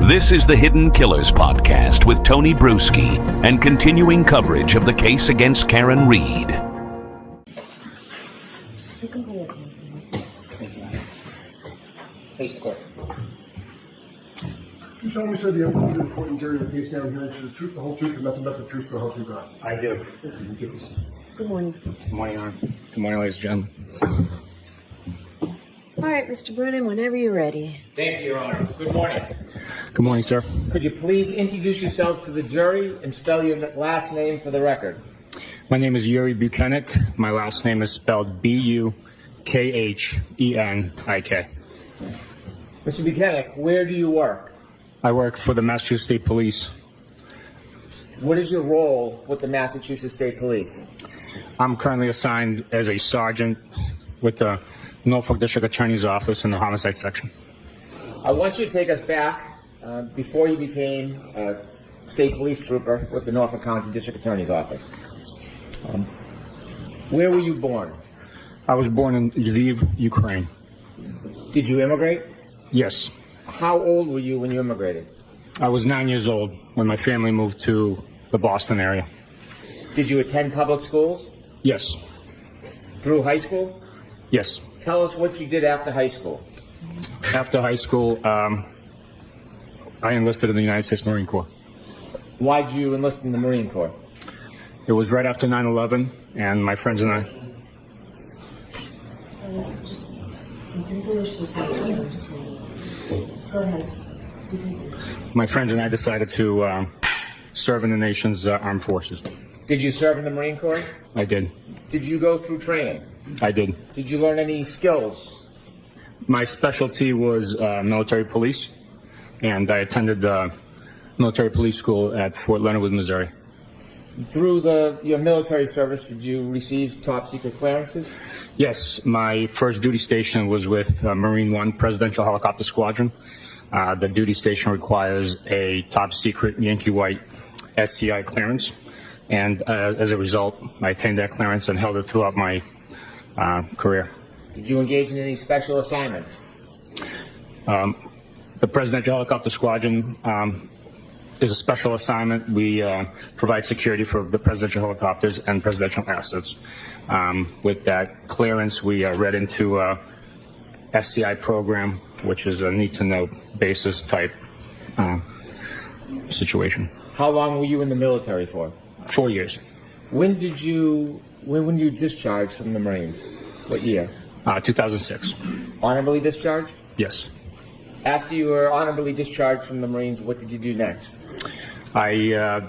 This is the Hidden Killers podcast with Tony Bruschi and continuing coverage of the case against Karen Reed. Face the court. You solemnly swear the evidence in the court and jury of the case now hearing is the truth, the whole truth, and nothing but the truth, so help you God. I do. Good morning. Good morning, Your Honor. Good morning, ladies and gentlemen. All right, Mr. Brennan, whenever you're ready. Thank you, Your Honor. Good morning. Good morning, sir. Could you please introduce yourself to the jury and spell your last name for the record? My name is Yuri Bukhenik. My last name is spelled B-U-K-H-E-N-I-K. Mr. Bukhenik, where do you work? I work for the Massachusetts State Police. What is your role with the Massachusetts State Police? I'm currently assigned as a sergeant with the Norfolk District Attorney's Office in the Homicide Section. I want you to take us back before you became a state police trooper with the Norfolk County District Attorney's Office. Where were you born? I was born in Lviv, Ukraine. Did you immigrate? Yes. How old were you when you immigrated? I was 9 years old when my family moved to the Boston area. Did you attend public schools? Yes. Through high school? Yes. Tell us what you did after high school. After high school, I enlisted in the United States Marine Corps. Why did you enlist in the Marine Corps? It was right after 9/11, and my friends and I. Go ahead. My friends and I decided to serve in the nation's armed forces. Did you serve in the Marine Corps? I did. Did you go through training? I did. Did you learn any skills? My specialty was military police, and I attended the military police school at Fort Leonard Wood, Missouri. Through your military service, did you receive top secret clearances? Yes, my first duty station was with Marine One Presidential Helicopter Squadron. The duty station requires a top secret Yankee White SCI clearance, and as a result, I attained that clearance and held it throughout my career. Did you engage in any special assignments? The Presidential Helicopter Squadron is a special assignment. We provide security for the presidential helicopters and presidential assets. With that clearance, we read into a SCI program, which is a need-to-know basis type situation. How long were you in the military for? 4 years. When were you discharged from the Marines? What year? 2006. Honorably discharged? Yes. After you were honorably discharged from the Marines, what did you do next? I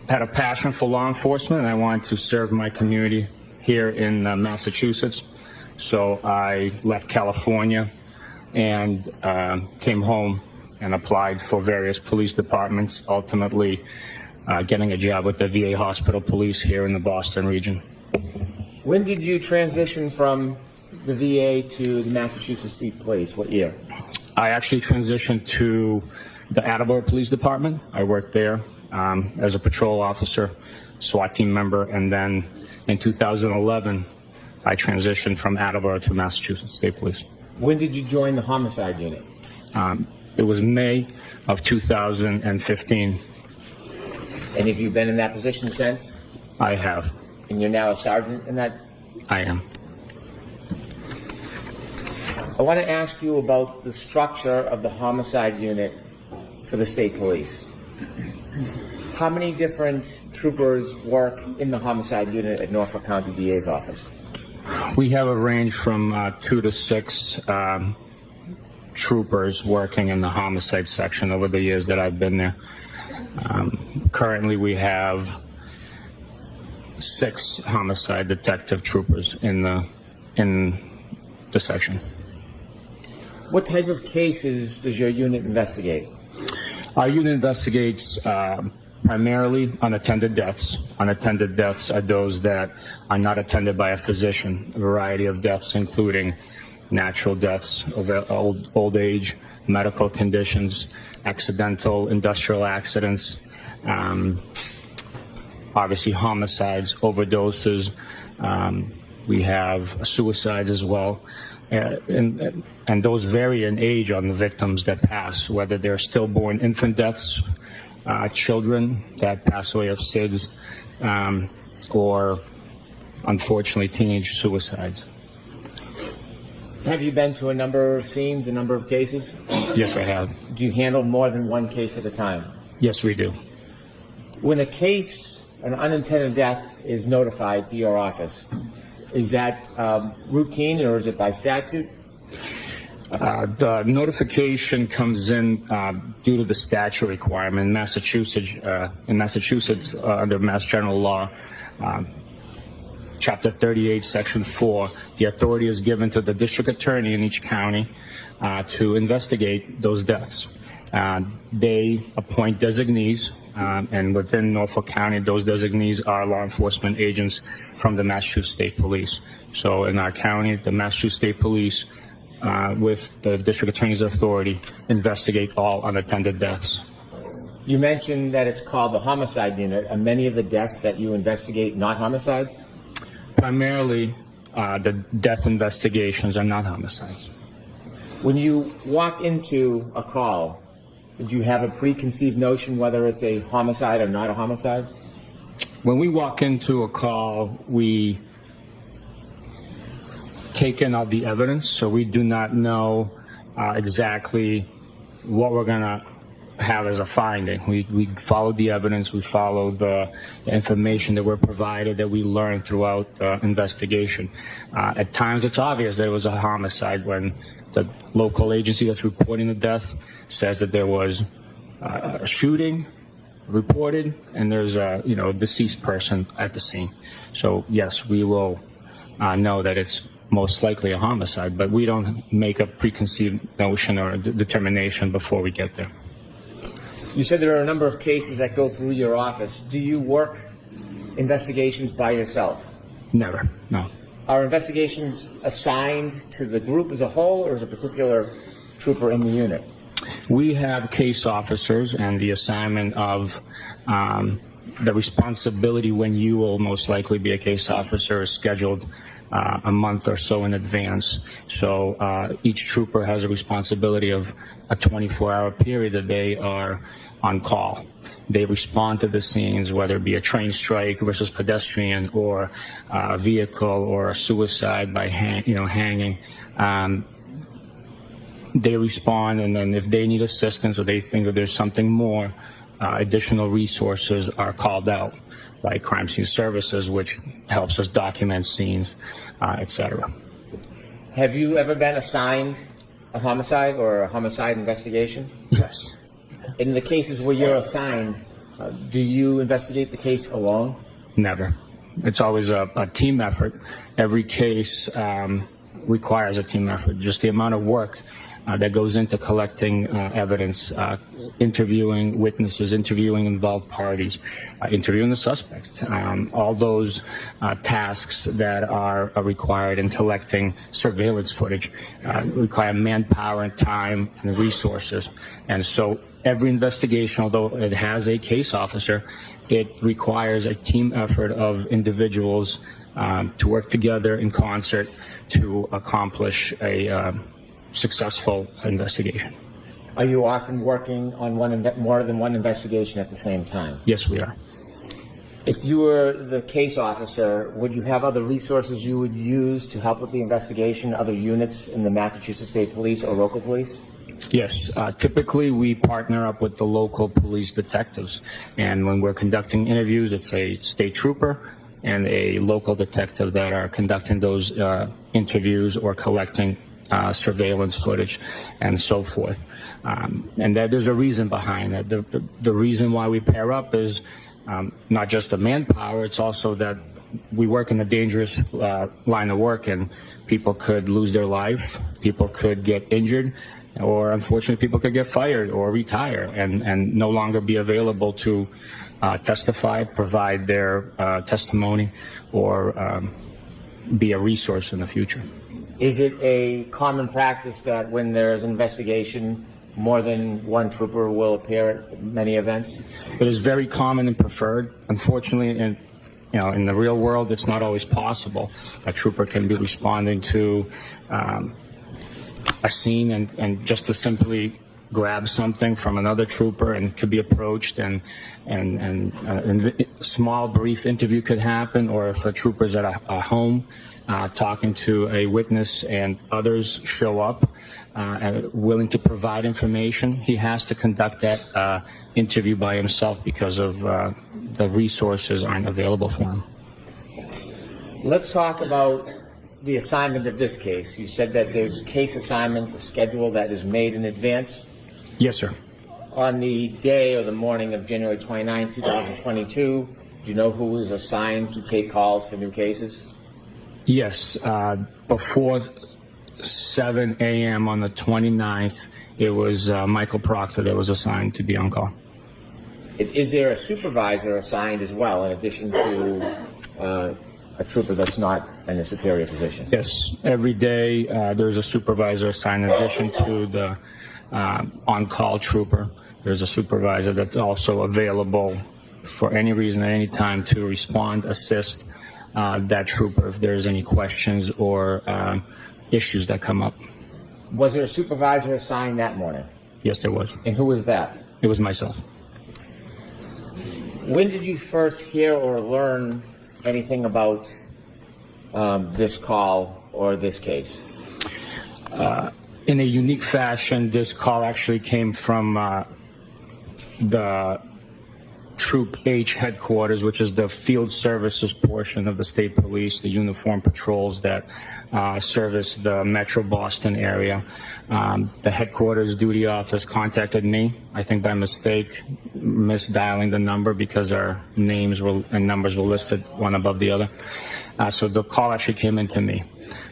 had a passion for law enforcement, and I wanted to serve my community here in Massachusetts. So I left California and came home and applied for various police departments, ultimately getting a job with the VA Hospital Police here in the Boston region. When did you transition from the VA to the Massachusetts State Police? What year? I actually transitioned to the Attleboro Police Department. I worked there as a patrol officer, SWAT team member, and then in 2011, I transitioned from Attleboro to Massachusetts State Police. When did you join the homicide unit? It was May of 2015. And have you been in that position since? I have. And you're now a sergeant in that? I am. I want to ask you about the structure of the homicide unit for the state police. How many different troopers work in the homicide unit at Norfolk County DA's office? We have a range from 2 to 6 troopers working in the homicide section over the years that I've been there. Currently, we have 6 homicide detective troopers in the section. What type of cases does your unit investigate? Our unit investigates primarily unattended deaths. Unattended deaths are those that are not attended by a physician. A variety of deaths, including natural deaths of old age, medical conditions, accidental industrial accidents, obviously homicides, overdoses. We have suicides as well. and those vary in age on the victims that pass, whether they're stillborn infant deaths, children that pass away of SIDS, or unfortunately teenage suicides. Have you been to a number of scenes, a number of cases? Yes, I have. Do you handle more than one case at a time? Yes, we do. When a case, an unintended death, is notified to your office, is that routine or is it by statute? The notification comes in due to the statute requirement in Massachusetts. Under Mass General Law, Chapter 38, Section 4, the authority is given to the district attorney in each county to investigate those deaths. They appoint designees, and within Norfolk County, those designees are law enforcement agents from the Massachusetts State Police. So in our county, the Massachusetts State Police, with the district attorney's authority, investigate all unattended deaths. You mentioned that it's called the homicide unit. Are many of the deaths that you investigate not homicides? Primarily, the death investigations are not homicides. When you walk into a call, do you have a preconceived notion whether it's a homicide or not a homicide? When we walk into a call, we take in all the evidence, so we do not know exactly what we're going to have as a finding. We follow the evidence, we follow the information that we're provided, that we learn throughout the investigation. At times it's obvious that it was a homicide when the local agency that's reporting the death says that there was a shooting reported and there's a deceased person at the scene. So yes, we will know that it's most likely a homicide, but we don't make a preconceived notion or determination before we get there. You said there are a number of cases that go through your office. Do you work investigations by yourself? Never, no. Are investigations assigned to the group as a whole, or is a particular trooper in the unit? We have case officers, and the assignment of the responsibility when you will most likely be a case officer is scheduled a month or so in advance. So each trooper has a responsibility of a 24-hour period that they are on call. They respond to the scenes, whether it be a train strike versus pedestrian, or a vehicle, or a suicide by hanging. They respond, and then if they need assistance or they think that there's something more, additional resources are called out, like crime scene services, which helps us document scenes, etc. Have you ever been assigned a homicide or a homicide investigation? Yes. In the cases where you're assigned, do you investigate the case alone? Never. It's always a team effort. Every case requires a team effort. Just the amount of work that goes into collecting evidence, interviewing witnesses, interviewing involved parties, interviewing the suspects, all those tasks that are required in collecting surveillance footage require manpower and time and resources. And so every investigation, although it has a case officer, it requires a team effort of individuals to work together in concert to accomplish a successful investigation. Are you often working on more than one investigation at the same time? Yes, we are. If you were the case officer, would you have other resources you would use to help with the investigation, other units in the Massachusetts State Police or local police? Yes. Typically, we partner up with the local police detectives. And when we're conducting interviews, it's a state trooper and a local detective that are conducting those interviews or collecting surveillance footage and so forth. And that there's a reason behind that. The reason why we pair up is not just the manpower, it's also that we work in a dangerous line of work, and people could lose their life, people could get injured, or unfortunately people could get fired or retire and no longer be available to testify, provide their testimony, or be a resource in the future. Is it a common practice that when there's an investigation, more than one trooper will appear at many events? It is very common and preferred. Unfortunately, in the real world, it's not always possible. A trooper can be responding to a scene and just to simply grab something from another trooper and could be approached and a small brief interview could happen, or if a trooper's at a home talking to a witness and others show up willing to provide information, he has to conduct that interview by himself because of the resources aren't available for him. Let's talk about the assignment of this case. You said that there's case assignments, a schedule that is made in advance. Yes, sir. On the day or the morning of January 29, 2022, do you know who was assigned to take calls for new cases? Yes. Before 7 a.m. on the 29th, it was Michael Proctor that was assigned to be on call. Is there a supervisor assigned as well, in addition to a trooper that's not in a superior position? Yes. Every day there's a supervisor assigned in addition to the on-call trooper. There's a supervisor that's also available for any reason at any time to respond, assist that trooper if there's any questions or issues that come up. Was there a supervisor assigned that morning? Yes, there was. And who was that? It was myself. When did you first hear or learn anything about this call or this case? In a unique fashion, this call actually came from the Troop H headquarters, which is the field services portion of the state police, the uniform patrols that service the Metro Boston area. The headquarters duty office contacted me, I think by mistake, misdialing the number because our names and numbers were listed one above the other. So the call actually came into me.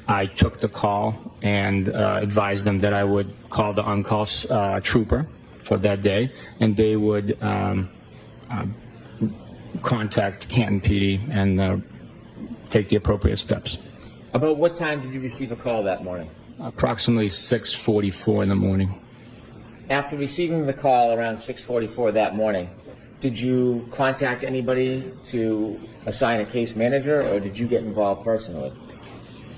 I took the call and advised them that I would call the on-call trooper for that day, and they would contact Canton PD and take the appropriate steps. About what time did you receive a call that morning? Approximately 6:44 in the morning. After receiving the call around 6:44 that morning, did you contact anybody to assign a case manager, or did you get involved personally?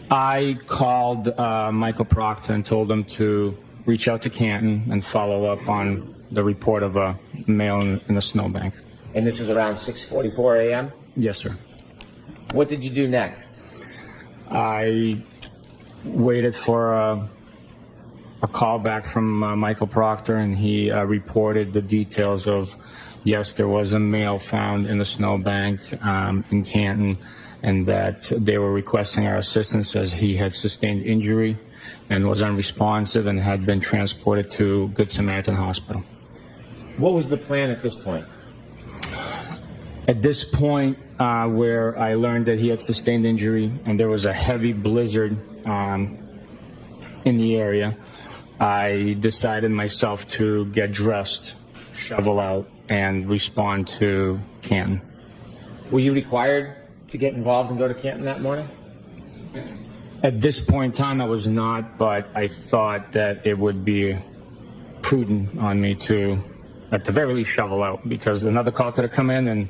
I called Michael Proctor and told him to reach out to Canton and follow up on the report of a male in a snowbank. And this is around 6:44 a.m.? Yes, sir. What did you do next? I waited for a call back from Michael Proctor, and he reported the details of, yes, there was a male found in the snowbank in Canton, and that they were requesting our assistance as he had sustained injury and was unresponsive and had been transported to Good Samaritan Hospital. What was the plan at this point? At this point, where I learned that he had sustained injury and there was a heavy blizzard in the area, I decided myself to get dressed, shovel out, and respond to Canton. Were you required to get involved and go to Canton that morning? At this point in time, I was not, but I thought that it would be prudent on me to, at the very least, shovel out, because another call could have come in and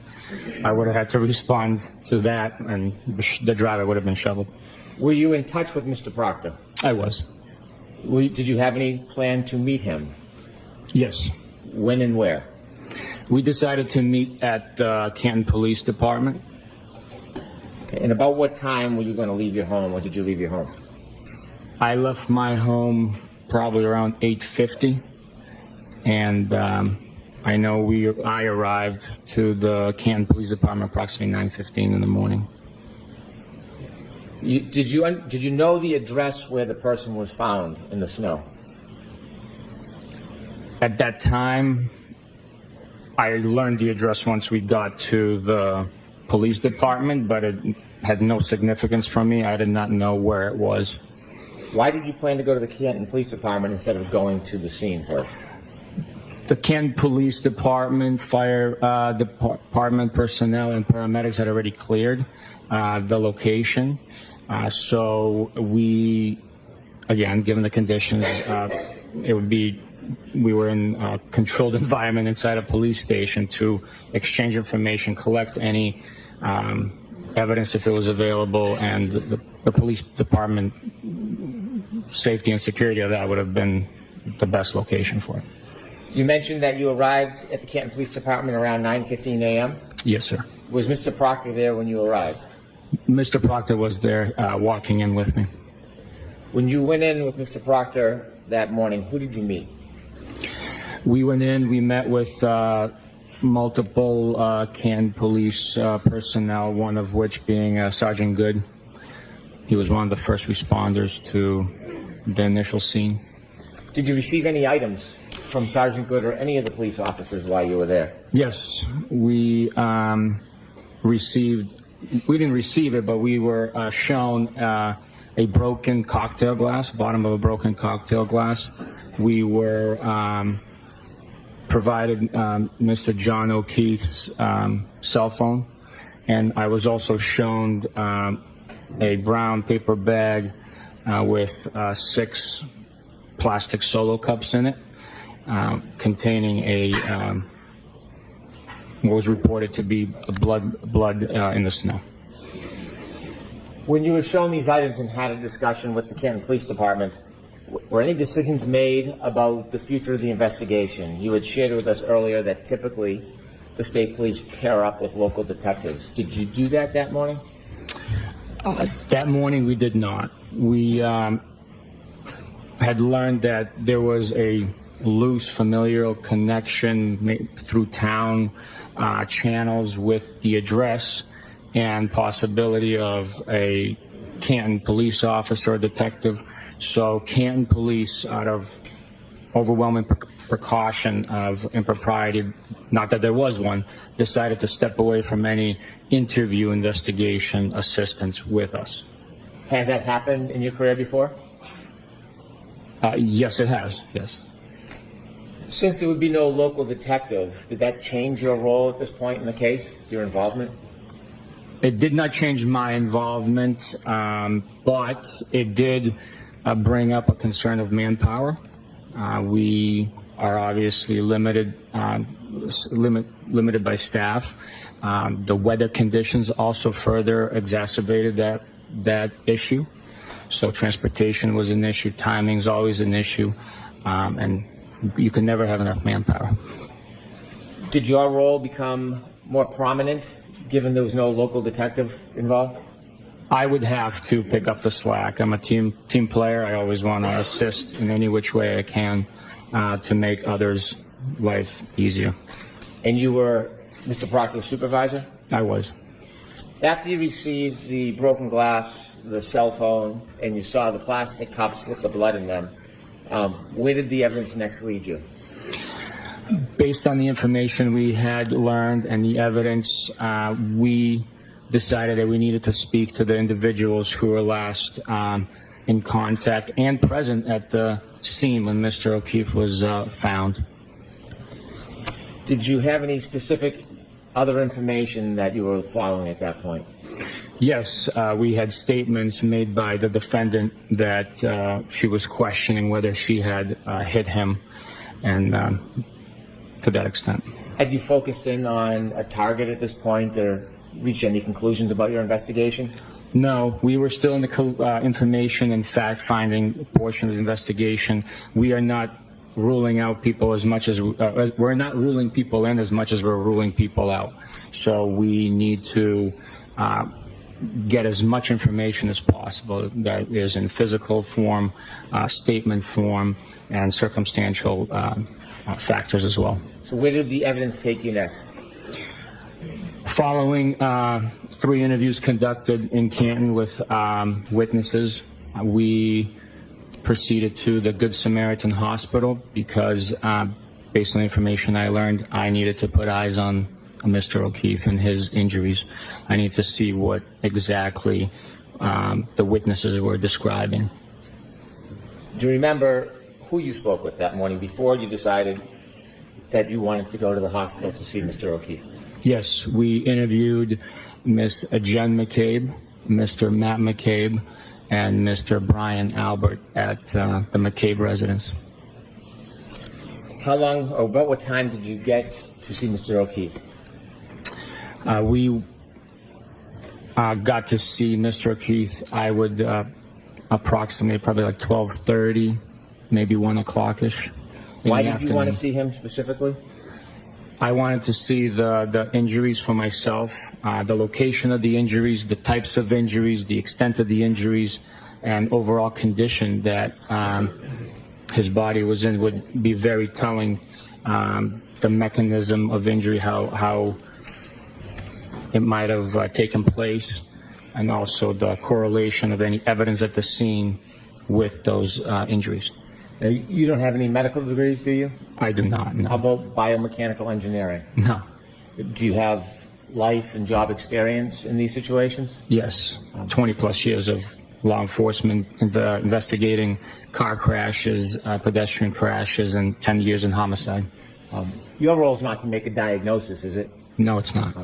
I would have had to respond to that, and the driver would have been shoveled. Were you in touch with Mr. Proctor? I was. Did you have any plan to meet him? Yes. When and where? We decided to meet at the Canton Police Department. Okay. And about what time were you going to leave your home, or did you leave your home? I left my home probably around 8:50, and I know I arrived to the Canton Police Department approximately 9:15 in the morning. Did you know the address where the person was found in the snow? At that time, I learned the address once we got to the police department, but it had no significance for me. I did not know where it was. Why did you plan to go to the Canton Police Department instead of going to the scene first? The Canton Police Department, fire department personnel, and paramedics had already cleared the location. So we, again, given the conditions, we were in a controlled environment inside a police station to exchange information, collect any evidence if it was available, and the police department safety and security of that would have been the best location for it. You mentioned that you arrived at the Canton Police Department around 9:15 a.m. Yes, sir. Was Mr. Proctor there when you arrived? Mr. Proctor was there walking in with me. When you went in with Mr. Proctor that morning, who did you meet? We went in, we met with multiple Canton Police personnel, one of which being Sergeant Good. He was one of the first responders to the initial scene. Did you receive any items from Sergeant Good or any of the police officers while you were there? Yes, we didn't receive it, but we were shown a broken cocktail glass, bottom of a broken cocktail glass. We were provided Mr. John O'Keefe's cell phone, and I was also shown a brown paper bag with 6 plastic Solo cups in it, containing what was reported to be blood in the snow. When you were shown these items and had a discussion with the Canton Police Department, were any decisions made about the future of the investigation? You had shared with us earlier that typically the state police pair up with local detectives. Did you do that morning? That morning we did not. We had learned that there was a loose familial connection through town channels with the address and possibility of a Canton police officer or detective. So Canton Police, out of overwhelming precaution of impropriety, not that there was one, decided to step away from any interview investigation assistance with us. Has that happened in your career before? Yes, it has, yes. Since there would be no local detective, did that change your role at this point in the case, your involvement? It did not change my involvement, but it did bring up a concern of manpower. We are obviously limited by staff. The weather conditions also further exacerbated that issue. So transportation was an issue, timing is always an issue, and you can never have enough manpower. Did your role become more prominent given there was no local detective involved? I would have to pick up the slack. I'm a team player. I always want to assist in any which way I can to make others' life easier. And you were Mr. Proctor's supervisor? I was. After you received the broken glass, the cell phone, and you saw the plastic cups with the blood in them, where did the evidence next lead you? Based on the information we had learned and the evidence, we decided that we needed to speak to the individuals who were last in contact and present at the scene when Mr. O'Keefe was found. Did you have any specific other information that you were following at that point? Yes, we had statements made by the defendant that she was questioning whether she had hit him, and to that extent. Had you focused in on a target at this point or reached any conclusions about your investigation? No, we were still in the information and fact-finding portion of the investigation. We are not ruling out people as much as we're not ruling people in as much as we're ruling people out. So we need to get as much information as possible that is in physical form, statement form, and circumstantial factors as well. So where did the evidence take you next? Following 3 interviews conducted in Canton with witnesses, we proceeded to the Good Samaritan Hospital because, based on the information I learned, I needed to put eyes on Mr. O'Keefe and his injuries. I needed to see what exactly the witnesses were describing. Do you remember who you spoke with that morning before you decided that you wanted to go to the hospital to see Mr. O'Keefe? Yes, we interviewed Miss Jen McCabe, Mr. Matt McCabe, and Mr. Brian Albert at the McCabe residence. How long, or about what time did you get to see Mr. O'Keefe? We Got to see Mr. O'Keefe. I would approximate probably like 12:30, maybe 1 o'clock-ish. Why did you want to see him specifically? I wanted to see the injuries for myself, the location of the injuries, the types of injuries, the extent of the injuries, and overall condition that his body was in would be very telling. The mechanism of injury, how it might have taken place, and also the correlation of any evidence at the scene with those injuries. You don't have any medical degrees, do you? I do not, no. How about biomechanical engineering? No. Do you have life and job experience in these situations? Yes, 20 plus years of law enforcement investigating car crashes, pedestrian crashes, and 10 years in homicide. Your role is not to make a diagnosis, is it? No, it's not.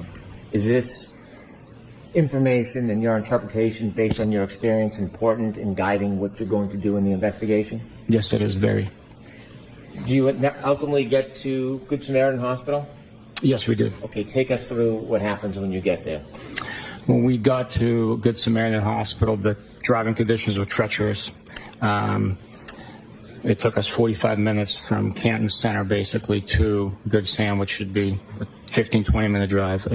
Is this information and your interpretation based on your experience important in guiding what you're going to do in the investigation? Yes, it is very. Do you ultimately get to Good Samaritan Hospital? Yes, we do. Okay, take us through what happens when you get there. When we got to Good Samaritan Hospital, the driving conditions were treacherous. It took us 45 minutes from Canton Center, basically, to Good Sam, which should be a 15, 20-minute drive.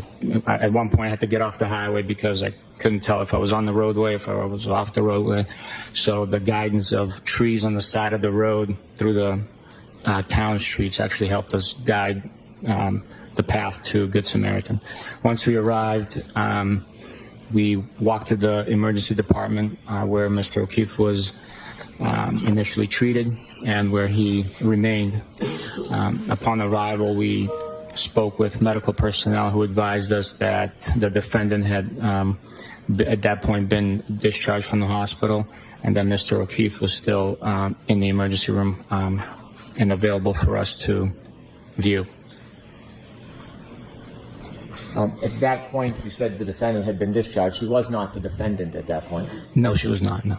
At one point, I had to get off the highway because I couldn't tell if I was on the roadway, if I was off the roadway. So the guidance of trees on the side of the road through the town streets actually helped us guide the path to Good Samaritan. Once we arrived, we walked to the emergency department where Mr. O'Keefe was initially treated and where he remained. Upon arrival, we spoke with medical personnel who advised us that the defendant had at that point been discharged from the hospital, and that Mr. O'Keefe was still in the emergency room and available for us to view. At that point, you said the defendant had been discharged. She was not the defendant at that point. No, she was not, no.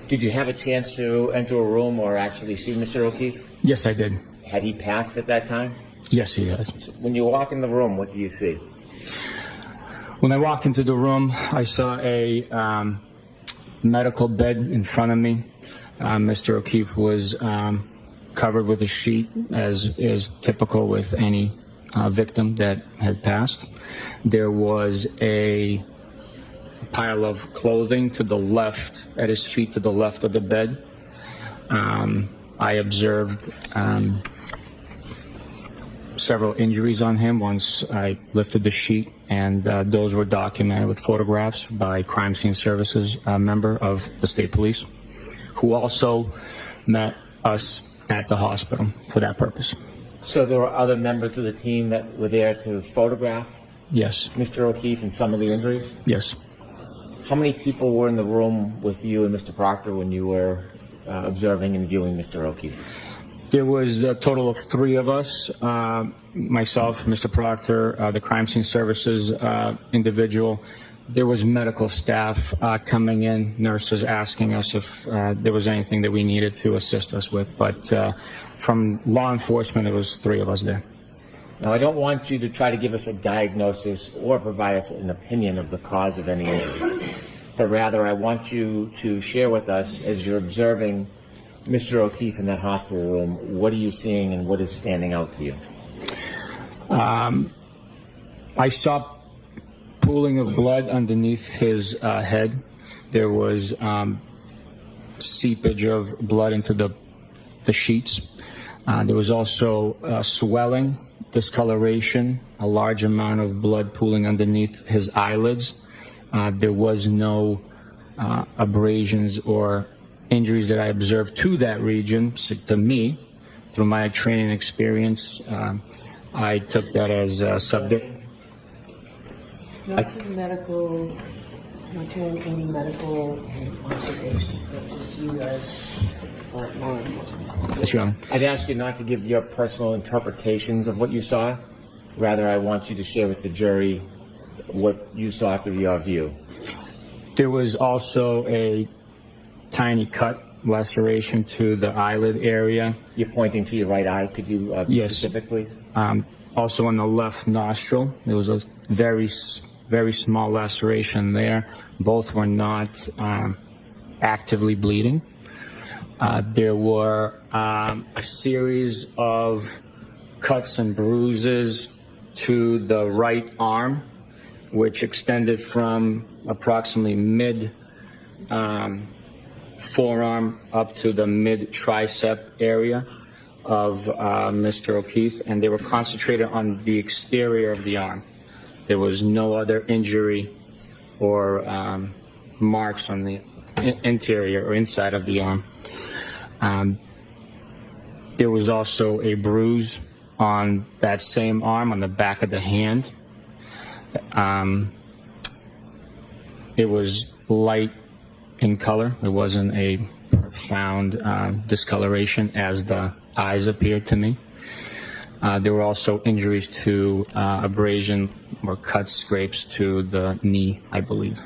Did you have a chance to enter a room or actually see Mr. O'Keefe? Yes, I did. Had he passed at that time? Yes, he has. When you walk in the room, what do you see? When I walked into the room, I saw a medical bed in front of me. Mr. O'Keefe was covered with a sheet, as is typical with any victim that had passed. There was a pile of clothing to the left, at his feet to the left of the bed. I observed several injuries on him once I lifted the sheet, and those were documented with photographs by Crime Scene Services, a member of the State Police, who also met us at the hospital for that purpose. So there were other members of the team that were there to photograph Yes. Mr. O'Keefe and some of the injuries? Yes. How many people were in the room with you and Mr. Proctor when you were observing and viewing Mr. O'Keefe? There was a total of 3 of us, myself, Mr. Proctor, the Crime Scene Services individual. There was medical staff coming in, nurses asking us if there was anything that we needed to assist us with. But from law enforcement, it was 3 of us there. Now, I don't want you to try to give us a diagnosis or provide us an opinion of the cause of any injuries, but rather I want you to share with us, as you're observing Mr. O'Keefe in that hospital room, what are you seeing and what is standing out to you? I saw pooling of blood underneath his head. There was seepage of blood into the sheets. There was also swelling, discoloration, a large amount of blood pooling underneath his eyelids. There was no abrasions or injuries that I observed to that region. So to me, through my training experience, I took that as a subject. Not to any medical observations, but just you as law enforcement. Yes, Your Honor. I'd ask you not to give your personal interpretations of what you saw. Rather, I want you to share with the jury what you saw through your view. There was also a tiny cut, laceration to the eyelid area. You're pointing to your right eye. Could you be Yes. specific, please? Also on the left nostril, there was a very very small laceration there. Both were not actively bleeding. There were a series of cuts and bruises to the right arm, which extended from approximately mid forearm up to the mid tricep area of Mr. O'Keefe, and they were concentrated on the exterior of the arm. There was no other injury or marks on the interior or inside of the arm. There was also a bruise on that same arm on the back of the hand. It was light in color. It wasn't a profound discoloration as the eyes appeared to me. There were also injuries to abrasion or cuts, scrapes to the knee, I believe.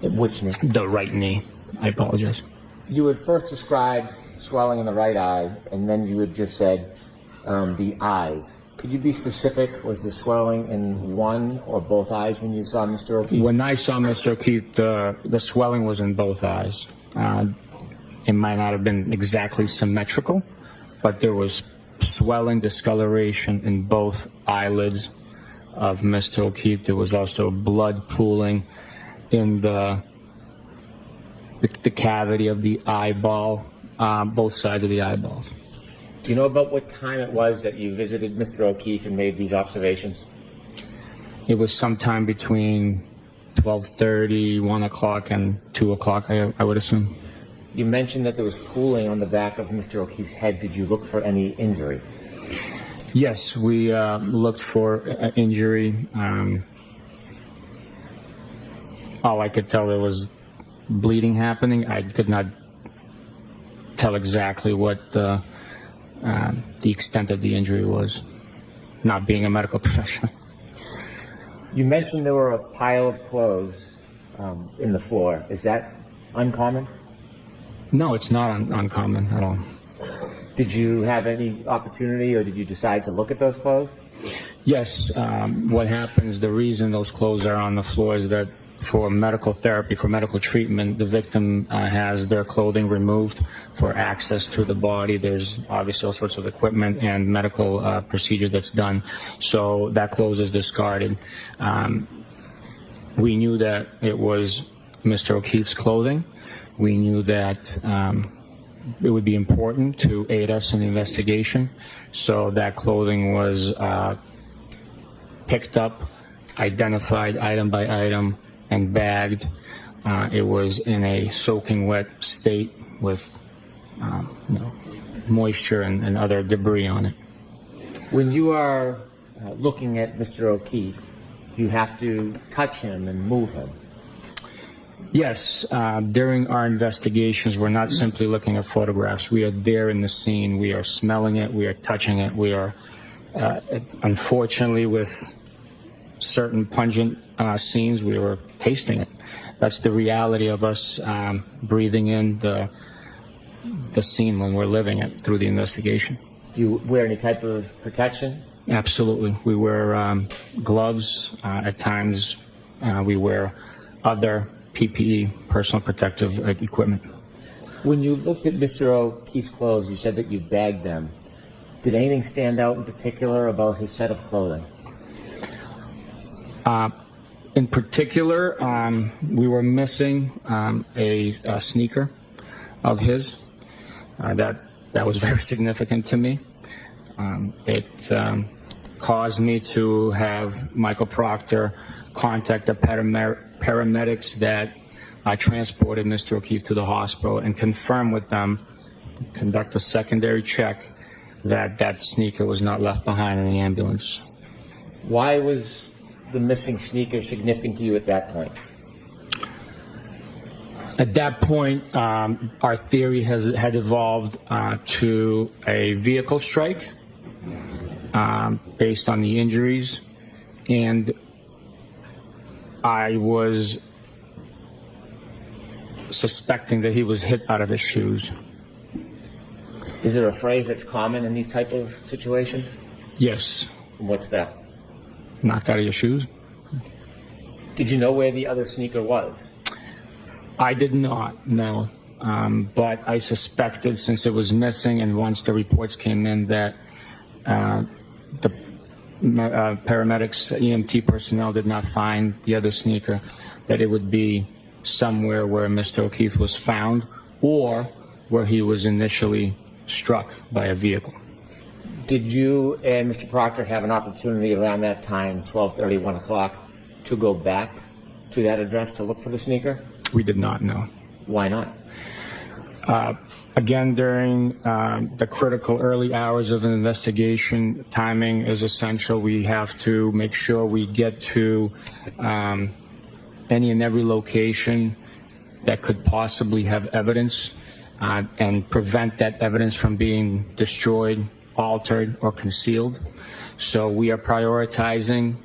Which knee? The right knee. I apologize. You had first described swelling in the right eye, and then you had just said the eyes. Could you be specific? Was the swelling in one or both eyes when you saw Mr. O'Keefe? When I saw Mr. O'Keefe, the swelling was in both eyes. It might not have been exactly symmetrical, but there was swelling, discoloration in both eyelids of Mr. O'Keefe. There was also blood pooling in the cavity of the eyeball, both sides of the eyeballs. Do you know about what time it was that you visited Mr. O'Keefe and made these observations? It was sometime between 12:30, 1 o'clock, and 2 o'clock, I would assume. You mentioned that there was pooling on the back of Mr. O'Keefe's head. Did you look for any injury? Yes, we looked for injury. All I could tell, there was bleeding happening. I could not tell exactly what the extent of the injury was, not being a medical professional. You mentioned there were a pile of clothes in the floor. Is that uncommon? No, it's not uncommon at all. Did you have any opportunity, or did you decide to look at those clothes? Yes. What happens, the reason those clothes are on the floor is that for medical therapy, for medical treatment, the victim has their clothing removed for access to the body. There's obviously all sorts of equipment and medical procedure that's done. So that clothes is discarded. We knew that it was Mr. O'Keefe's clothing. We knew that it would be important to aid us in the investigation. So that clothing was picked up, identified item by item, and bagged. It was in a soaking wet state with moisture and other debris on it. When you are looking at Mr. O'Keefe, do you have to touch him and move him? Yes. During our investigations, we're not simply looking at photographs. We are there in the scene. We are smelling it. We are touching it. We are, unfortunately, with certain pungent scenes, we were tasting it. That's the reality of us breathing in the scene when we're living it through the investigation. Do you wear any type of protection? Absolutely. We wear gloves. At times, we wear other PPE, personal protective equipment. When you looked at Mr. O'Keefe's clothes, you said that you bagged them. Did anything stand out in particular about his set of clothing? In particular, we were missing a sneaker of his. That was very significant to me. It caused me to have Michael Proctor contact the paramedics that transported Mr. O'Keefe to the hospital and confirm with them, conduct a secondary check, that sneaker was not left behind in the ambulance. Why was the missing sneaker significant to you at that point? At that point, our theory had evolved to a vehicle strike based on the injuries, and I was suspecting that he was hit out of his shoes. Is there a phrase that's common in these type of situations? Yes. And what's that? Knocked out of your shoes. Did you know where the other sneaker was? I did not, no. But I suspected, since it was missing, and once the reports came in that the paramedics, EMT personnel did not find the other sneaker, that it would be somewhere where Mr. O'Keefe was found or where he was initially struck by a vehicle. Did you and Mr. Proctor have an opportunity around that time, 12:30, 1 o'clock, to go back to that address to look for the sneaker? We did not know. Why not? Again, during the critical early hours of an investigation, timing is essential. We have to make sure we get to any and every location that could possibly have evidence and prevent that evidence from being destroyed, altered, or concealed. So we are prioritizing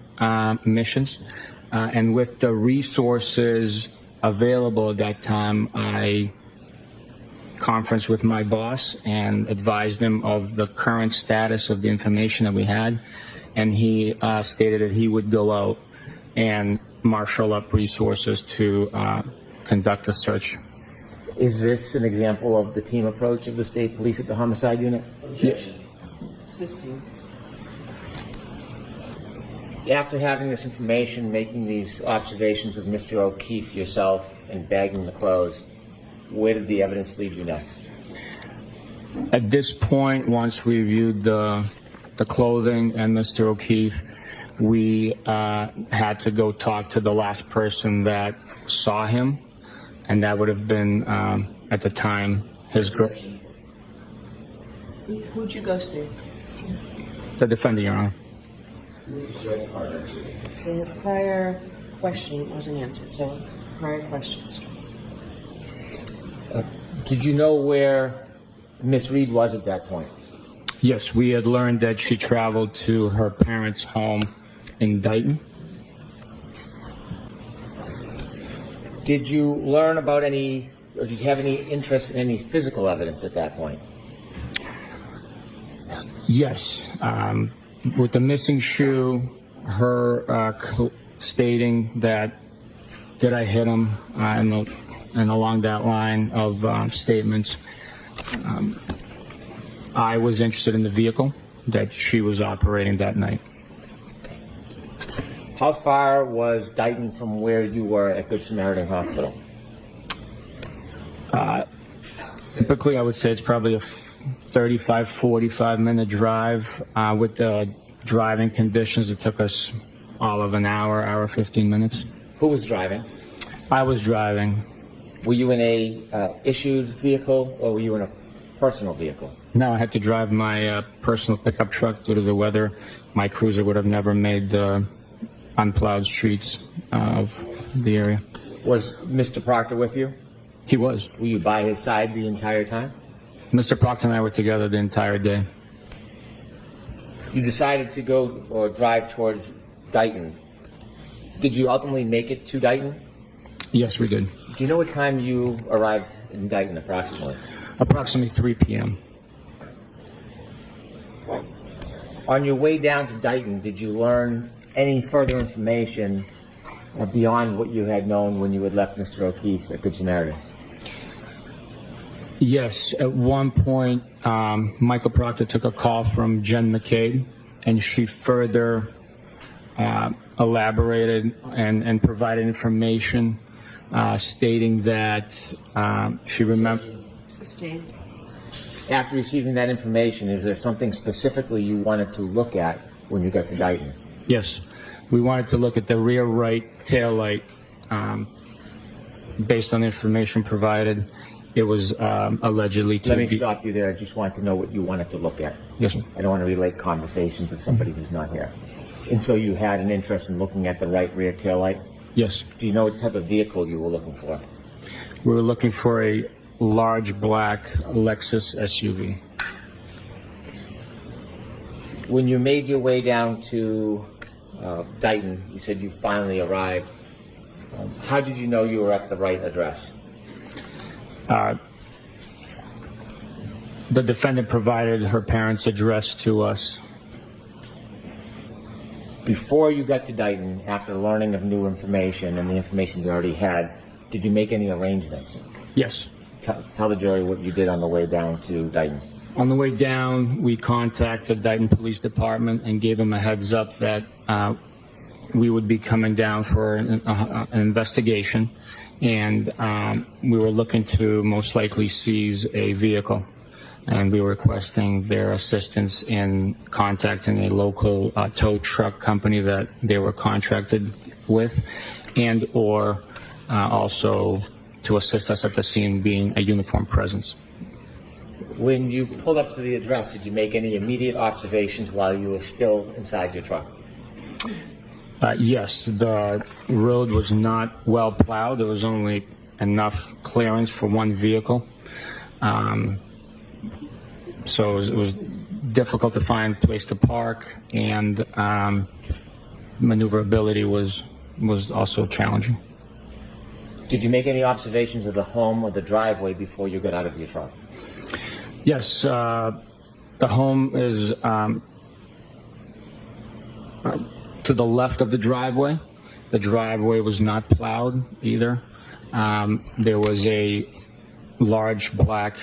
missions. And with the resources available at that time, I conferenced with my boss and advised him of the current status of the information that we had, and he stated that he would go out and marshal up resources to conduct a search. Is this an example of the team approach of the State Police at the Homicide Unit? Yes. Assisting. After having this information, making these observations of Mr. O'Keefe yourself and bagging the clothes, where did the evidence lead you next? At this point, once we reviewed the clothing and Mr. O'Keefe, we had to go talk to the last person that saw him, and that would have been, at the time, his girlfriend. Who'd you go see? The defendant, Your Honor. The prior question wasn't answered, so prior questions. Did you know where Miss Reed was at that point? Yes, we had learned that she traveled to her parents' home in Dighton. Did you learn about any, or did you have any interest in any physical evidence at that point? Yes. With the missing shoe, her stating that did I hit him, and along that line of statements, I was interested in the vehicle that she was operating that night. How far was Dighton from where you were at Good Samaritan Hospital? Typically, I would say it's probably a 35, 45-minute drive. With the driving conditions, it took us all of an hour, 15 minutes. Who was driving? I was driving. Were you in a issued vehicle, or were you in a personal vehicle? No, I had to drive my personal pickup truck due to the weather. My cruiser would have never made the unplowed streets of the area. Was Mr. Proctor with you? He was. Were you by his side the entire time? Mr. Proctor and I were together the entire day. You decided to go or drive towards Dighton. Did you ultimately make it to Dighton? Yes, we did. Do you know what time you arrived in Dighton approximately? Approximately 3 p.m. On your way down to Dighton, did you learn any further information beyond what you had known when you had left Mr. O'Keefe at Good Samaritan? Yes, at one point, Michael Proctor took a call from Jen McCabe, and she further elaborated and provided information stating that she remembered. Sustained. After receiving that information, is there something specifically you wanted to look at when you got to Dighton? Yes, we wanted to look at the rear right taillight. Based on the information provided, it was allegedly to Let me be... stop you there. I just want to know what you wanted to look at. Yes, sir. I don't want to relate conversations with somebody who's not here. And so you had an interest in looking at the right rear taillight? Yes. Do you know what type of vehicle you were looking for? We were looking for a large black Lexus SUV. When you made your way down to Dighton, you said you finally arrived. How did you know you were at the right address? The defendant provided her parents' address to us. Before you got to Dayton, after learning of new information and the information you already had, did you make any arrangements? Yes. Tell the jury what you did on the way down to Dayton. On the way down, we contacted Canton Police Department and gave them a heads up that we would be coming down for an investigation, and we were looking to most likely seize a vehicle. And we were requesting their assistance in contacting a local tow truck company that they were contracted with, and or also to assist us at the scene being a uniformed presence. When you pulled up to the address, did you make any immediate observations while you were still inside your truck? Yes, the road was not well plowed. There was only enough clearance for one vehicle. So it was difficult to find a place to park, and maneuverability was also challenging. Did you make any observations of the home or the driveway before you got out of your truck? Yes, the home is to the left of the driveway. The driveway was not plowed either. There was a large black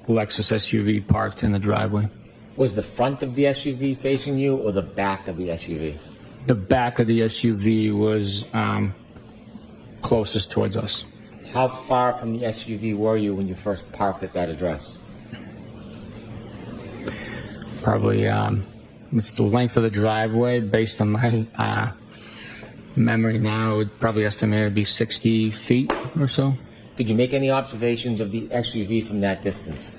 Lexus SUV parked in the driveway. Was the front of the SUV facing you or the back of the SUV? The back of the SUV was closest towards us. How far from the SUV were you when you first parked at that address? Probably, it's the length of the driveway. Based on my memory now, I would probably estimate it would be 60 feet or so. Did you make any observations of the SUV from that distance?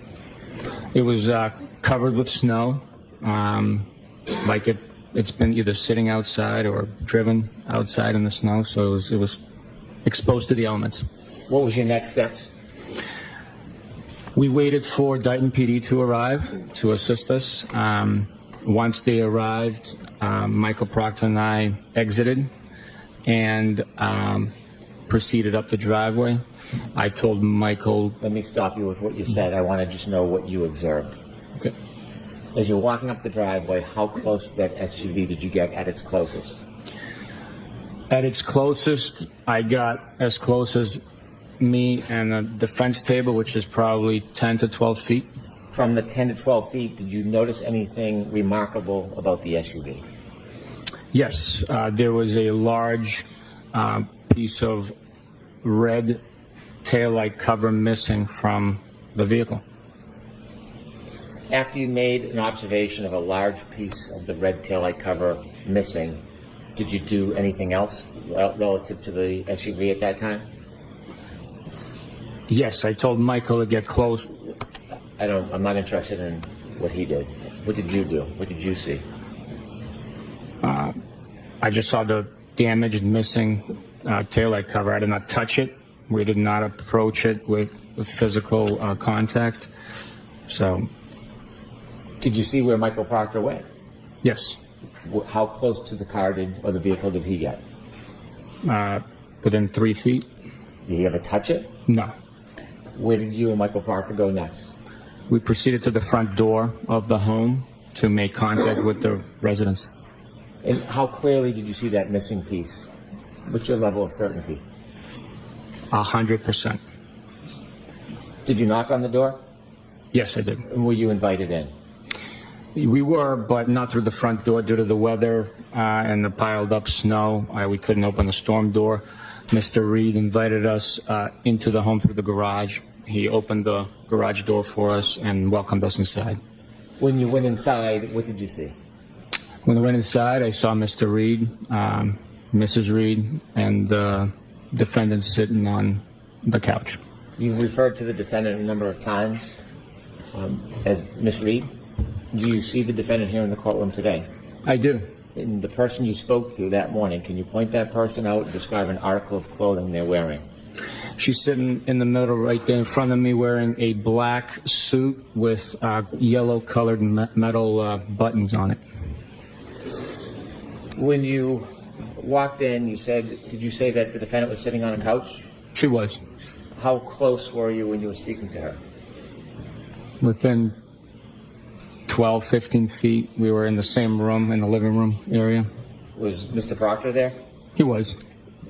It was covered with snow, like it's been either sitting outside or driven outside in the snow, so it was exposed to the elements. What was your next steps? We waited for Dayton PD to arrive to assist us. Once they arrived, Michael Proctor and I exited and proceeded up the driveway. I told Michael... Let me stop you with what you said. I want to just know what you observed. Okay. As you're walking up the driveway, how close to that SUV did you get at its closest? At its closest, I got as close as me and the defense table, which is probably 10 to 12 feet. From the 10 to 12 feet, did you notice anything remarkable about the SUV? Yes, there was a large piece of red taillight cover missing from the vehicle. After you made an observation of a large piece of the red taillight cover missing, did you do anything else relative to the SUV at that time? Yes, I told Michael to get close. I'm not interested in what he did. What did you do? What did you see? I just saw the damaged, missing taillight cover. I did not touch it. We did not approach it with physical contact. So, did you see where Michael Proctor went? yes, How close to the car or the vehicle did he get? within 3 feet. Did he ever touch it? No. Where did you and Michael Proctor go next? We proceeded to the front door of the home to make contact with the residents. And how clearly did you see that missing piece? What's your level of certainty? 100%. Did you knock on the door? Yes, I did. And were you invited in? We were, but not through the front door due to the weather and the piled up snow. We couldn't open the storm door. Mr. Reed invited us into the home through the garage. He opened the garage door for us and welcomed us inside. When you went inside, what did you see? When I went inside, I saw Mr. Reed, Mrs. Reed, and the defendant sitting on the couch. You've referred to the defendant a number of times as Miss Reed. Do you see the defendant here in the courtroom today? I do. And the person you spoke to that morning, can you point that person out and describe an article of clothing they're wearing? She's sitting in the middle right there in front of me wearing a black suit with yellow-colored metal buttons on it. When you walked in, did you say that the defendant was sitting on a couch? She was. How close were you when you were speaking to her? Within 12, 15 feet. We were in the same room, in the living room area. Was Mr. Proctor there? He was.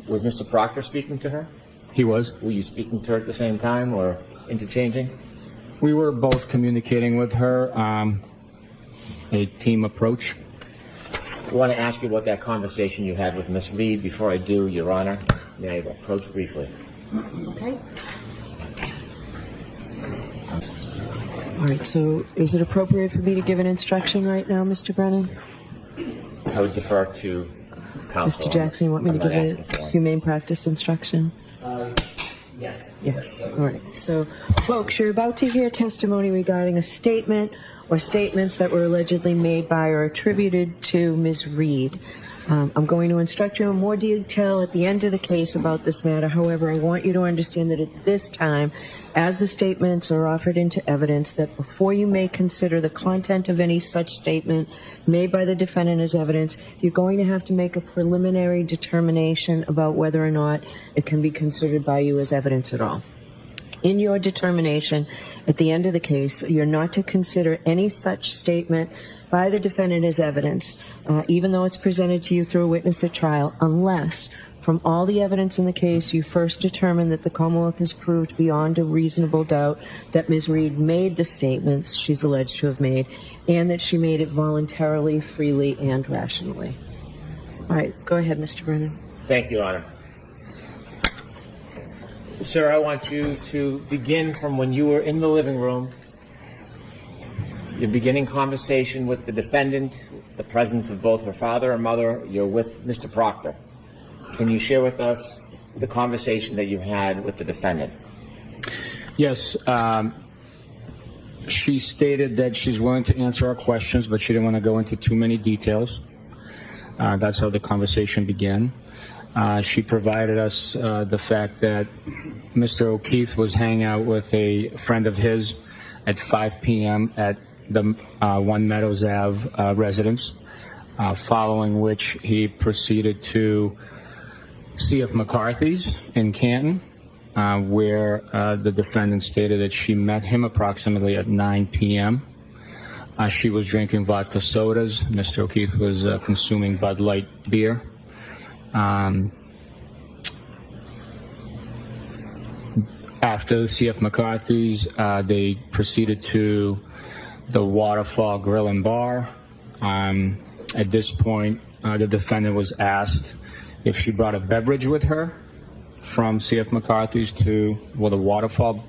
Was Mr. Proctor speaking to her? He was. Were you speaking to her at the same time or interchanging? We were both communicating with her, a team approach. I want to ask you about that conversation you had with Miss Reed. Before I do, Your Honor, may I approach briefly? Okay. All right, so is it appropriate for me to give an instruction right now, Mr. Brennan? I would defer to counsel. Mr. Jackson, you want me to I'm not give asking for a one. humane practice instruction? Yes. Yes. All right. So, folks, you're about to hear testimony regarding a statement or statements that were allegedly made by or attributed to Ms. Reed. I'm going to instruct you in more detail at the end of the case about this matter. However, I want you to understand that at this time, as the statements are offered into evidence, that before you may consider the content of any such statement made by the defendant as evidence, you're going to have to make a preliminary determination about whether or not it can be considered by you as evidence at all. In your determination, at the end of the case, you're not to consider any such statement by the defendant as evidence, even though it's presented to you through a witness at trial, unless, from all the evidence in the case, you first determine that the Commonwealth has proved beyond a reasonable doubt that Ms. Reed made the statements she's alleged to have made, and that she made it voluntarily, freely, and rationally. All right, go ahead, Mr. Brennan. Thank you, Your Honor. Sir, I want you to begin from when you were in the living room, your beginning conversation with the defendant, the presence of both her father and mother. You're with Mr. Proctor. Can you share with us the conversation that you had with the defendant? Yes. She stated that she's willing to answer our questions, but she didn't want to go into too many details. That's how the conversation began. She provided us the fact that Mr. O'Keefe was hanging out with a friend of his at 5 p.m. at the One Meadows Ave residence, following which he proceeded to C.F. McCarthy's in Canton, where the defendant stated that she met him approximately at 9 p.m. She was drinking vodka sodas. Mr. O'Keefe was consuming Bud Light beer. After C.F. McCarthy's, they proceeded to the Waterfall Grill and Bar. At this point, the defendant was asked if she brought a beverage with her from C.F. McCarthy's to the Waterfall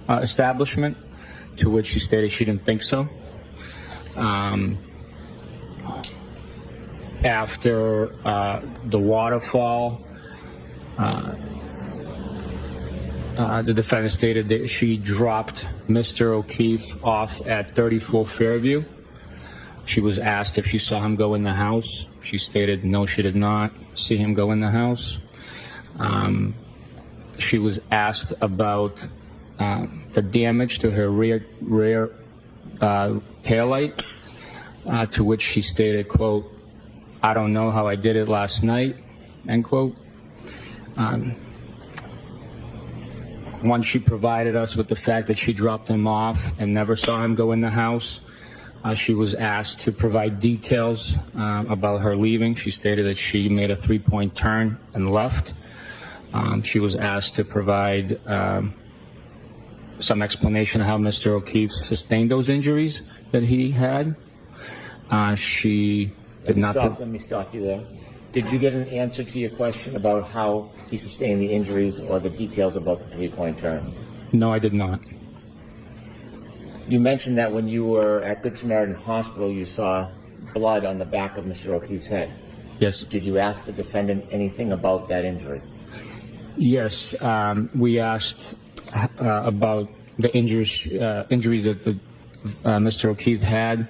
establishment, to which she stated she didn't think so. After the Waterfall, the defendant stated that she dropped Mr. O'Keefe off at 34 Fairview. She was asked if she saw him go in the house. She stated no, she did not see him go in the house. She was asked about the damage to her rear taillight, to which she stated, quote, "I don't know how I did it last night," end quote. Once she provided us with the fact that she dropped him off and never saw him go in the house, she was asked to provide details about her leaving. She stated that she made a 3-point turn and left. She was asked to provide some explanation of how Mr. O'Keefe sustained those injuries that he had. She did not. Let me stop you there. Did you get an answer to your question about how he sustained the injuries or the details about the 3-point turn? No, I did not. You mentioned that when you were at Good Samaritan Hospital, you saw blood on the back of Mr. O'Keefe's head. Yes. Did you ask the defendant anything about that injury? Yes, we asked about the injuries that Mr. O'Keefe had,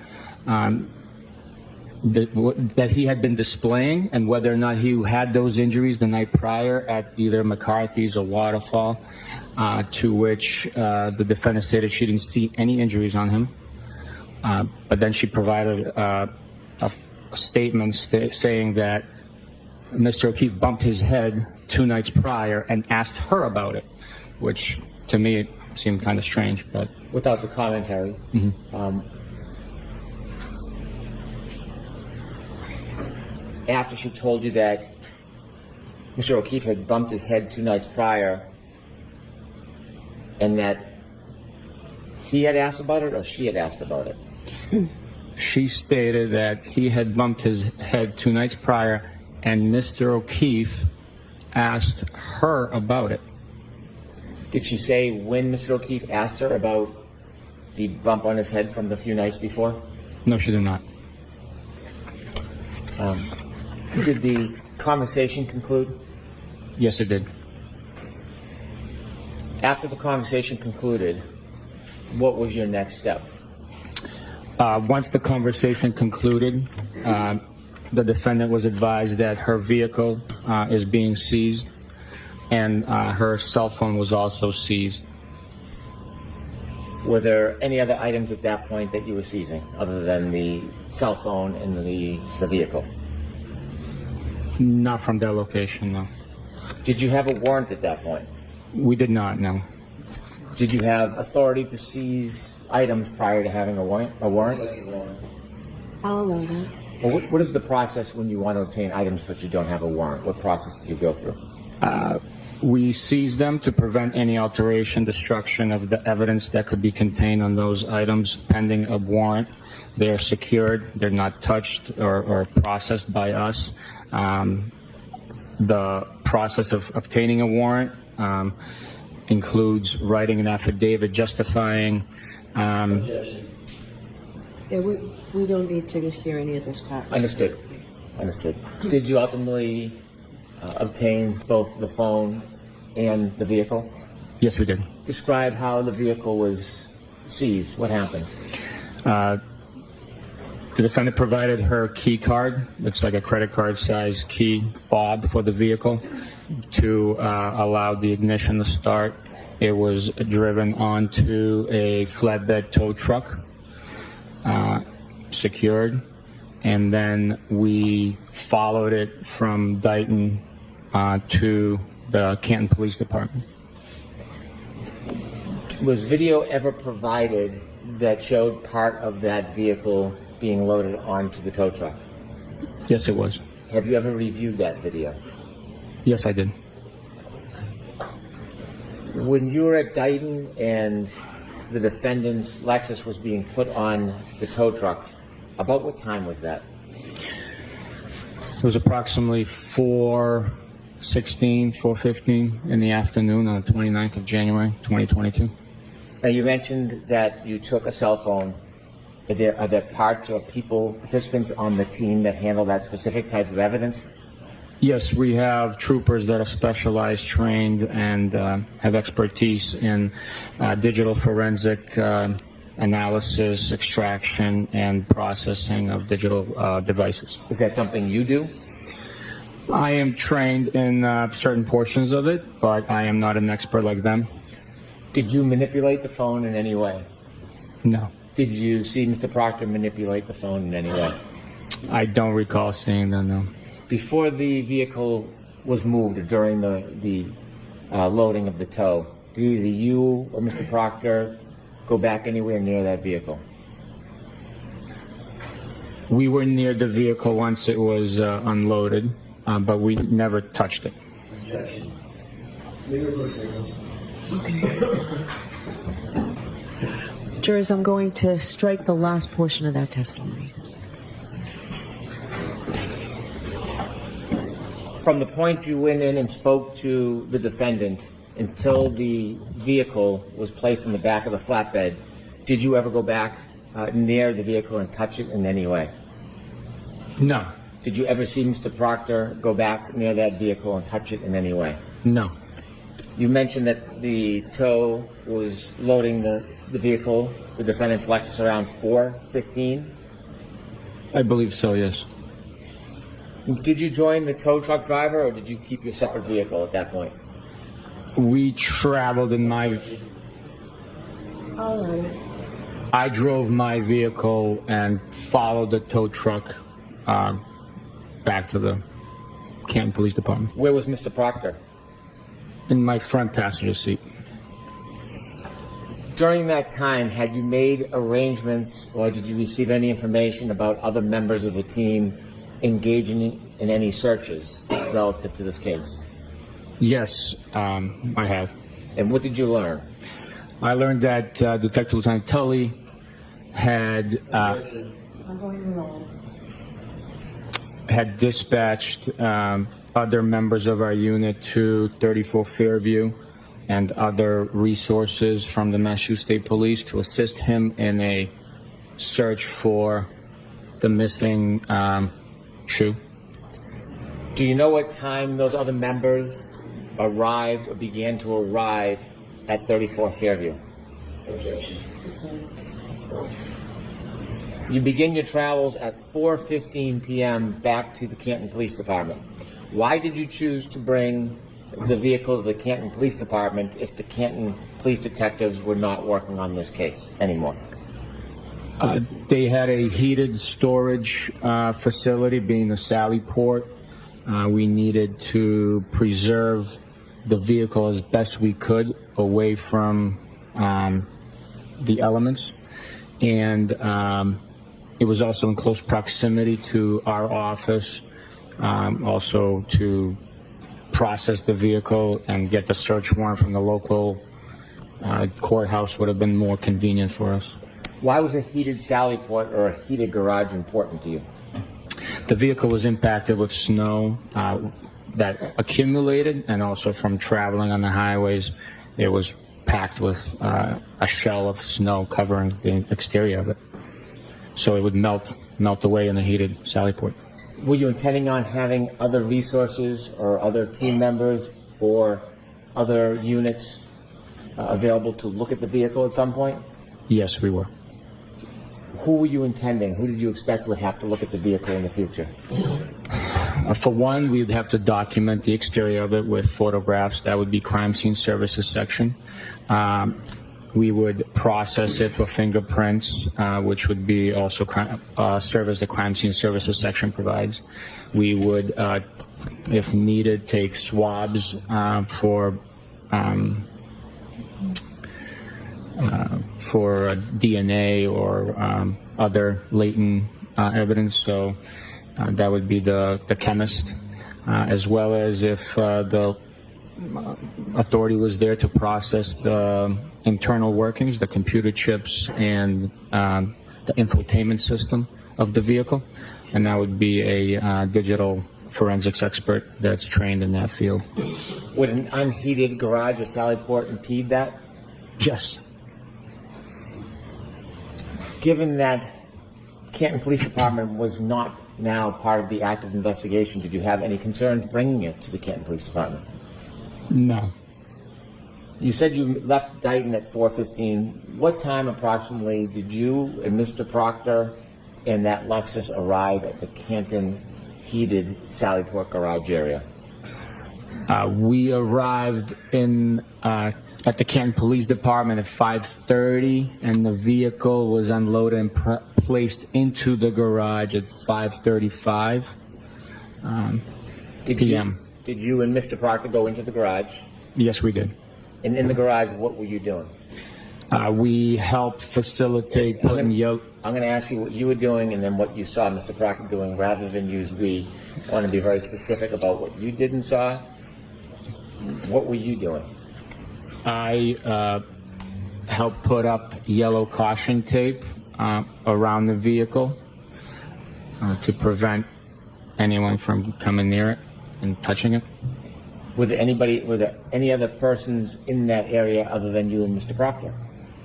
that he had been displaying, and whether or not he had those injuries the night prior at either McCarthy's or Waterfall, to which the defendant stated she didn't see any injuries on him. But then she provided a statement saying that Mr. O'Keefe bumped his head 2 nights prior and asked her about it, which to me it seemed kind of strange. But without the commentary, after she told you that Mr. O'Keefe had bumped his head 2 nights prior, and that he had asked about it or she had asked about it? She stated that he had bumped his head 2 nights prior, and Mr. O'Keefe asked her about it. Did she say when Mr. O'Keefe asked her about the bump on his head from the few nights before? No, she did not. Did the conversation conclude? Yes, it did. After the conversation concluded, what was your next step? Once the conversation concluded, the defendant was advised that her vehicle is being seized, and her cell phone was also seized. Were there any other items at that point that you were seizing other than the cell phone and the vehicle? Not from their location, no. Did you have a warrant at that point? We did not, no. Did you have authority to seize items prior to having a warrant? I'll allow that. Well, what is the process when you want to obtain items but you don't have a warrant? What process did you go through? We seized them to prevent any alteration, destruction of the evidence that could be contained on those items pending a warrant. They are secured. They're not touched or processed by us. The process of obtaining a warrant includes writing an affidavit justifying. Yeah, we don't need to hear any of this part. Understood. Did you ultimately obtain both the phone and the vehicle? Yes, we did. Describe how the vehicle was seized. What happened? The defendant provided her key card. It's like a credit card size key fob for the vehicle to allow the ignition to start. It was driven onto a flatbed tow truck, secured, and then we followed it from Dighton to the Canton Police Department. Was video ever provided that showed part of that vehicle being loaded onto the tow truck? Yes, it was. Have you ever reviewed that video? Yes, I did. When you were at Dighton and the defendant's Lexus was being put on the tow truck, about what time was that? It was approximately 4:15 in the afternoon on the 29th of January, 2022. Now, you mentioned that you took a cell phone. Are there parts or participants on the team that handle that specific type of evidence? Yes, we have troopers that are specialized, trained, and have expertise in digital forensic analysis, extraction, and processing of digital devices. Is that something you do? I am trained in certain portions of it, but I am not an expert like them. Did you manipulate the phone in any way? No. Did you see Mr. Proctor manipulate the phone in any way? I don't recall seeing them, no. Before the vehicle was moved or during the loading of the tow, did either you or Mr. Proctor go back anywhere near that vehicle? We were near the vehicle once it was unloaded, but we never touched it. Jurors, I'm going to strike the last portion of that testimony. From the point you went in and spoke to the defendant until the vehicle was placed in the back of the flatbed, did you ever go back near the vehicle and touch it in any way? No. Did you ever see Mr. Proctor go back near that vehicle and touch it in any way? No. You mentioned that the tow was loading the vehicle, the defendant's Lexus, around 4:15. I believe so, yes. Did you join the tow truck driver, or did you keep your separate vehicle at that point? We traveled in my... I drove my vehicle and followed the tow truck back to the Canton Police Department. Where was Mr. Proctor? In my front passenger seat. During that time, had you made arrangements or did you receive any information about other members of the team engaging in any searches relative to this case? Yes, I have. And what did you learn? I learned that Detective Lieutenant Tully had dispatched other members of our unit to 34 Fairview and other resources from the Massachusetts State Police to assist him in a search for the missing shoe. Do you know what time those other members arrived or began to arrive at 34 Fairview? You begin your travels at 4:15 p.m. back to the Canton Police Department. Why did you choose to bring the vehicle to the Canton Police Department if the Canton police detectives were not working on this case anymore? They had a heated storage facility, being the Sally Port. We needed to preserve the vehicle as best we could away from the elements, and it was also in close proximity to our office, also to process the vehicle and get the search warrant from the local courthouse would have been more convenient for us. Why was a heated Sally Port or a heated garage important to you? The vehicle was impacted with snow that accumulated, and also from traveling on the highways, it was packed with a shell of snow covering the exterior of it. So it would melt away in the heated Sally Port. Were you intending on having other resources or other team members or other units available to look at the vehicle at some point? Yes, we were. Who were you intending? Who did you expect would have to look at the vehicle in the future? For one, we would have to document the exterior of it with photographs. That would be Crime Scene Services section. We would process it for fingerprints, which would be also serve as the Crime Scene Services section provides. We would, if needed, take swabs for DNA or other latent evidence. So that would be the chemist, as well as if the authority was there to process the internal workings, the computer chips, and the infotainment system of the vehicle. And that would be a digital forensics expert that's trained in that field. Would an unheated garage or Sally Port impede that? Yes. Given that Canton Police Department was not now part of the active investigation, did you have any concerns bringing it to the Canton Police Department? No. You said you left Dighton at 4:15. What time approximately did you and Mr. Proctor and that Lexus arrive at the Canton heated Sally Port garage area? We arrived at the Canton Police Department at 5:30, and the vehicle was unloaded and placed into the garage at 5:35 p.m. Did you and Mr. Proctor go into the garage? Yes, we did. And in the garage, what were you doing? We helped facilitate putting I'm going to ask you what you were doing and then what you saw Mr. Proctor doing, rather than use we. I want to be very specific about what you did and saw. What were you doing? I helped put up yellow caution tape around the vehicle to prevent anyone from coming near it and touching it. Were there any other persons in that area other than you and Mr. Proctor?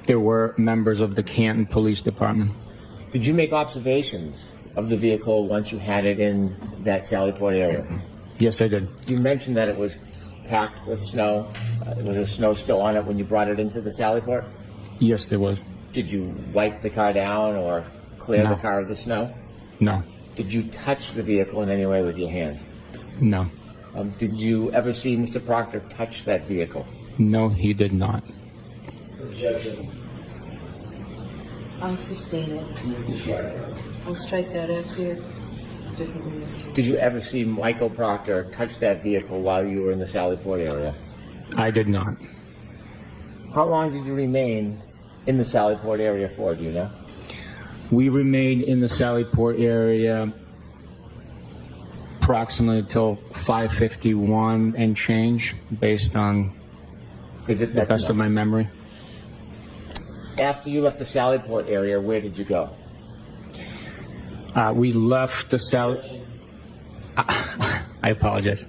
There were members of the Canton Police Department. Did you make observations of the vehicle once you had it in that Sally Port area? Yes, I did. You mentioned that it was packed with snow. Was there snow still on it when you brought it into the Sally Port? Yes, there was. Did you wipe the car down or clear No. the car of the snow? No. Did you touch the vehicle in any way with your hands? No. Did you ever see Mr. Proctor touch that vehicle? No, he did not. Objection. I'll sustain it. I'll strike that as we're different. Did you ever see Michael Proctor touch that vehicle while you were in the Sally Port area? I did not. How long did you remain in the Sally Port area for, do you know? We remained in the Sally Port area approximately till 5:51 and change, based on the best of my memory. After you left the Sallyport area, where did you go? We left the Sally. I apologize.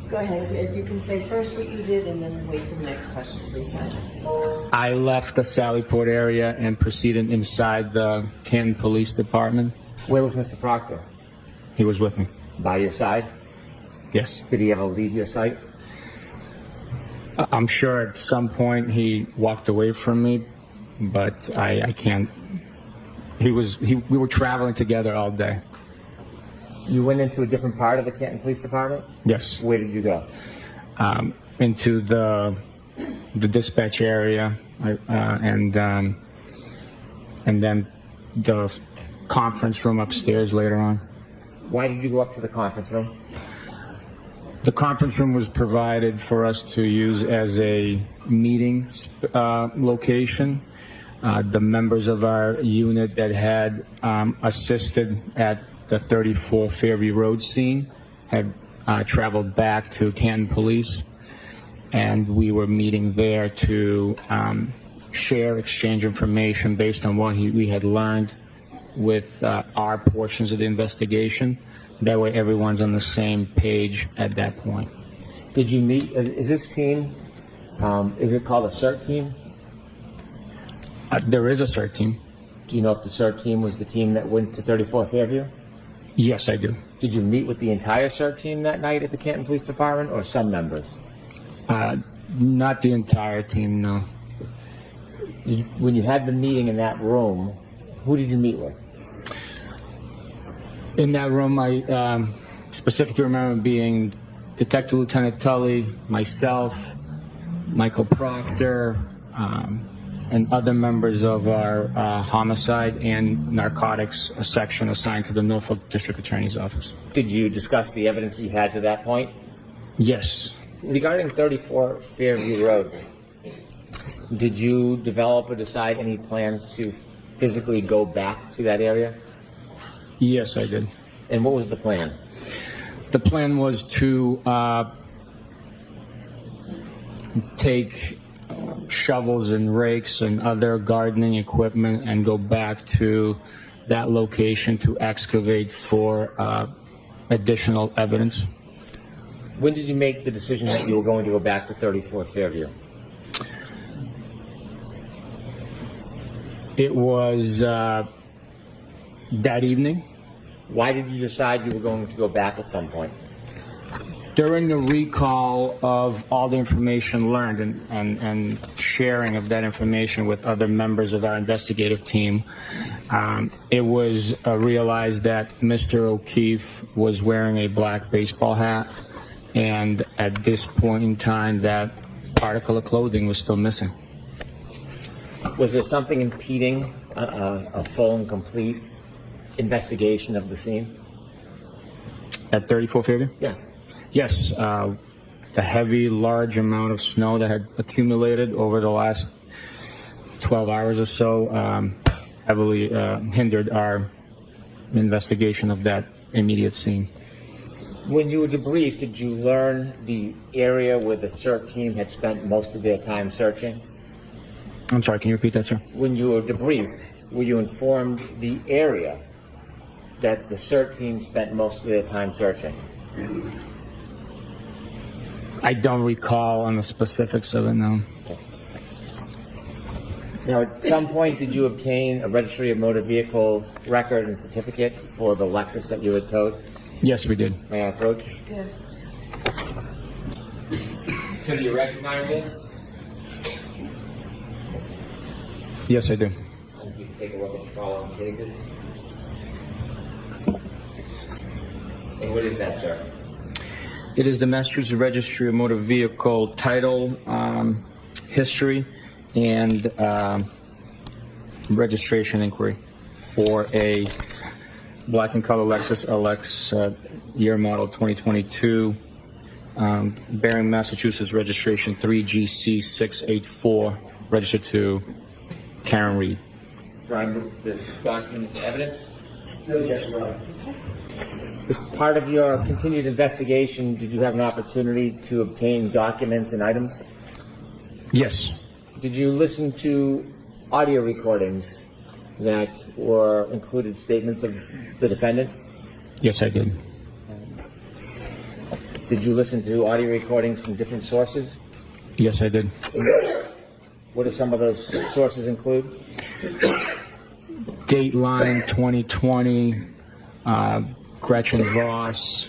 Go ahead, if you can say first what you did and then wait for the next question, please, Sergeant. I left the Sallyport area and proceeded inside the Canton Police Department. Where was Mr. Proctor? He was with me. By your side? Yes. Did he ever leave your sight? I'm sure at some point he walked away from me, but I can't. We were traveling together all day. You went into a different part of the Canton Police Department? Yes. Where did you go? Into the dispatch area, and then the conference room upstairs later on. Why did you go up to the conference room? The conference room was provided for us to use as a meeting location. The members of our unit that had assisted at the 34 Fairview Road scene had traveled back to Canton Police, and we were meeting there to exchange information based on what we had learned with our portions of the investigation. That way everyone's on the same page at that point. Did you meet, is this team, is it called a CERT team? There is a CERT team. Do you know if the CERT team was the team that went to 34 Fairview? Yes, I do. Did you meet with the entire CERT team that night at the Canton Police Department, or some members? Not the entire team, no. When you had the meeting in that room, who did you meet with? In that room, I specifically remember being Detective Lieutenant Tully, myself, Michael Proctor, and other members of our homicide and narcotics section assigned to the Norfolk District Attorney's Office. Did you discuss the evidence you had to that point? Yes. Regarding 34 Fairview Road, did you develop or decide any plans to physically go back to that area? Yes, I did. And what was the plan? The plan was to take shovels and rakes and other gardening equipment and go back to that location to excavate for additional evidence. When did you make the decision that you were going to go back to 34 Fairview? It was that evening. Why did you decide you were going to go back at some point? During the recall of all the information learned and sharing of that information with other members of our investigative team, it was realized that Mr. O'Keefe was wearing a black baseball hat, and at this point in time, that article of clothing was still missing. Was there something impeding a full and complete investigation of the scene? At 34 Fairview? Yes. Yes, the heavy, large amount of snow that had accumulated over the last 12 hours or so heavily hindered our investigation of that immediate scene. When you were debriefed, did you learn the area where the CERT team had spent most of their time searching? I'm sorry, can you repeat that, sir? When you were debriefed, were you informed the area that the CERT team spent most of their time searching? I don't recall on the specifics of it, no. Now, at some point, did you obtain a registry of motor vehicle record and certificate for the Lexus that you had towed? Yes, we did. May I approach? Yes. So do you recognize this? Yes, I do. And you can take a look at the following pages. And what is that, sir? It is the Massachusetts Registry of Motor Vehicle title, history, and registration inquiry for a black and color Lexus LX year model 2022, bearing Massachusetts registration 3GC684, registered to Karen Reed. Brian, this document is evidence? No, yes, Your Honor. As part of your continued investigation, did you have an opportunity to obtain documents and items? Yes. Did you listen to audio recordings that were included statements of the defendant? Yes, I did. Did you listen to audio recordings from different sources? Yes, I did. What do some of those sources include? Dateline 2020, Gretchen Voss,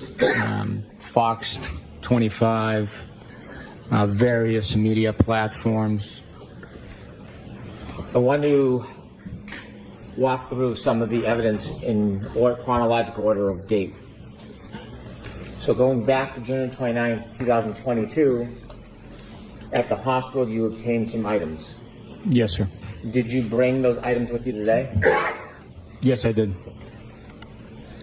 Fox 25, various media platforms. I want to walk through some of the evidence in chronological order of date. So going back to June 29, 2022, at the hospital you obtained some items. Yes, sir. Did you bring those items with you today? Yes, I did.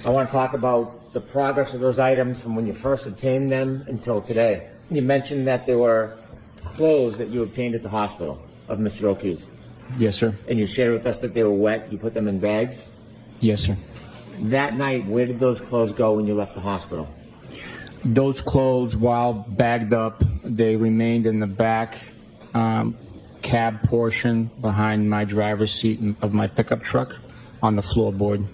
I want to talk about the progress of those items from when you first obtained them until today. You mentioned that there were clothes that you obtained at the hospital of Mr. O'Keefe. Yes, sir. And you shared with us that they were wet. You put them in bags. Yes, sir. That night, where did those clothes go when you left the hospital? Those clothes, while bagged up, they remained in the back cab portion behind my driver's seat of my pickup truck on the floorboard.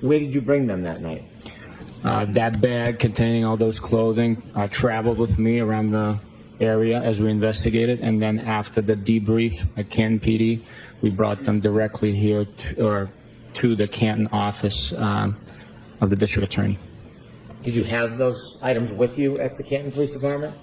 Where did you bring them that night? That bag containing all those clothing traveled with me around the area as we investigated, and then after the debrief at Canton PD, we brought them directly here to the Canton office of the district attorney. Did you have those items with you at the Canton Police Department?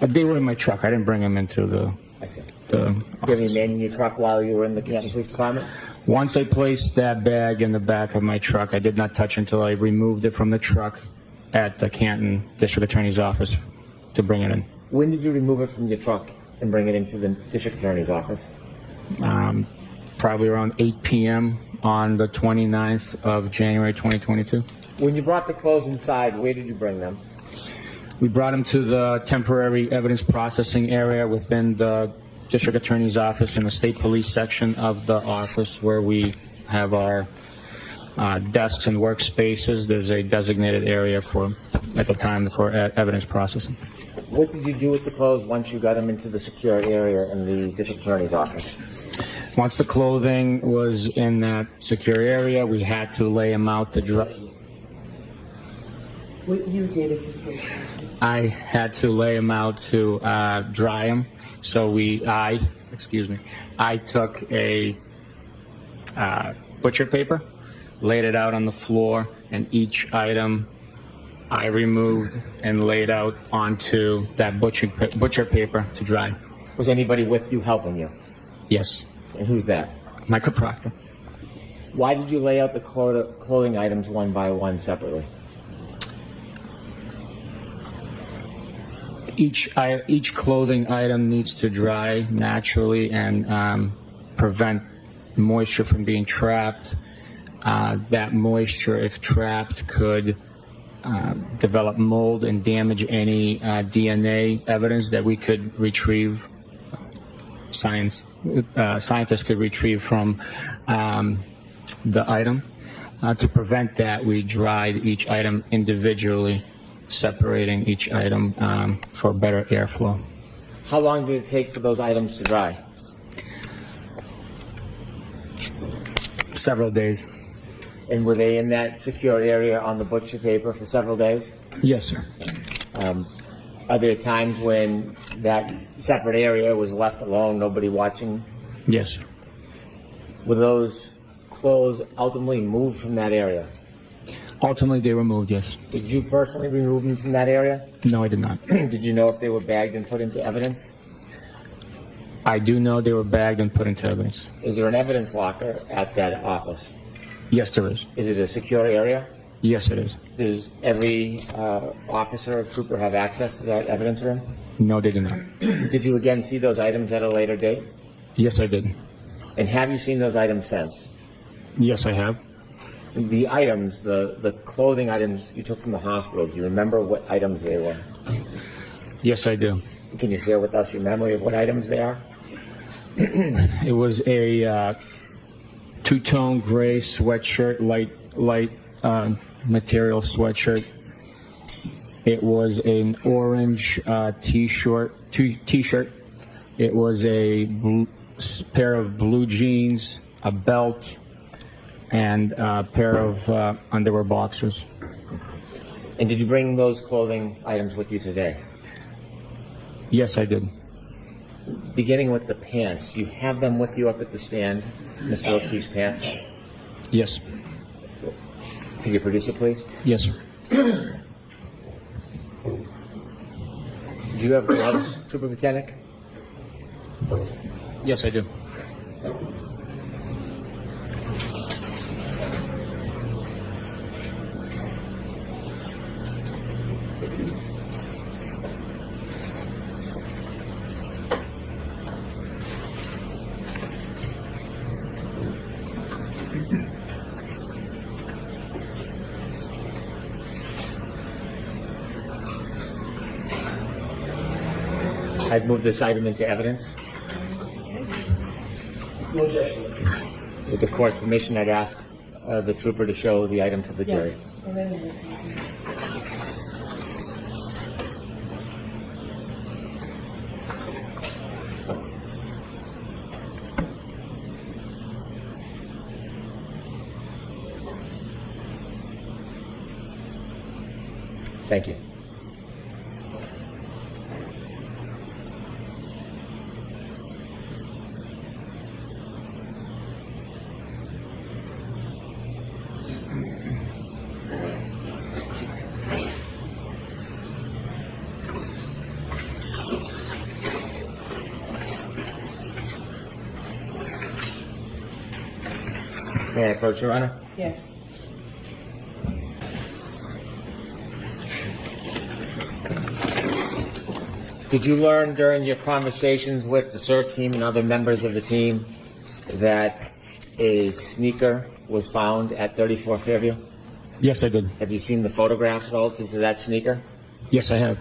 They were in my truck. I didn't bring them into the. I see. Did you remain in your truck while you were in the Canton Police Department? Once I placed that bag in the back of my truck, I did not touch until I removed it from the truck at the Canton District Attorney's office to bring it in. When did you remove it from your truck and bring it into the District Attorney's office? Probably around 8 p.m. on the 29th of January 2022. When you brought the clothes inside, where did you bring them? We brought them to the temporary evidence processing area within the District Attorney's office in the State Police section of the office where we have our desks and workspaces. There's a designated area at the time for evidence processing. What did you do with the clothes once you got them into the secure area in the District Attorney's office? Once the clothing was in that secure area, we had to lay them out to dry. What you did. I had to lay them out to dry them. So I took a butcher paper, laid it out on the floor, and each item I removed and laid out onto that butcher paper to dry. Was anybody with you helping you? Yes. And who's that? Michael Proctor. Why did you lay out the clothing items one by one separately? Each clothing item needs to dry naturally and prevent moisture from being trapped. That moisture, if trapped, could develop mold and damage any DNA evidence that we could retrieve. Scientists could retrieve from the item. To prevent that, we dried each item individually, separating each item for better airflow. How long did it take for those items to dry? Several days. And were they in that secure area on the butcher paper for several days? Yes, sir. Are there times when that separate area was left alone, nobody watching? Yes, sir. Were those clothes ultimately moved from that area? Ultimately, they were moved, yes. Did you personally remove them from that area? No, I did not. Did you know if they were bagged and put into evidence? I do know they were bagged and put into evidence. Is there an evidence locker at that office? Yes, there is. Is it a secure area? Yes, it is. Does every officer or trooper have access to that evidence room? No, they did not. Did you again see those items at a later date? Yes, I did. And have you seen those items since? Yes, I have. The items, the clothing items you took from the hospital, do you remember what items they were? Yes, I do. Can you share with us your memory of what items they are? It was a two-tone gray sweatshirt, light material sweatshirt. It was an orange t-shirt. It was a pair of blue jeans, a belt, and a pair of underwear boxers. And did you bring those clothing items with you today? Yes, I did. Beginning with the pants, do you have them with you up at the stand, Mr. O'Keefe's pants? Yes. Could you produce it, please? Yes, sir. Do you have gloves, Trooper Bukhenik? Yes, I do. I'd move this item into evidence. With the court's permission, I'd ask the trooper to show the item to the jury. Yes. Thank you. May I approach, Your Honor? Yes. Did you learn during your conversations with the CERT team and other members of the team that a sneaker was found at 34 Fairview? Yes, I did. Have you seen the photographs relative to that sneaker? Yes, I have.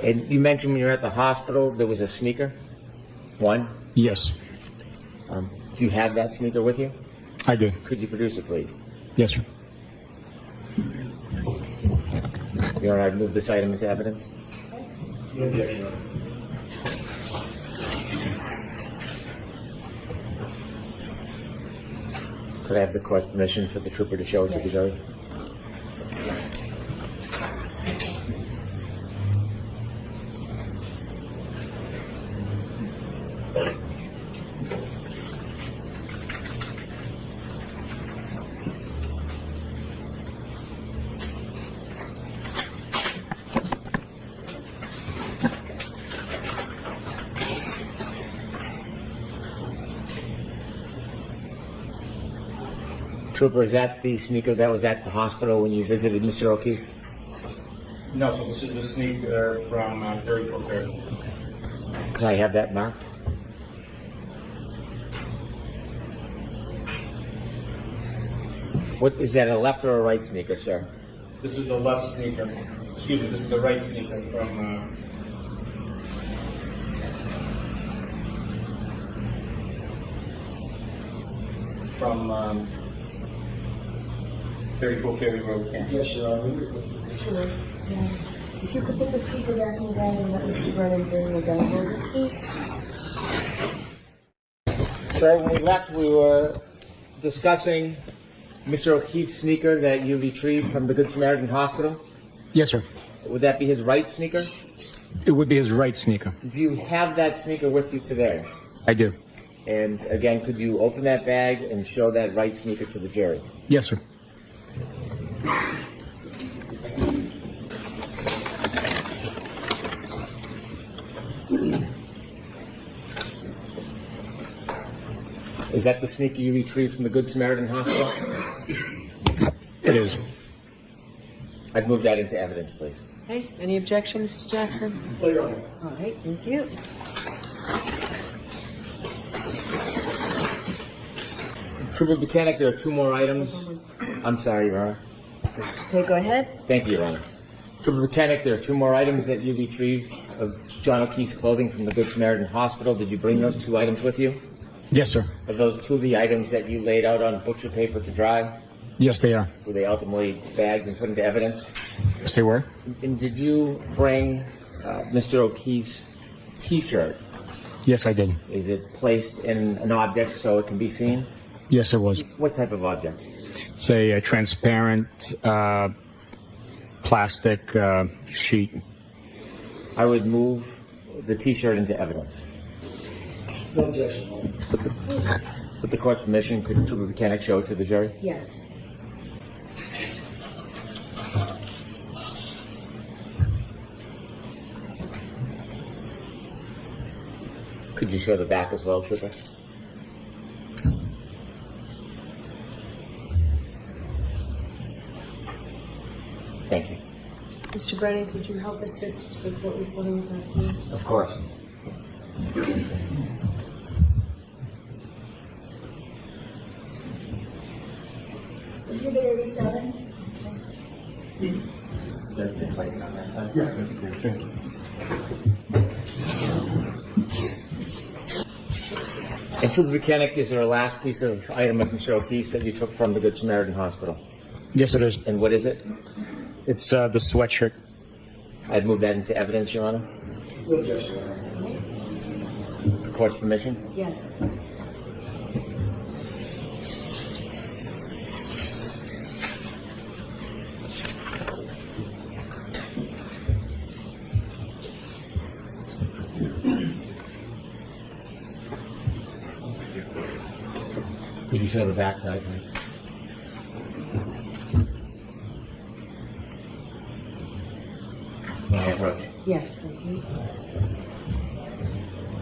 And you mentioned when you were at the hospital there was a sneaker? One? Yes, Do you have that sneaker with you? I do. Could you produce it, please? Yes, sir. Your Honor, I'd move this item into evidence. No objection, Your Honor. Could I have the court's permission for the trooper to show it to the jury? Trooper, is that the sneaker that was at the hospital when you visited Mr. O'Keefe? No, so this is the sneaker from 34 Fairview. Could I have that marked? What is that, a left or a right sneaker, sir? This is the left sneaker. Excuse me, this is the right sneaker from 34 Fairview Road. Yes, Your Honor. Sure. If you could put the speaker back in the bag and let Mr. Brennan bring the gun over, please. Sir, when we left, we were discussing Mr. O'Keefe's sneaker that you retrieved from the Good Samaritan Hospital. Yes, sir. Would that be his right sneaker? It would be his right sneaker. Did you have that sneaker with you today? I do. And again, could you open that bag and show that right sneaker to the jury? Yes, sir. Is that the sneaker you retrieved from the Good Samaritan Hospital? It is. I'd move that into evidence, please. Okay, any objection, Mr. Jackson? No, Your Honor. All right, thank you. Trooper Bukhenik, there are two more items. I'm sorry, Your Honor. Okay, go ahead. Thank you, Your Honor. Trooper Bukhenik, there are two more items that you retrieved of John O'Keefe's clothing from the Good Samaritan Hospital. Did you bring those two items with you? Yes, sir. Are those two of the items that you laid out on butcher paper to dry? Yes, they are. Were they ultimately bagged and put into evidence? Yes, they were. And did you bring Mr. O'Keefe's T-shirt? Yes, I did. Is it placed in an object so it can be seen? Yes, it was. What type of object? It's a transparent plastic sheet. I would move the T-shirt into evidence. No objection. With the court's permission, could Trooper Bukhenik show it to the jury? Yes. Could you show the back as well, Trooper? Thank you. Mr. Brennan, could you help assist with what we're putting with that, please? Of course. Exhibit 87. Just place it on that side. Yeah, that'd be great. Thank you. And Trooper Bukhenik, is there a last piece of item of Mr. O'Keefe's that you took from the Good Samaritan Hospital? Yes, it is. And what is it? It's the sweatshirt. I'd move that into evidence, Your Honor. No objection. With the court's permission. Yes. Could you show the back side, please? May I approach? Yes, thank you.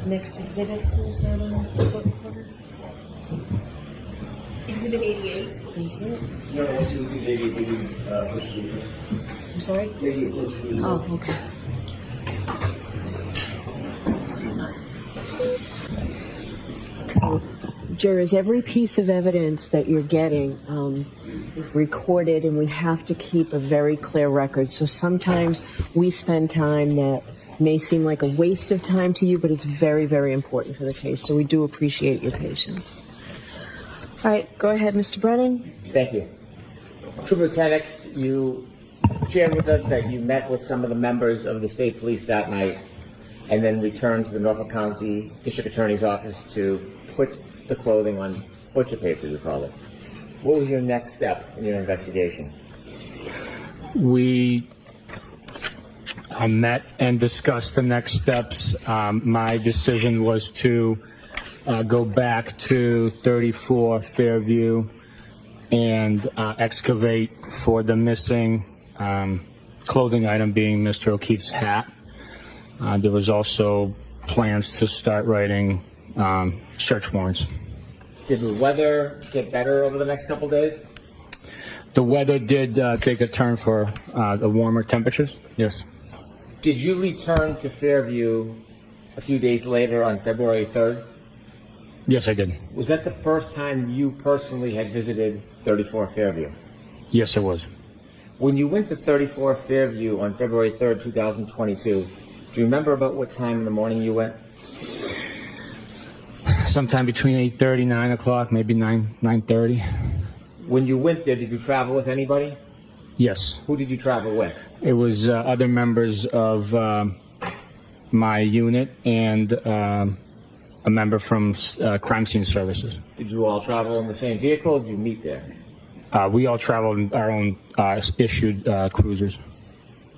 Next exhibit, please, Madam Court Reporter. Exhibit 88. Thank you. No, let's do the maybe I'm sorry? Oh, okay. Jurors, every piece of evidence that you're getting is recorded, and we have to keep a very clear record. So sometimes we spend time that may seem like a waste of time to you, but it's very, very important for the case. So we do appreciate your patience. All right, go ahead, Mr. Brennan. Thank you. Trooper Bukhenik, you shared with us that you met with some of the members of the state police that night and then returned to the Norfolk County District Attorney's Office to put the clothing on butcher paper, you call it. What was your next step in your investigation? We met and discussed the next steps. My decision was to go back to 34 Fairview and excavate for the missing clothing item, being Mr. O'Keefe's hat. There was also plans to start writing search warrants. Did the weather get better over the next couple of days? The weather did take a turn for the warmer temperatures. Yes. Did you return to Fairview a few days later on February 3rd? Yes, I did. Was that the first time you personally had visited 34 Fairview? Yes, it was. When you went to 34 Fairview on February 3rd, 2022, do you remember about what time in the morning you went? Sometime between 8:30, 9 o'clock, maybe 9:30. When you went there, did you travel with anybody? Yes. Who did you travel with? It was other members of my unit and a member from crime scene services. Did you all travel in the same vehicle, or did you meet there? We all traveled in our own issued cruisers.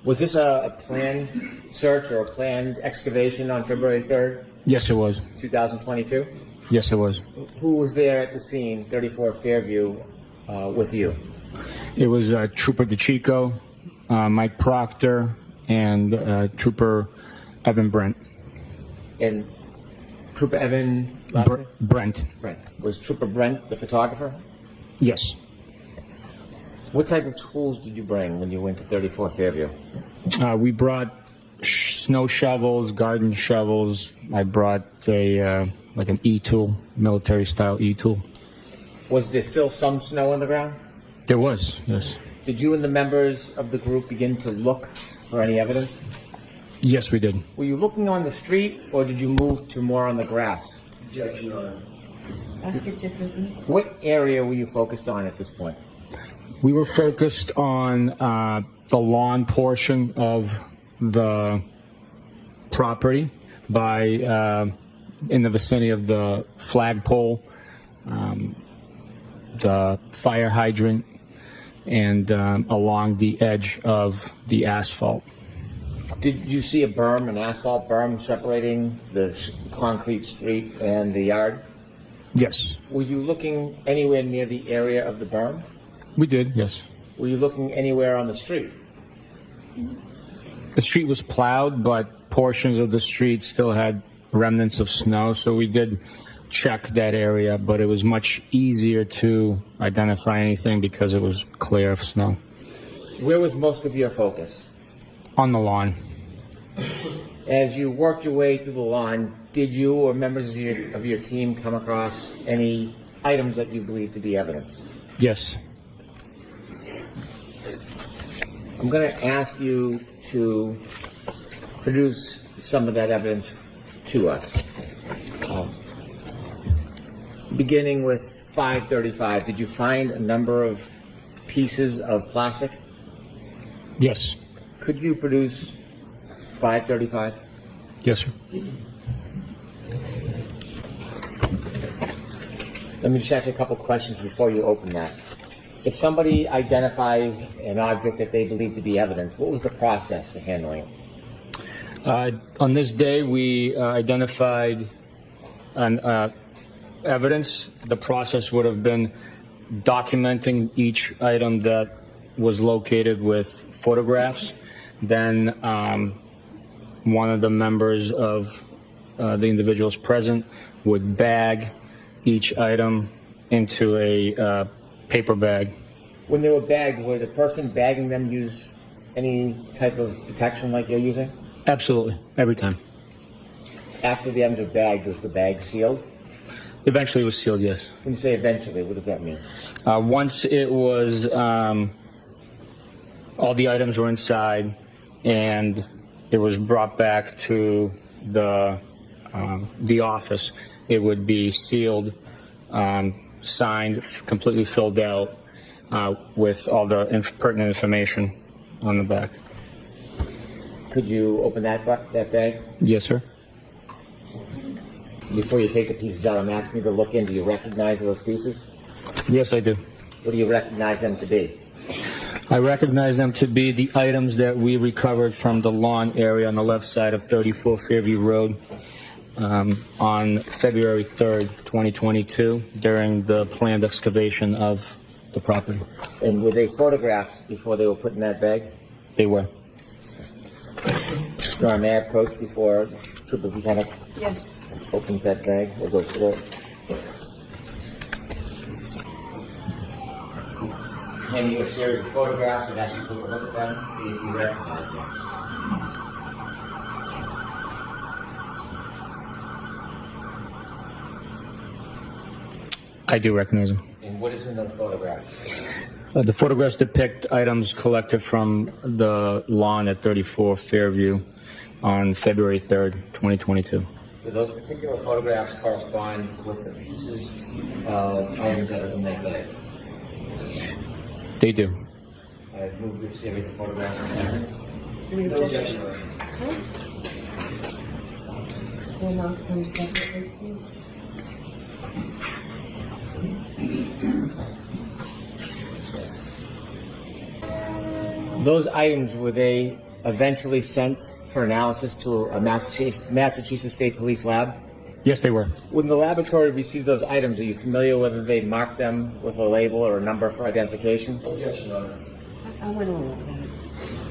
Was this a planned search or a planned excavation on February 3rd, Yes, it was. 2022? Yes, it was. Who was there at the scene, 34 Fairview, with you? It was Trooper DeChico, Mike Proctor, and Trooper Evan Brent. And Trooper Evan Brent. Brent. Was Trooper Brent the photographer? Yes. What type of tools did you bring when you went to 34 Fairview? We brought snow shovels, garden shovels. I brought a like an E-tool, military-style E-tool. Was there still some snow on the ground? There was, yes. Did you and the members of the group begin to look for any evidence? Yes, we did. Were you looking on the street, or did you move to more on the grass? Objection, Your Honor. Ask it differently. What area were you focused on at this point? We were focused on the lawn portion of the property in the vicinity of the flagpole, the fire hydrant, and along the edge of the asphalt. Did you see a berm, an asphalt berm separating the concrete street and the yard? Yes, Were you looking anywhere near the area of the berm? we did, yes. Were you looking anywhere on the street? The street was plowed, but portions of the street still had remnants of snow, so we did check that area, but it was much easier to identify anything because it was clear of snow. Where was most of your focus? On the lawn. As you worked your way through the lawn, did you or members of your team come across any items that you believe to be evidence? Yes. I'm going to ask you to produce some of that evidence to us. Beginning with 535, did you find a number of pieces of plastic? Yes. Could you produce 535? Yes, sir. Let me just ask you a couple questions before you open that. If somebody identified an object that they believed to be evidence, what was the process for handling it? On this day, we identified an evidence. The process would have been documenting each item that was located with photographs. Then one of the members of the individuals present would bag each item into a paper bag. When they were bagged, would the person bagging them use any type of protection like you're using? Absolutely, every time. After the items are bagged, was the bag sealed? Eventually it was sealed, yes. When you say eventually, what does that mean? Once it was, all the items were inside and it was brought back to the office, it would be sealed, signed, completely filled out with all the pertinent information on the back. Could you open that bag? Yes, sir. Before you take the pieces out, I'm asking you to look in. Do you recognize those pieces? Yes, I do. What do you recognize them to be? I recognize them to be the items that we recovered from the lawn area on the left side of 34 Fairview Road on February 3rd, 2022, during the planned excavation of the property. And were they photographed before they were put in that bag? They were. Your may I approach before Trooper Bukhenik Yes. opens that bag or goes through it? Hand you a series of photographs and ask you to look at them, see if you recognize them. I do recognize them. And what is in those photographs? The photographs depict items collected from the lawn at 34 Fairview on February 3rd, 2022. Do those particular photographs correspond with the pieces of items that are in that bag? They do. I moved this series of photographs in evidence. No objection. Will not come separately, please. Those items, were they eventually sent for analysis to a Massachusetts State Police lab? Yes, they were. When the laboratory received those items, are you familiar whether they marked them with a label or a number for identification? Objection, Your Honor. I went over that.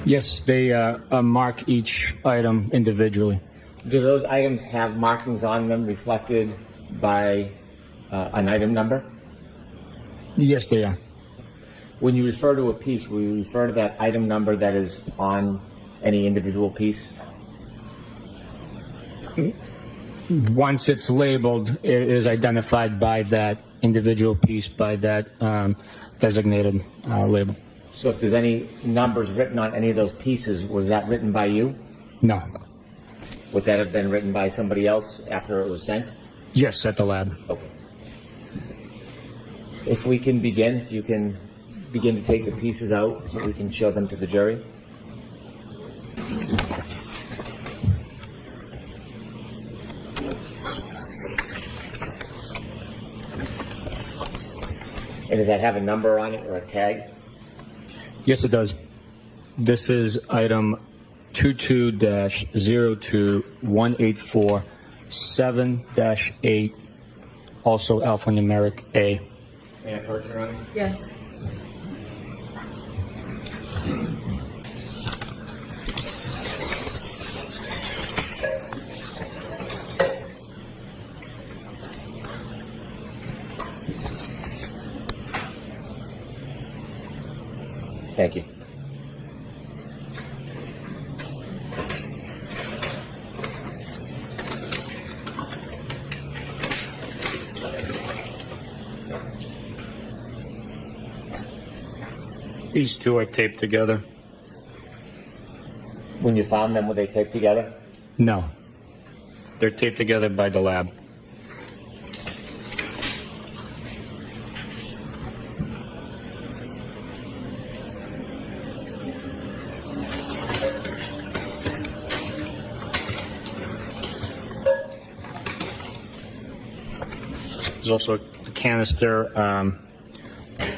Yes, they mark each item individually. Do those items have markings on them reflected by an item number? Yes, they are. When you refer to a piece, will you refer to that item number that is on any individual piece? Once it's labeled, it is identified by that individual piece, by that designated label. So if there's any numbers written on any of those pieces, was that written by you? No. Would that have been written by somebody else after it was sent? Yes, at the lab. Okay. If we can begin, if you can begin to take the pieces out so we can show them to the jury? And does that have a number on it or a tag? Yes, it does. This is item 22-02-184-7-8, also alphanumeric A. And a torture on it? Yes. Thank you. These two are taped together. When you found them, were they taped together? No. They're taped together by the lab. There's also a canister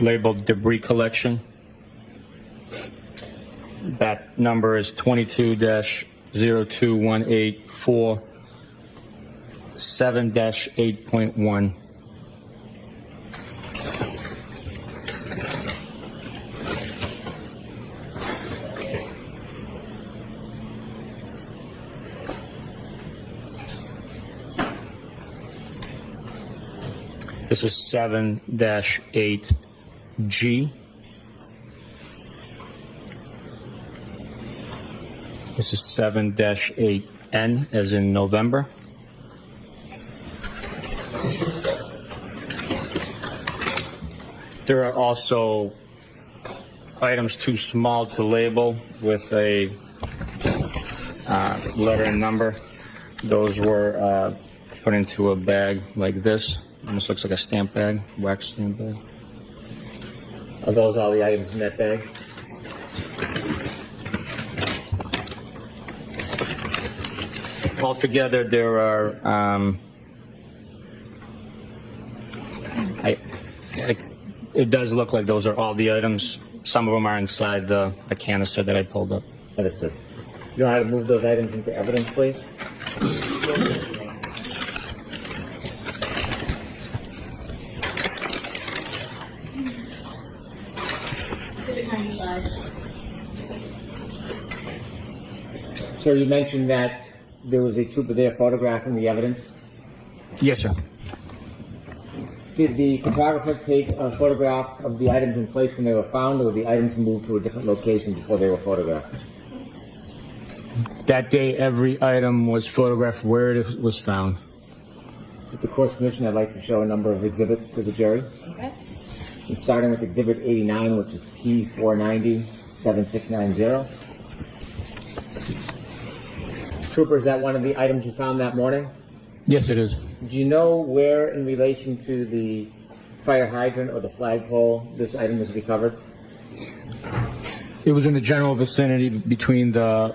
labeled debris collection. That number is 22-02-184-7-8.1. This is 7-8G. This is 7-8N, as in November. There are also items too small to label with a letter and number. Those were put into a bag like this. Almost looks like a stamp bag, wax stamp bag. Are those all the items in that bag? Altogether, there are, it does look like those are all the items. Some of them are inside the canister that I pulled up. Understood. You know how to move those items into evidence, please? Exhibit 95. Sir, you mentioned that there was a trooper there photographing the evidence. Yes, sir. Did the photographer take a photograph of the items in place when they were found, or were the items moved to a different location before they were photographed? That day, every item was photographed where it was found. With the court's permission, I'd like to show a number of exhibits to the jury. Okay. And starting with Exhibit 89, which is P490-7690. Trooper, is that one of the items you found that morning? Yes, it is. Do you know where, in relation to the fire hydrant or the flagpole, this item was recovered? It was in the general vicinity between the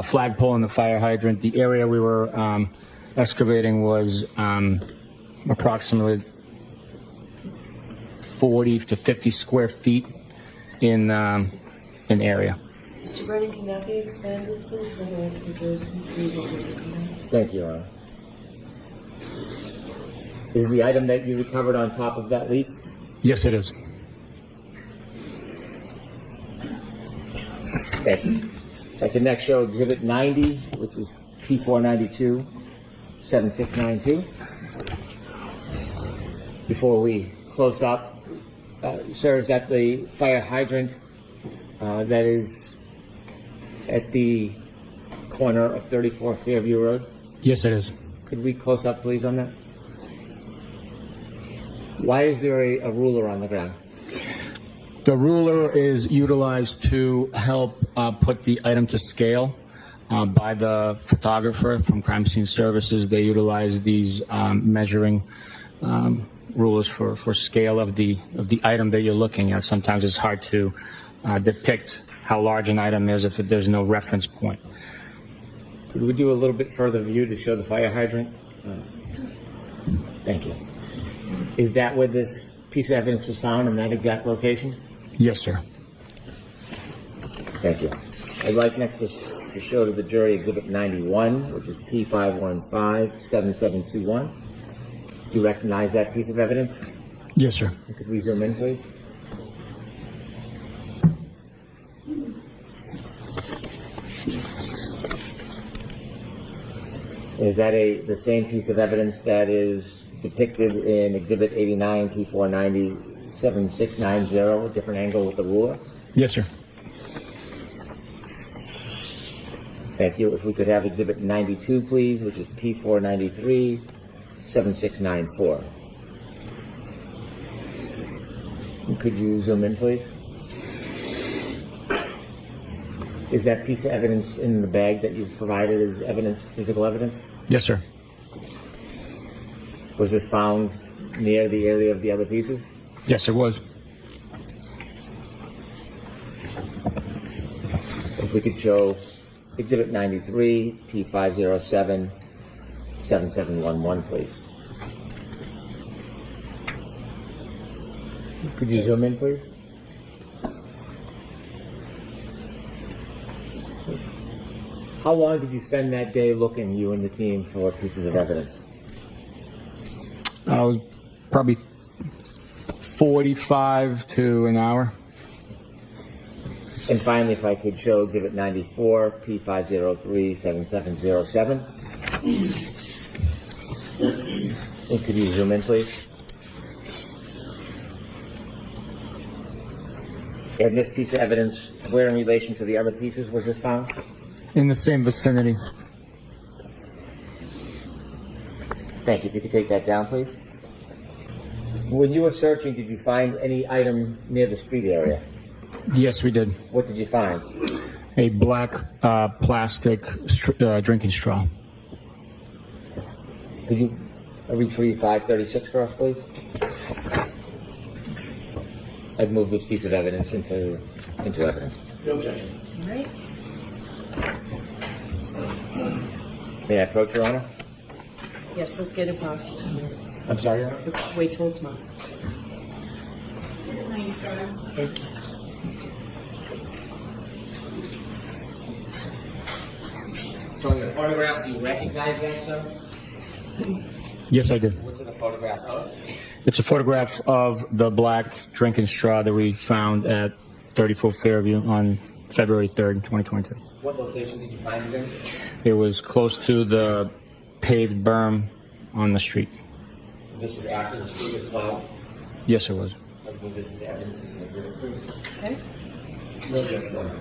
flagpole and the fire hydrant. The area we were excavating was approximately 40 to 50 square feet in area. Mr. Brennan, can that be expanded, please, so that the jurors can see what we're looking at? Thank you, Your Honor. Is the item that you recovered on top of that leaf? Yes, it is. Okay. I can next show Exhibit 90, which is P492-7692. Before we close up, sir, is that the fire hydrant that is at the corner of 34 Fairview Road? Yes, it is. Could we close up, please, on that? Why is there a ruler on the ground? The ruler is utilized to help put the item to scale by the photographer from Crime Scene Services. They utilize these measuring rulers for scale of the item that you're looking at. Sometimes it's hard to depict how large an item is if there's no reference point. Could we do a little bit further view to show the fire hydrant? Thank you. Is that where this piece of evidence was found, in that exact location? Yes, sir. Thank you. I'd like next to show to the jury Exhibit 91, which is P5157721. Do you recognize that piece of evidence? Yes, sir. Could we zoom in, please? Is that the same piece of evidence that is depicted in Exhibit 89, P4907690, a different angle with the ruler? Yes, sir. Thank you. If we could have Exhibit 92, please, which is P4937694. Could you zoom in, please? Is that piece of evidence in the bag that you've provided as evidence, physical evidence? Yes, sir. Was this found near the area of the other pieces? Yes, it was. If we could show Exhibit 93, P5077711, please. Could you zoom in, please? How long did you spend that day looking, you and the team, for pieces of evidence? I was probably 45 to an hour. And finally, if I could show Exhibit 94, P5037707. And could you zoom in, please? And this piece of evidence, where in relation to the other pieces was this found? In the same vicinity. Thank you. If you could take that down, please. When you were searching, did you find any item near the street area? Yes, we did. What did you find? A black plastic drinking straw. Could you retrieve 536 for us, please? I'd move this piece of evidence into evidence. No objection. All right. May I approach, Your Honor? Yes, let's get it passed. I'm sorry, Your Honor? Let's wait till tomorrow. Exhibit 97. Thank you. From the photograph, do you recognize that, sir? Yes, I did. What's in the photograph of? It's a photograph of the black drinking straw that we found at 34 Fairview on February 3rd, 2022. What location did you find it in? It was close to the paved berm on the street. This was after the street was plowed. Yes, it was. I'd move this into evidence as an exhibit, please. Okay. No objection, Your Honor.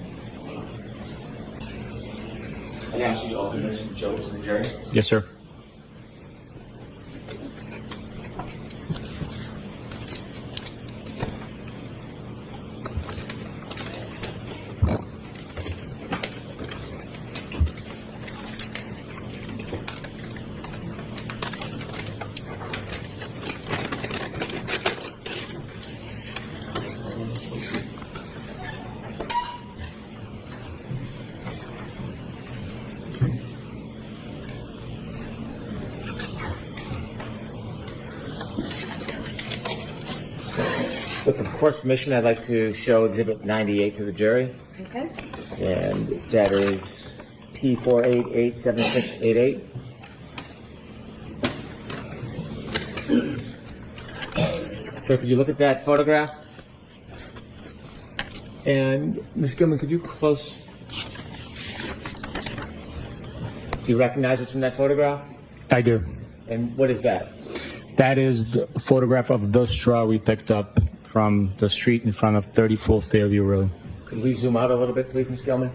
I'd ask you to open this and show it to the jury. Yes, sir. With the court's permission, I'd like to show Exhibit 98 to the jury, Okay. and that is P4887688. So could you look at that photograph? And Ms. Gilman, could you close? Do you recognize what's in that photograph? I do. And what is that? That is a photograph of the straw we picked up from the street in front of 34 Fairview Road. Could we zoom out a little bit, please, Ms. Gilman?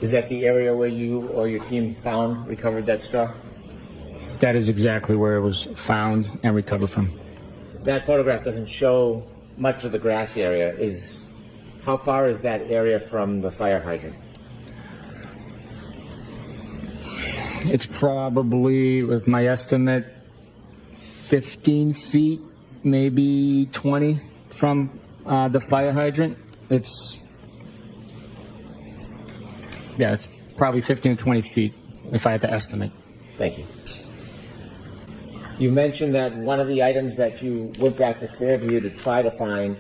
Is that the area where you or your team recovered that straw? That is exactly where it was found and recovered from. That photograph doesn't show much of the grass area. How far is that area from the fire hydrant? It's probably, with my estimate, 15 feet, maybe 20 from the fire hydrant. It's probably 15 to 20 feet if I had to estimate. Thank you. You mentioned that one of the items that you went back to Fairview to try to find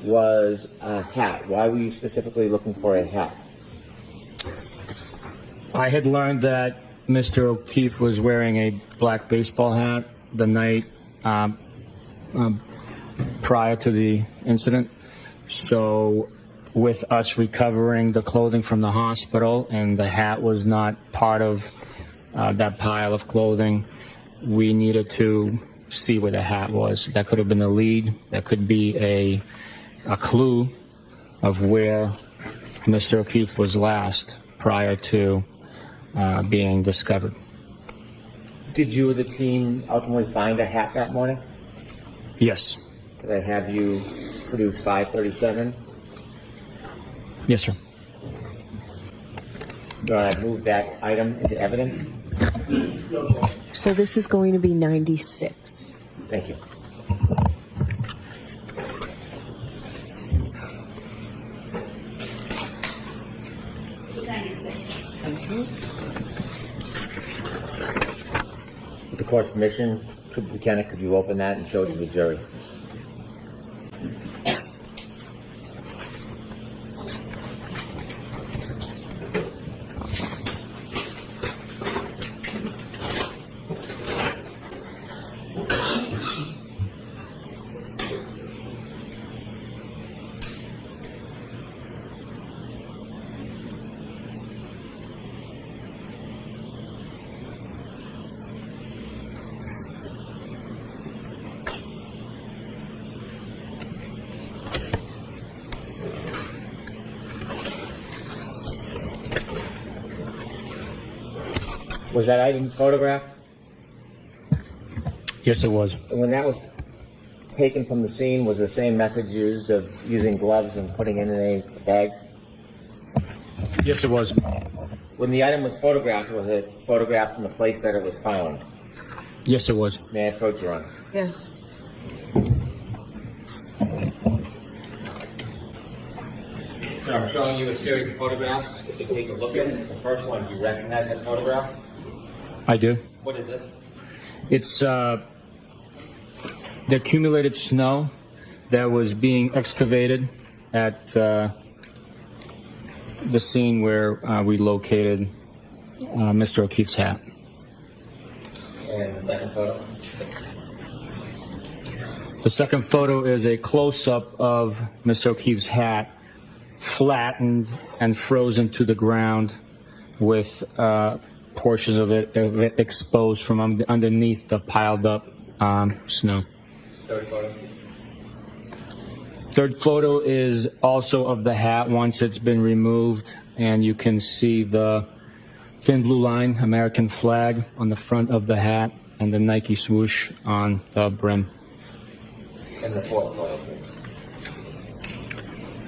was a hat. Why were you specifically looking for a hat? I had learned that Mr. O'Keefe was wearing a black baseball hat the night prior to the incident. So with us recovering the clothing from the hospital and the hat was not part of that pile of clothing, we needed to see where the hat was. That could have been a lead. That could be a clue of where Mr. O'Keefe was last prior to being discovered. Did you or the team ultimately find a hat that morning? Yes. Did I have you produce 537? Yes, sir. Do I move that item into evidence? So this is going to be 96. Thank you. With the court's permission, Bukhenik, could you open that and show it to the jury? Was that item photographed? Yes, it was. And when that was taken from the scene, was the same method used of using gloves and putting it in a bag? Yes, it was. When the item was photographed, was it photographed in the place that it was found? Yes, it was. May I approach, Your Honor? Yes. So I'm showing you a series of photographs. If you take a look at it, the first one, do you recognize that photograph? I do. What is it? It's the accumulated snow that was being excavated at the scene where we located Mr. O'Keefe's hat. And the second photo? The second photo is a close-up of Mr. O'Keefe's hat, flattened and frozen to the ground with portions of it exposed from underneath the piled up snow. Third photo? Third photo is also of the hat once it's been removed, and you can see the thin blue line, American flag, on the front of the hat, and the Nike swoosh on the brim. And the fourth photo, please.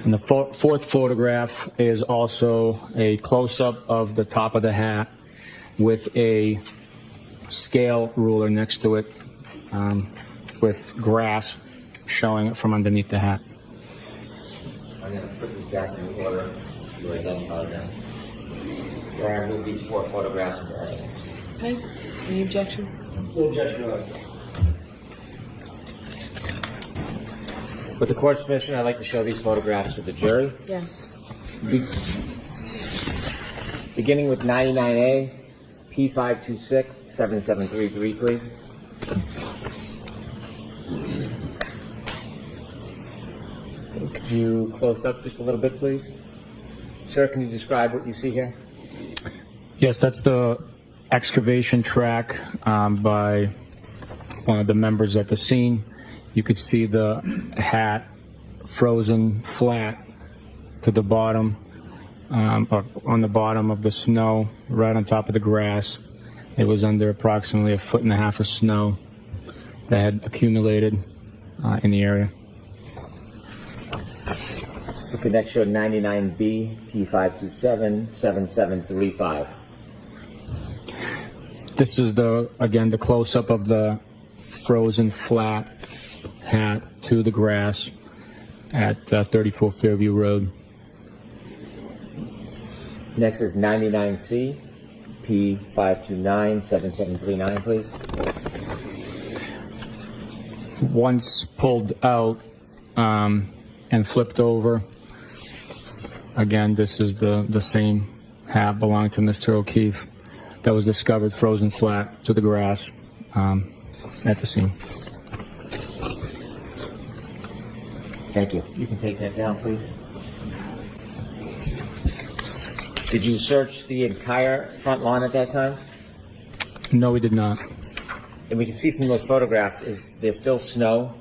And the fourth photograph is also a close-up of the top of the hat with a scale ruler next to it with grass showing it from underneath the hat. I'm going to put these back in the order you identified them. Where I move these four photographs into evidence. Okay. Any objection? No objection, Your Honor. With the court's permission, I'd like to show these photographs to the jury. Yes. Beginning with 99A, P526, 7733, please. Could you close up just a little bit, please? Sir, can you describe what you see here? Yes, that's the excavation track by one of the members at the scene. You could see the hat frozen flat to the bottom, or on the bottom of the snow, right on top of the grass. It was under approximately 1.5 feet of snow that had accumulated in the area. We could next show 99B, P527, 7735. This is again the close-up of the frozen flat hat to the grass at 34 Fairview Road. Next is 99C, P5297739, please. Once pulled out and flipped over, again, this is the same hat belonging to Mr. O'Keefe that was discovered frozen flat to the grass at the scene. Thank you. You can take that down, please. Did you search the entire front lawn at that time? No, we did not. And we can see from those photographs, is there still snow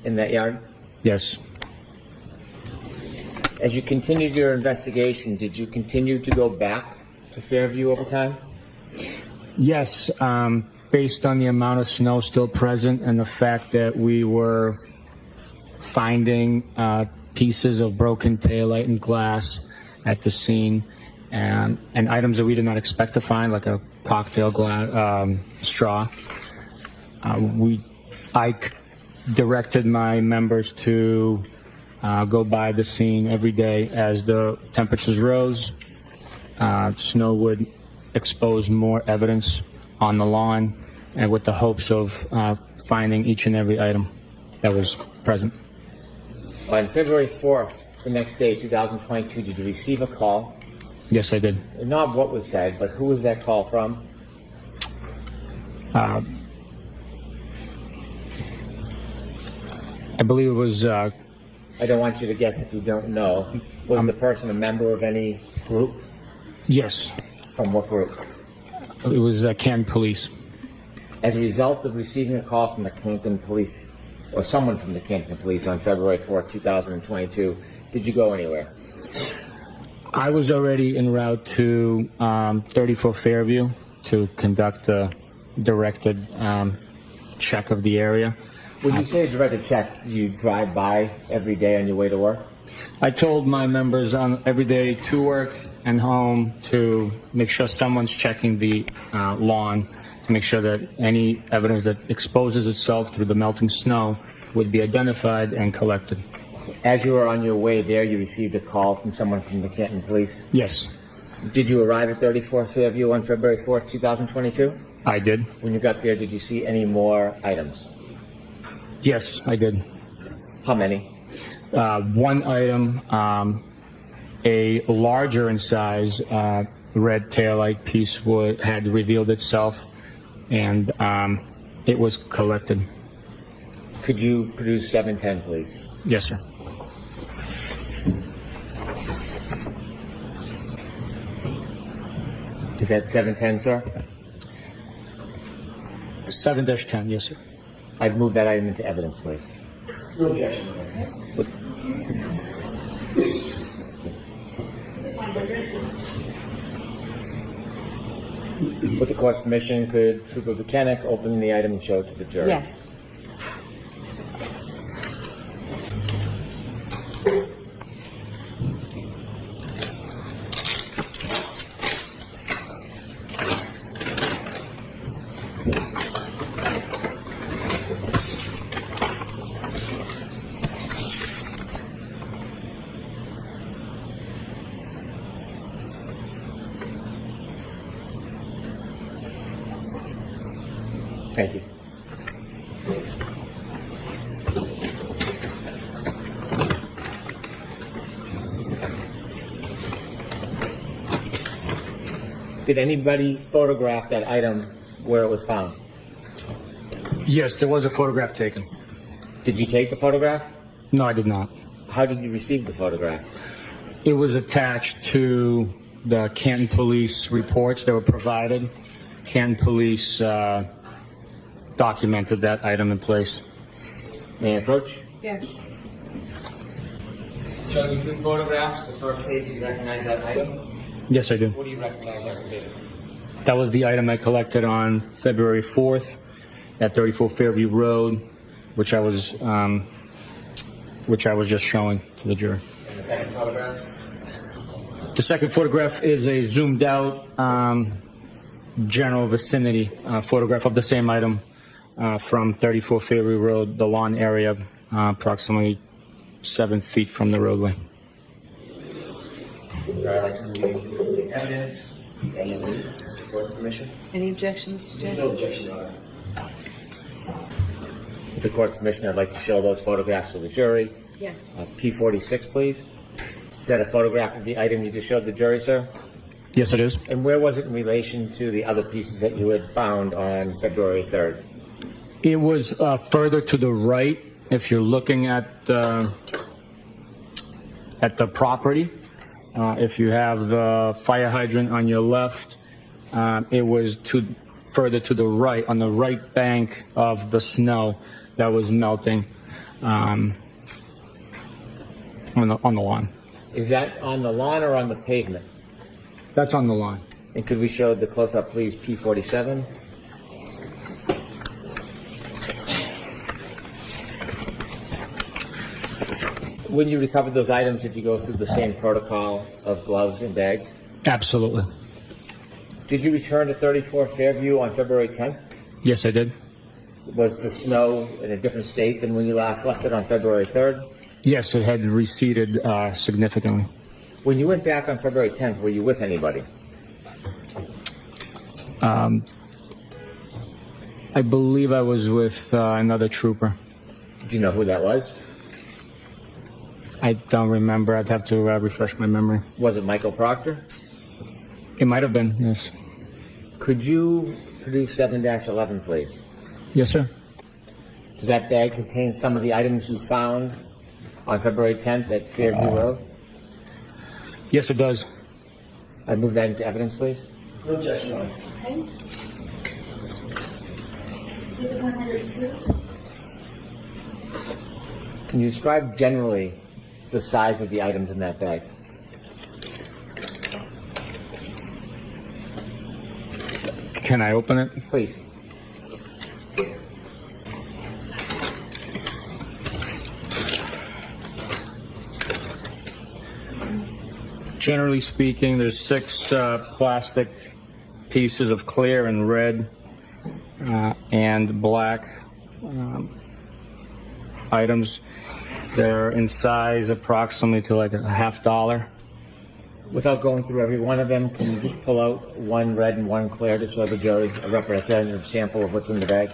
in that yard? Yes. As you continued your investigation, did you continue to go back to Fairview over time? Yes, based on the amount of snow still present and the fact that we were finding pieces of broken taillight and glass at the scene, and items that we did not expect to find, like a cocktail glass straw. I directed my members to go by the scene every day as the temperatures rose. Snow would expose more evidence on the lawn, and with the hopes of finding each and every item that was present. On February 4th, the next day, 2022, did you receive a call? Yes, I did. Not what was said, but who was that call from? I believe it was, I don't want you to guess if you don't know. Was the person a member of any group? yes, From what group? it was Canton Police. As a result of receiving a call from the Canton Police, or someone from the Canton Police on February 4th, 2022, did you go anywhere? I was already en route to 34 Fairview to conduct a directed check of the area. When you say directed check, do you drive by every day on your way to work? I told my members on every day to work and home to make sure someone's checking the lawn to make sure that any evidence that exposes itself through the melting snow would be identified and collected. As you were on your way there, you received a call from someone from the Canton Police. Yes, Did you arrive at 34 Fairview on February 4th, 2022? I did. When you got there, did you see any more items? Yes, I did. How many? One item, a larger in size red taillight piece had revealed itself, and it was collected. Could you produce 710, please? Yes, sir. Is that 710, sir? 7-10, yes, sir. I'd move that item into evidence, please. No objection. With the court's permission, could Trooper Bukhenik open the item and show it to the jury? Yes. Thank you. Did anybody photograph that item where it was found? Yes, there was a photograph taken. Did you take the photograph? No, I did not. How did you receive the photograph? It was attached to the Canton Police reports that were provided. Canton Police documented that item in place. May I approach? Yes. Showing you two photographs. The first page, you recognize that item? Yes, I do. What do you recognize that to be? That was the item I collected on February 4th at 34 Fairview Road, which I was just showing to the jury. And the second photograph? The second photograph is a zoomed out general vicinity photograph of the same item from 34 Fairview Road, the lawn area, approximately 7 feet from the roadway. Evidence. Court permission. Any objections, Mr. Jackson? No objection, Your Honor. With the court's permission, I'd like to show those photographs to the jury. Yes. P46, please. Is that a photograph of the item you just showed the jury, sir? Yes, it is. And where was it in relation to the other pieces that you had found on February 3rd? It was further to the right. If you're looking at the property, if you have the fire hydrant on your left, it was further to the right, on the right bank of the snow that was melting on the lawn. Is that on the lawn or on the pavement? That's on the lawn. And could we show the close-up, please, P47? When you recovered those items, did you go through the same protocol of gloves and bags? Absolutely. Did you return to 34 Fairview on February 10th? Yes, I did. Was the snow in a different state than when you last left it on February 3rd? Yes, it had receded significantly. When you went back on February 10th, were you with anybody? I believe I was with another trooper. Do you know who that was? I don't remember. I'd have to refresh my memory. Was it Michael Proctor? It might have been, yes. Could you produce 7-11, please? Yes, sir. Does that bag contain some of the items you found on February 10th at Fairview Road? Yes, it does. I move that into evidence, please. No objection, Your Honor. Okay. Exhibit 102. Can you describe generally the size of the items in that bag? Can I open it? Please. Generally speaking, there's 6 plastic pieces of clear and red and black items. They're in size approximately to like $50. Without going through every one of them, can you just pull out one red and one clear to show the jury a representative sample of what's in the bag?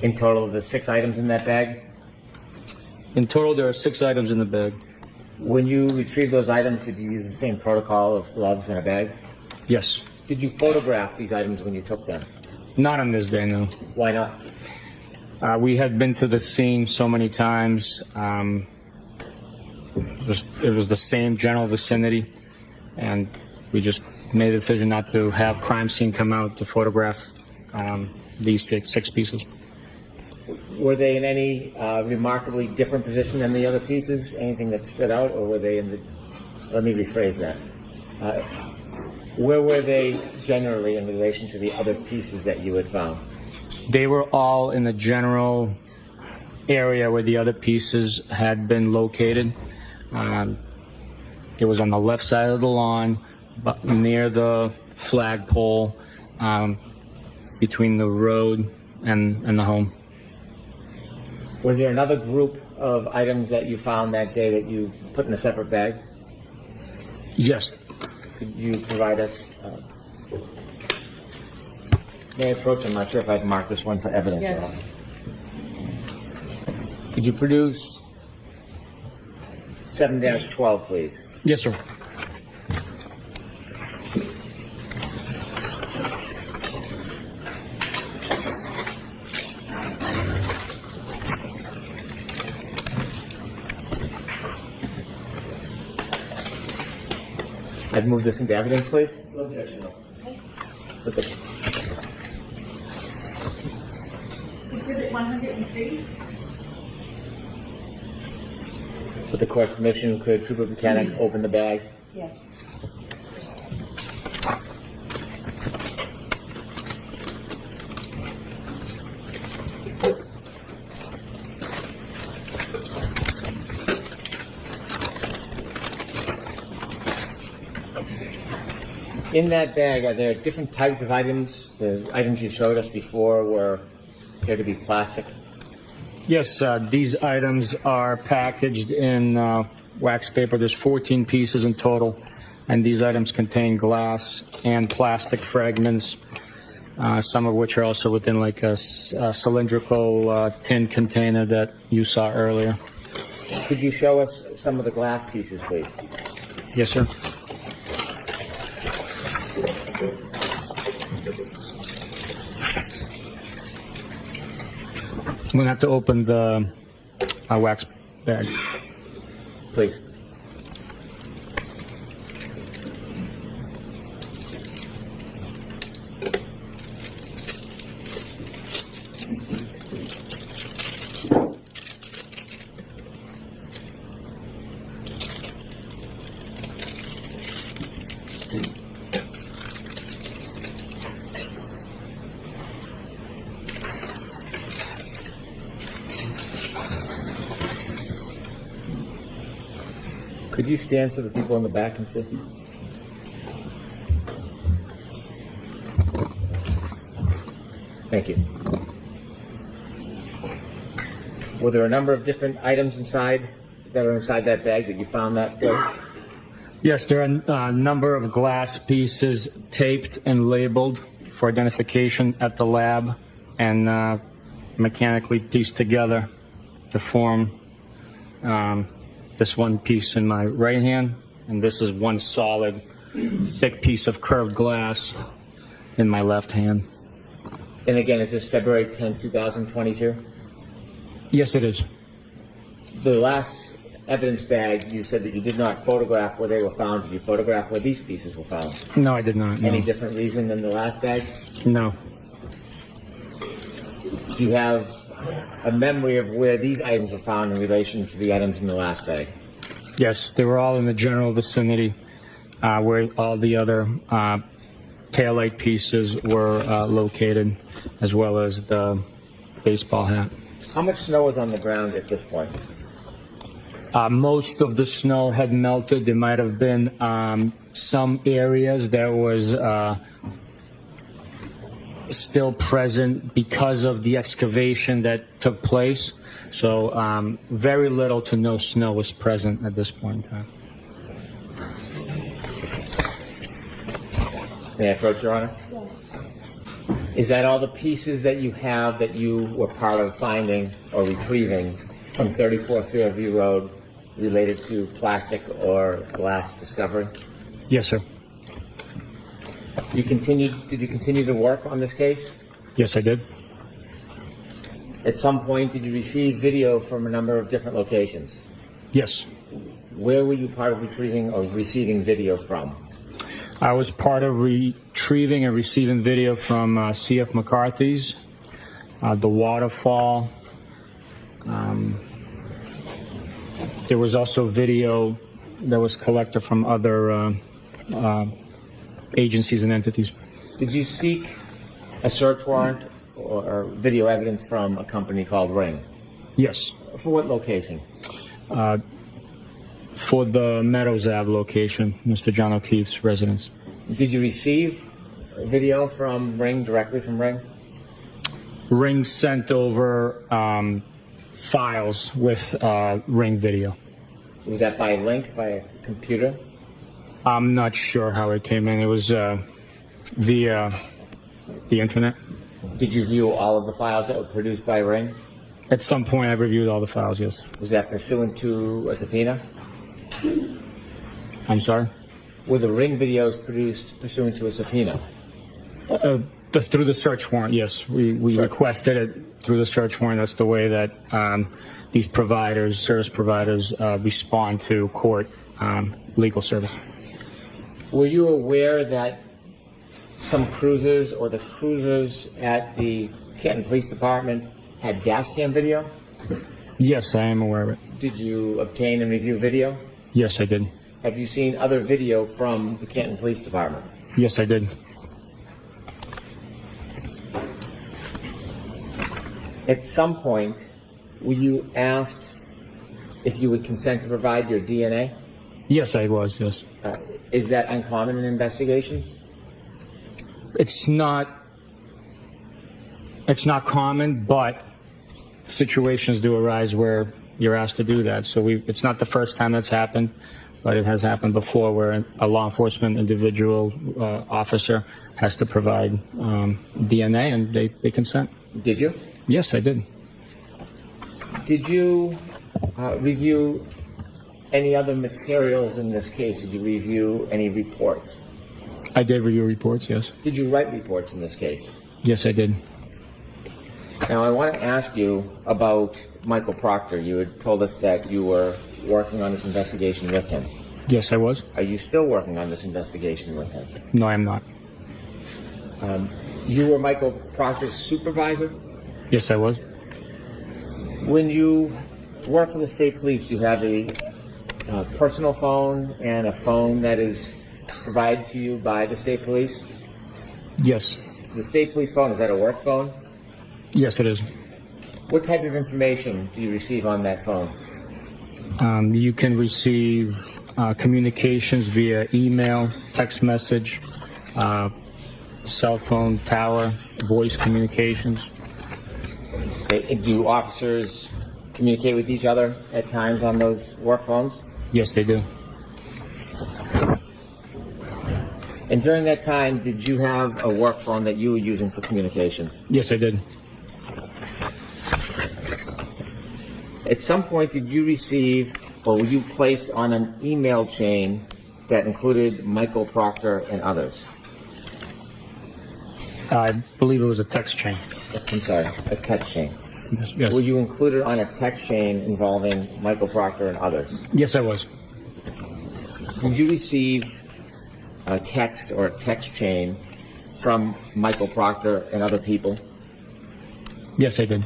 In total, there's 6 items in that bag. In total, there are 6 items in the bag. When you retrieved those items, did you use the same protocol of gloves in a bag? Yes. Did you photograph these items when you took them? Not on this day, no. Why not? We had been to the scene so many times. It was the same general vicinity, and we just made a decision not to have crime scene come out to photograph these six pieces. Were they in any remarkably different position than the other pieces? Anything that stood out, or were they in the... Let me rephrase that. Where were they generally in relation to the other pieces that you had found? They were all in the general area where the other pieces had been located. It was on the left side of the lawn, but near the flagpole, between the road and the home. Was there another group of items that you found that day that you put in a separate bag? Yes. Could you provide us? May I approach? I'm not sure if I've marked this one for evidence. Yes. Or not. Could you produce 7-12, please? Yes, sir. I'd move this into evidence, please. No objection, no. Exhibit 103. With the court's permission, could Trooper Bukhenik open the bag? Yes. In that bag, are there different types of items? The items you showed us before were appear to be plastic. Yes, these items are packaged in wax paper. There's 14 pieces in total, and these items contain glass and plastic fragments, some of which are also within like a cylindrical tin container that you saw earlier. Could you show us some of the glass pieces, please? Yes, sir. I'm going to have to open the wax bag. Please. Could you stand so the people in the back can see? Thank you. Were there a number of different items inside that are inside that bag that you found that way? Yes, there are a number of glass pieces taped and labeled for identification at the lab and mechanically pieced together to form this one piece in my right hand, and this is one solid, thick piece of curved glass in my left hand. And again, is this February 10, 2022? Yes, it is. The last evidence bag, you said that you did not photograph where they were found. Did you photograph where these pieces were found? No, I did not. No. Any different reason than the last bag? No. Do you have a memory of where these items were found in relation to the items in the last bag? Yes, they were all in the general vicinity where all the other taillight pieces were located, as well as the baseball hat. How much snow was on the ground at this point? Most of the snow had melted. There might have been some areas that was still present because of the excavation that took place. So very little to no snow was present at this point in time. May I approach, Your Honor? Yes. Is that all the pieces that you have that you were part of finding or retrieving from 34 Fairview Road related to plastic or glass discovery? Yes, sir. Did you continue to work on this case? Yes, I did. At some point, did you receive video from a number of different locations? Yes. Where were you part of retrieving or receiving video from? I was part of retrieving and receiving video from CF McCarthy's, the Waterfall. There was also video that was collected from other agencies and entities. Did you seek a search warrant or video evidence from a company called Ring? Yes. For what location? For the Meadows Ave location, Mr. John O'Keefe's residence. Did you receive video from Ring, directly from Ring? Ring sent over files with Ring video. Was that by link, by a computer? I'm not sure how it came in. It was via the internet. Did you view all of the files that were produced by Ring? At some point, I reviewed all the files, yes. Was that pursuant to a subpoena? I'm sorry? Were the Ring videos produced pursuant to a subpoena? Through the search warrant, yes. We requested it through the search warrant. That's the way that these providers, service providers, respond to court legal service. Were you aware that some cruisers or the cruisers at the Canton Police Department had dash cam video? Yes, I am aware of it. Did you obtain and review video? Yes, I did. Have you seen other video from the Canton Police Department? Yes, I did. At some point, were you asked if you would consent to provide your DNA? Yes, I was, yes. Is that uncommon in investigations? It's not common, but situations do arise where you're asked to do that. So it's not the first time that's happened, but it has happened before where a law enforcement individual officer has to provide DNA, and they consent. Did you? Yes, I did. Did you review any other materials in this case? Did you review any reports? I did review reports, yes. Did you write reports in this case? Yes, I did. Now, I want to ask you about Michael Proctor. You had told us that you were working on this investigation with him. Yes, I was. Are you still working on this investigation with him? No, I'm not. You were Michael Proctor's supervisor? Yes, I was. When you work for the state police, do you have a personal phone and a phone that is provided to you by the state police? Yes. The state police phone, is that a work phone? Yes, it is. What type of information do you receive on that phone? You can receive communications via email, text message, cell phone, tower, voice communications. Okay. Do officers communicate with each other at times on those work phones? Yes, they do. And during that time, did you have a work phone that you were using for communications? Yes, I did. At some point, did you receive or were you placed on an email chain that included Michael Proctor and others? I believe it was a text chain. I'm sorry, a text chain. Yes. Were you included on a text chain involving Michael Proctor and others? Yes, I was. Did you receive a text or a text chain from Michael Proctor and other people? Yes, I did.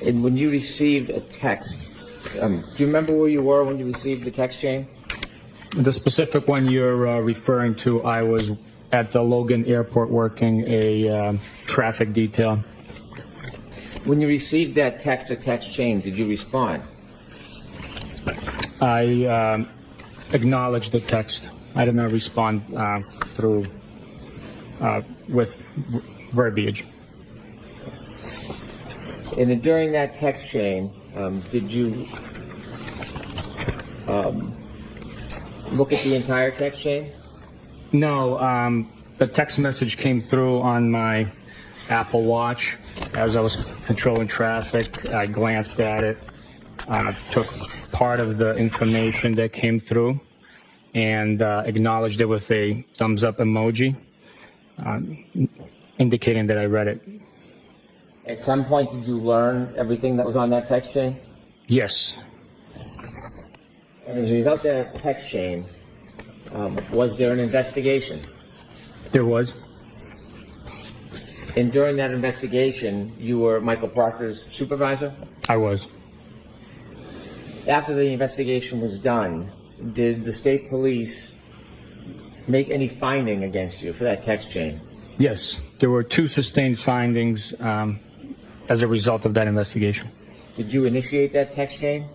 And when you received a text, do you remember where you were when you received the text chain? The specific one you're referring to, I was at the Logan Airport working a traffic detail. When you received that text or text chain, did you respond? I acknowledged the text. I did not respond with verbiage. And then during that text chain, did you look at the entire text chain? No, the text message came through on my Apple Watch as I was controlling traffic. I glanced at it, took part of the information that came through, and acknowledged it with a thumbs up emoji, indicating that I read it. At some point, did you learn everything that was on that text chain? Yes. And as a result of that text chain, was there an investigation? There was. And during that investigation, you were Michael Proctor's supervisor? I was. After the investigation was done, did the state police make any finding against you for that text chain? Yes. There were 2 sustained findings as a result of that investigation. Did you initiate that text chain?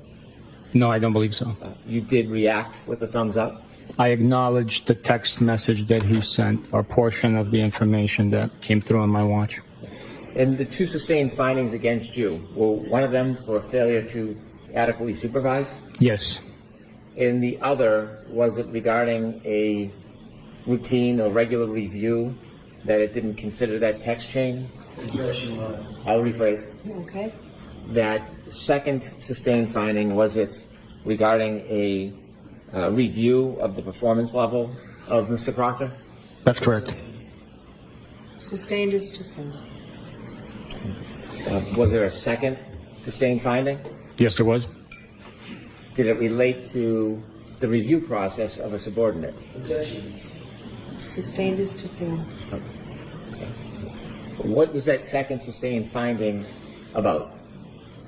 No, I don't believe so. You did react with a thumbs up? I acknowledged the text message that he sent, or portion of the information that came through on my watch. And the 2 sustained findings against you, were one of them for failure to adequately supervise? Yes. And the other, was it regarding a routine or regular review that it didn't consider that text chain? I'll rephrase. Okay. That second sustained finding, was it regarding a review of the performance level of Mr. Proctor? That's correct. Sustained is to fill. Was there a second sustained finding? Yes, there was. Did it relate to the review process of a subordinate? Sustained is to fill. What was that second sustained finding about?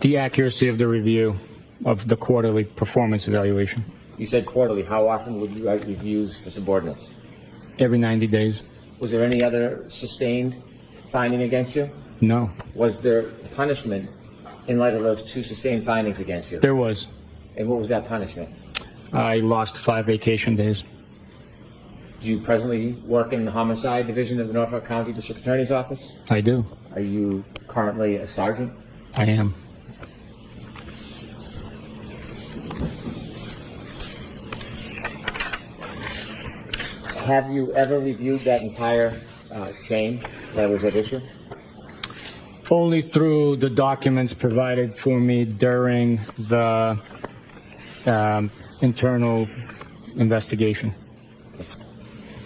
The accuracy of the review of the quarterly performance evaluation. You said quarterly. How often would you write reviews for subordinates? Every 90 days. Was there any other sustained finding against you? No. Was there punishment in light of those 2 sustained findings against you? There was. And what was that punishment? I lost 5 vacation days. Do you presently work in the Homicide Division of the Norfolk County District Attorney's Office? I do. Are you currently a sergeant? I am. Have you ever reviewed that entire chain that was at issue? Only through the documents provided for me during the internal investigation.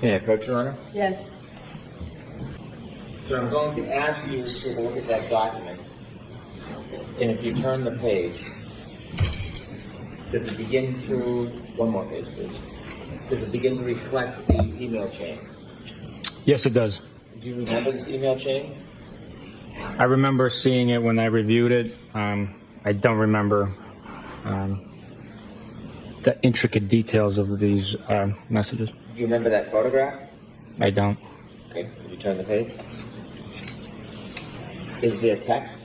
May I approach, Your Honor? Yes. So I'm going to ask you to look at that document, and if you turn the page, does it begin to, one more page, please. Does it begin to reflect the email chain? Yes, it does. Do you remember this email chain? I remember seeing it when I reviewed it. I don't remember the intricate details of these messages. Do you remember that photograph? I don't. Okay, could you turn the page? Is there text?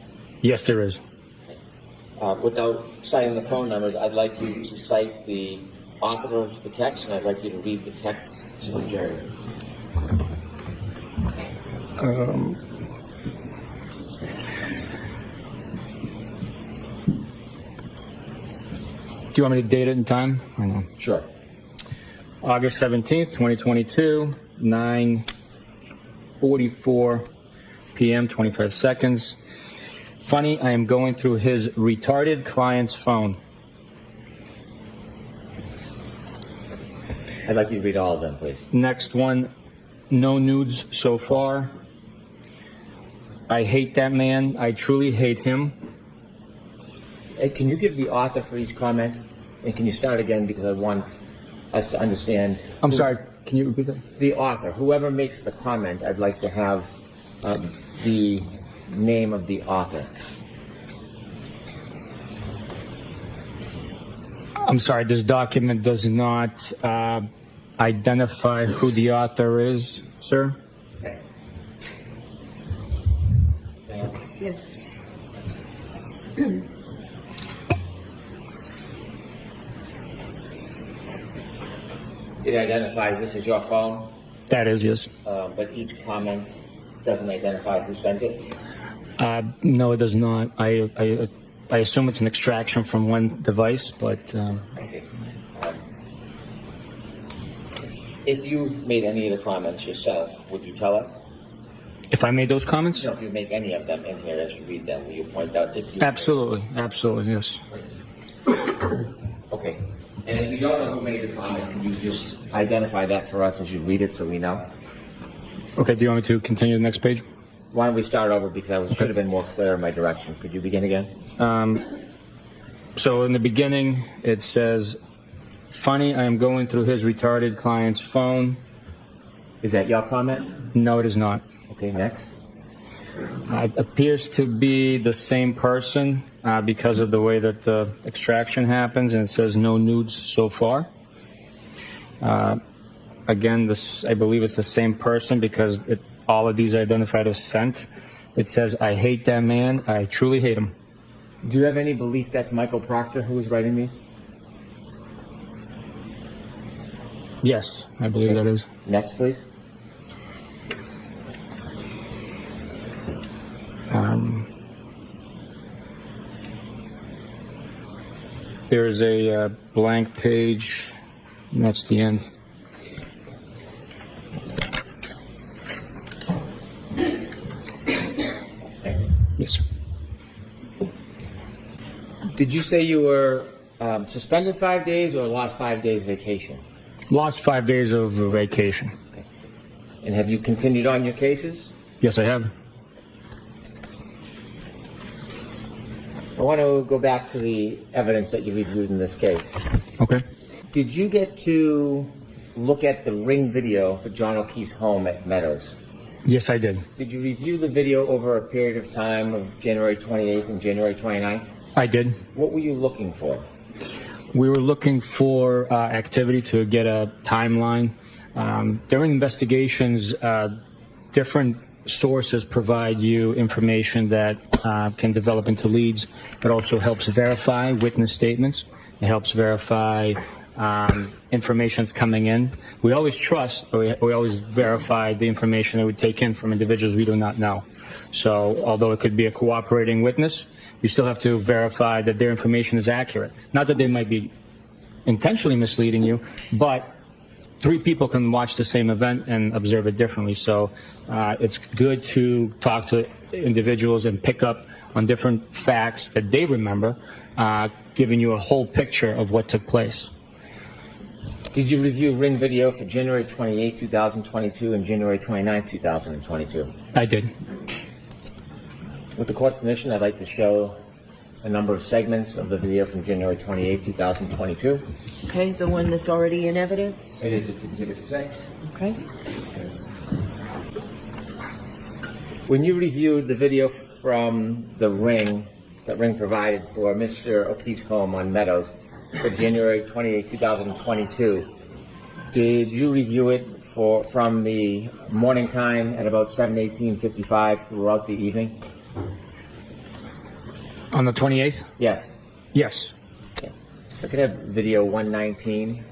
Yes, there is. Without citing the phone numbers, I'd like you to cite the author of the text, and I'd like you to read the text to the jury. Do you want me to date it in time? I know. Sure. August 17th, 2022, 9:44 p.m., 25 seconds. Funny, I am going through his retarded client's phone. I'd like you to read all of them, please. Next one, no nudes so far. I hate that man. I truly hate him. Hey, can you give the author for each comment? And can you start again, because I want us to understand. I'm sorry, can you repeat that? The author, whoever makes the comment, I'd like to have the name of the author. I'm sorry, this document does not identify who the author is, sir. Okay. Yes. It identifies this as your phone, That is, yes. but each comment doesn't identify who sent it. No, it does not. I assume it's an extraction from one device, but I see. If you made any of the comments yourself, would you tell us? if I made those comments? No, if you make any of them in here as you read them, will you point out if you... Absolutely, yes. Okay. And if you don't know who made the comment, can you just identify that for us as you read it so we know? Okay, do you want me to continue to the next page? Why don't we start over, because I should have been more clear in my direction. Could you begin again? So in the beginning, it says, funny, I am going through his retarded client's phone. Is that your comment? No, it is not. Okay, next. It appears to be the same person because of the way that the extraction happens, and it says no nudes so far. Again, I believe it's the same person because all of these are identified as sent. It says, I hate that man. I truly hate him. Do you have any belief that's Michael Proctor who is writing these? Yes, I believe that is. Next, please. There's a blank page, and that's the end. Yes, sir. Did you say you were suspended 5 days or lost 5 days vacation? Lost 5 days of vacation. Okay. And have you continued on your cases? Yes, I have. I want to go back to the evidence that you reviewed in this case. Okay. Did you get to look at the ring video for John O'Keefe's home at Meadows? Yes, I did. Did you review the video over a period of time of January 28th and January 29th? I did. What were you looking for? We were looking for activity to get a timeline. During investigations, different sources provide you information that can develop into leads. It also helps verify witness statements. It helps verify information's coming in. We always trust, or we always verify the information that we take in from individuals we do not know. So although it could be a cooperating witness, you still have to verify that their information is accurate. Not that they might be intentionally misleading you, but 3 people can watch the same event and observe it differently. So it's good to talk to individuals and pick up on different facts that they remember, giving you a whole picture of what took place. Did you review ring video for January 28, 2022 and January 29, 2022? I did. With the court's permission, I'd like to show a number of segments of the video from January 28, 2022. Okay, the one that's already in evidence? It is, it's Exhibit 6. Okay. When you reviewed the video from the ring that Ring provided for Mr. O'Keefe's home on Meadows for January 28, 2022, did you review it from the morning time at about 7:18:55 throughout the evening? On the 28th? Yes. Yes. Okay. If I could have video 119.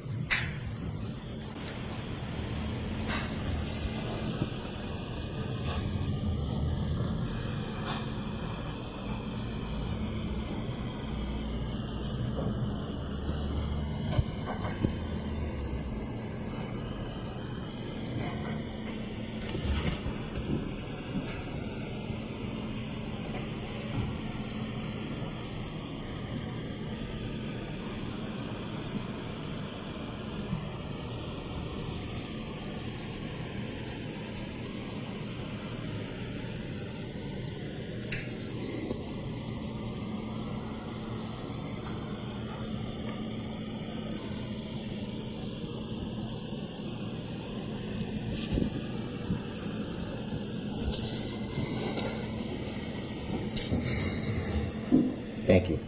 Thank you.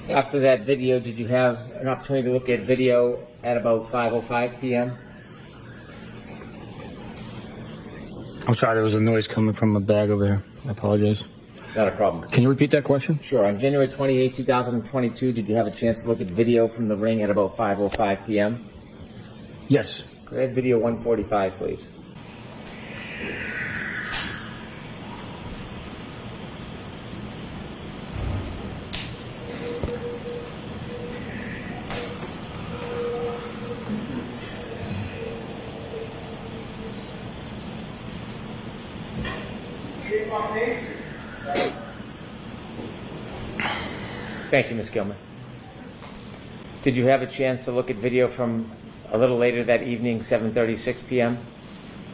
After that video, did you have an opportunity to look at video at about 5:05 p.m.? I'm sorry, there was a noise coming from a bag over here. I apologize. Not a problem. Can you repeat that question? Sure. On January 28, 2022, did you have a chance to look at video from the ring at about 5:05 p.m.? Yes. Could I have video 145, please? Thank you, Ms. Gilman. Did you have a chance to look at video from a little later that evening, 7:36 p.m.?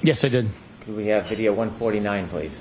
Yes, I did. Could we have video 149, please?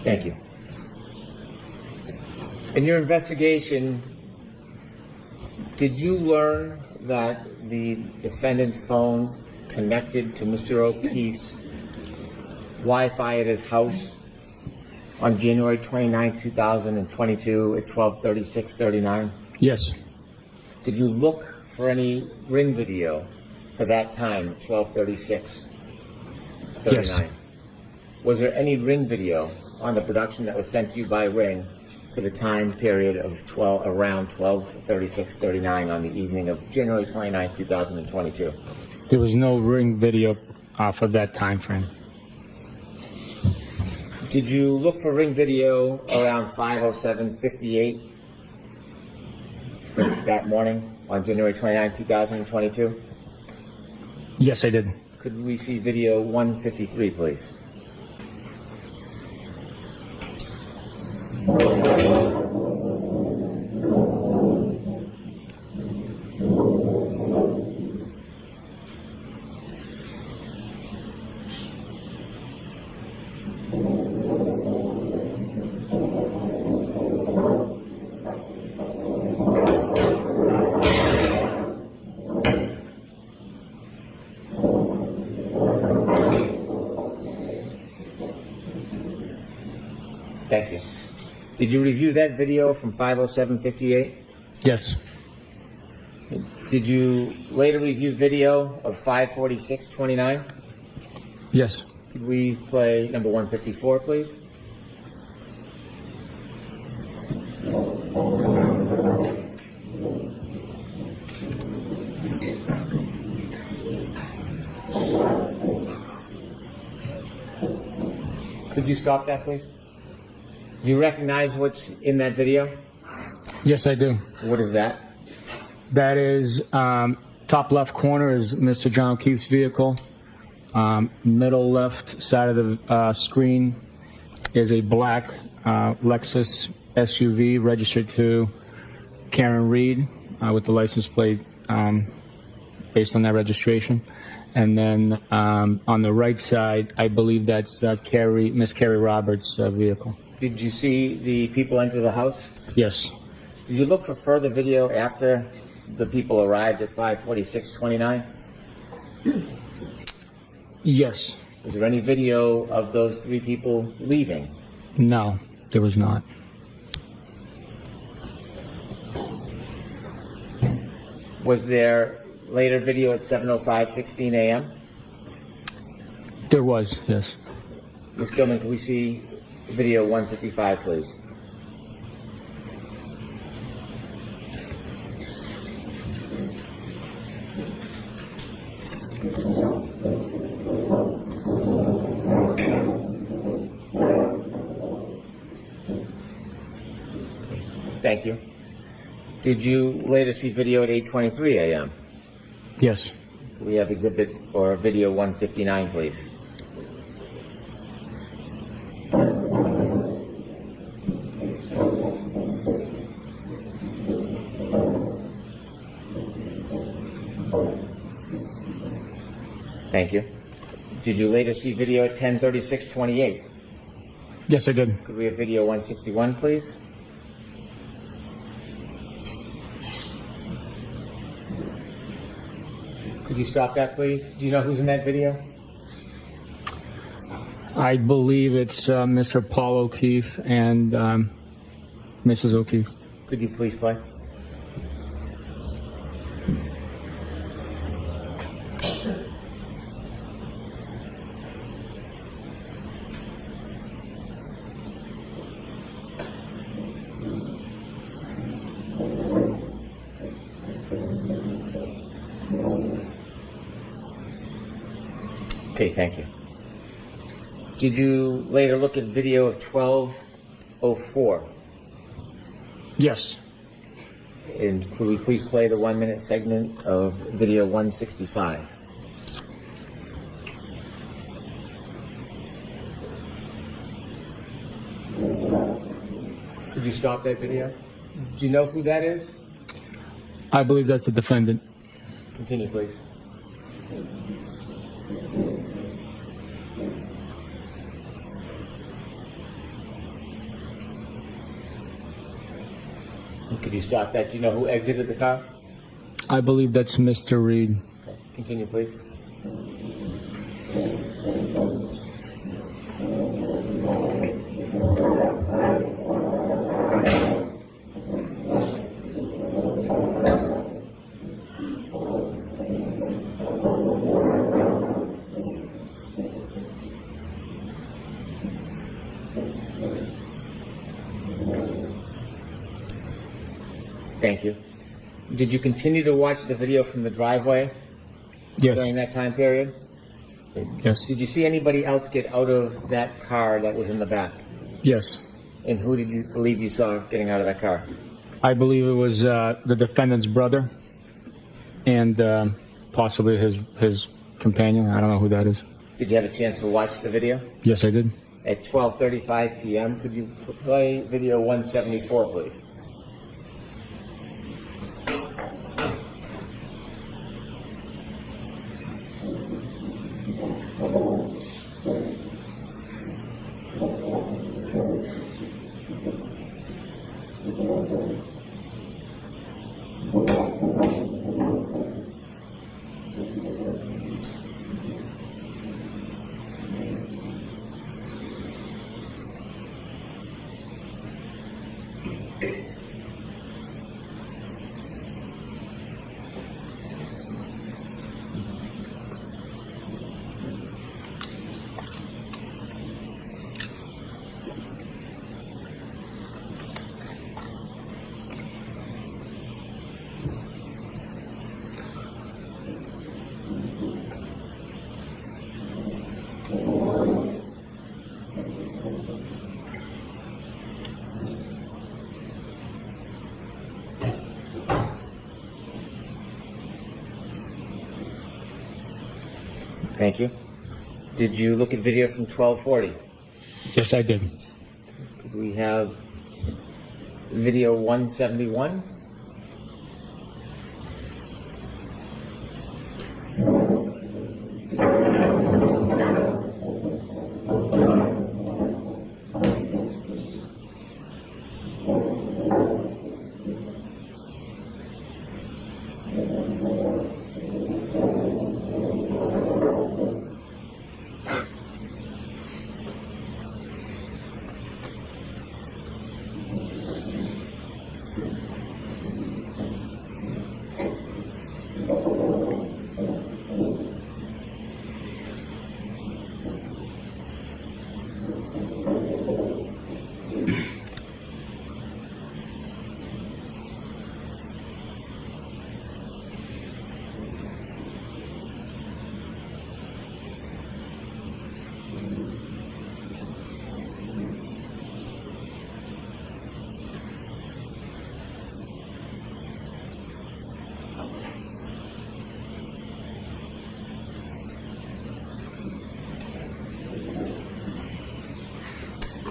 Thank you. In your investigation, did you learn that the defendant's phone connected to Mr. O'Keefe's Wi-Fi at his house on January 29, 2022 at 12:36:39? Yes. Did you look for any ring video for that time, 12:36:39? Yes. Was there any ring video on the production that was sent to you by Ring for the time period of around 12:36:39 on the evening of January 29, 2022? There was no ring video for that time frame. Did you look for ring video around 5:07:58 that morning on January 29, 2022? Yes, I did. Could we see video 153, please? Thank you. Did you review that video from 5:07:58? Yes. Did you later review video of 5:46:29? Yes. Could we play number 154, please? Could you stop that, please? Do you recognize what's in that video? Yes, I do. What is that? That is top left corner is Mr. John O'Keefe's vehicle. Middle left side of the screen is a black Lexus SUV registered to Karen Reed with the license plate based on that registration. And then on the right side, I believe that's Miss Carrie Roberts' vehicle. Did you see the people enter the house? Yes. Did you look for further video after the people arrived at 5:46:29? Yes. Was there any video of those three people leaving? No, there was not. Was there later video at 7:05:16 a.m.? There was, yes. Ms. Gilman, can we see video 155, please? Thank you. Did you later see video at 8:23 a.m.? Yes. We have exhibit or video 159, please. Thank you. Did you later see video at 10:36:28? Yes, I did. Could we have video 161, please? Could you stop that, please? Do you know who's in that video? I believe it's Mr. Paul O'Keefe and Mrs. O'Keefe. Could you please play? Okay, thank you. Did you later look at video of 12:04? Yes. And could we please play the 1-minute segment of video 165? Could you stop that video? Do you know who that is? I believe that's the defendant. Continue, please. Could you stop that? Do you know who exited the car? I believe that's Mr. Reed. Okay. Continue, please. Thank you. Did you continue to watch the video from the driveway Yes. during that time period? Yes. Did you see anybody else get out of that car that was in the back? Yes. And who did you believe you saw getting out of that car? I believe it was the defendant's brother and possibly his companion. I don't know who that is. Did you have a chance to watch the video? Yes, I did. At 12:35 p.m., could you play video 174, please? Thank you. Did you look at video from 12:40? Yes, I did. Could we have video 171?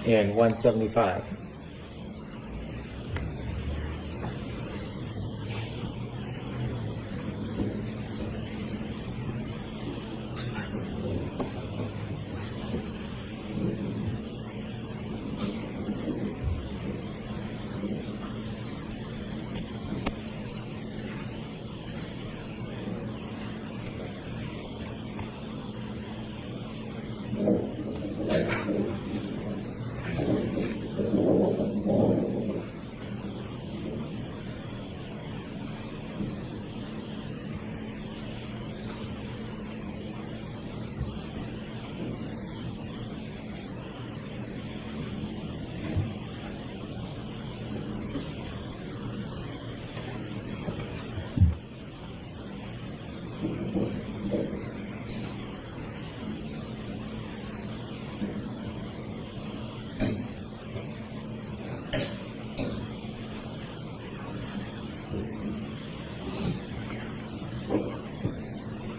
And 175.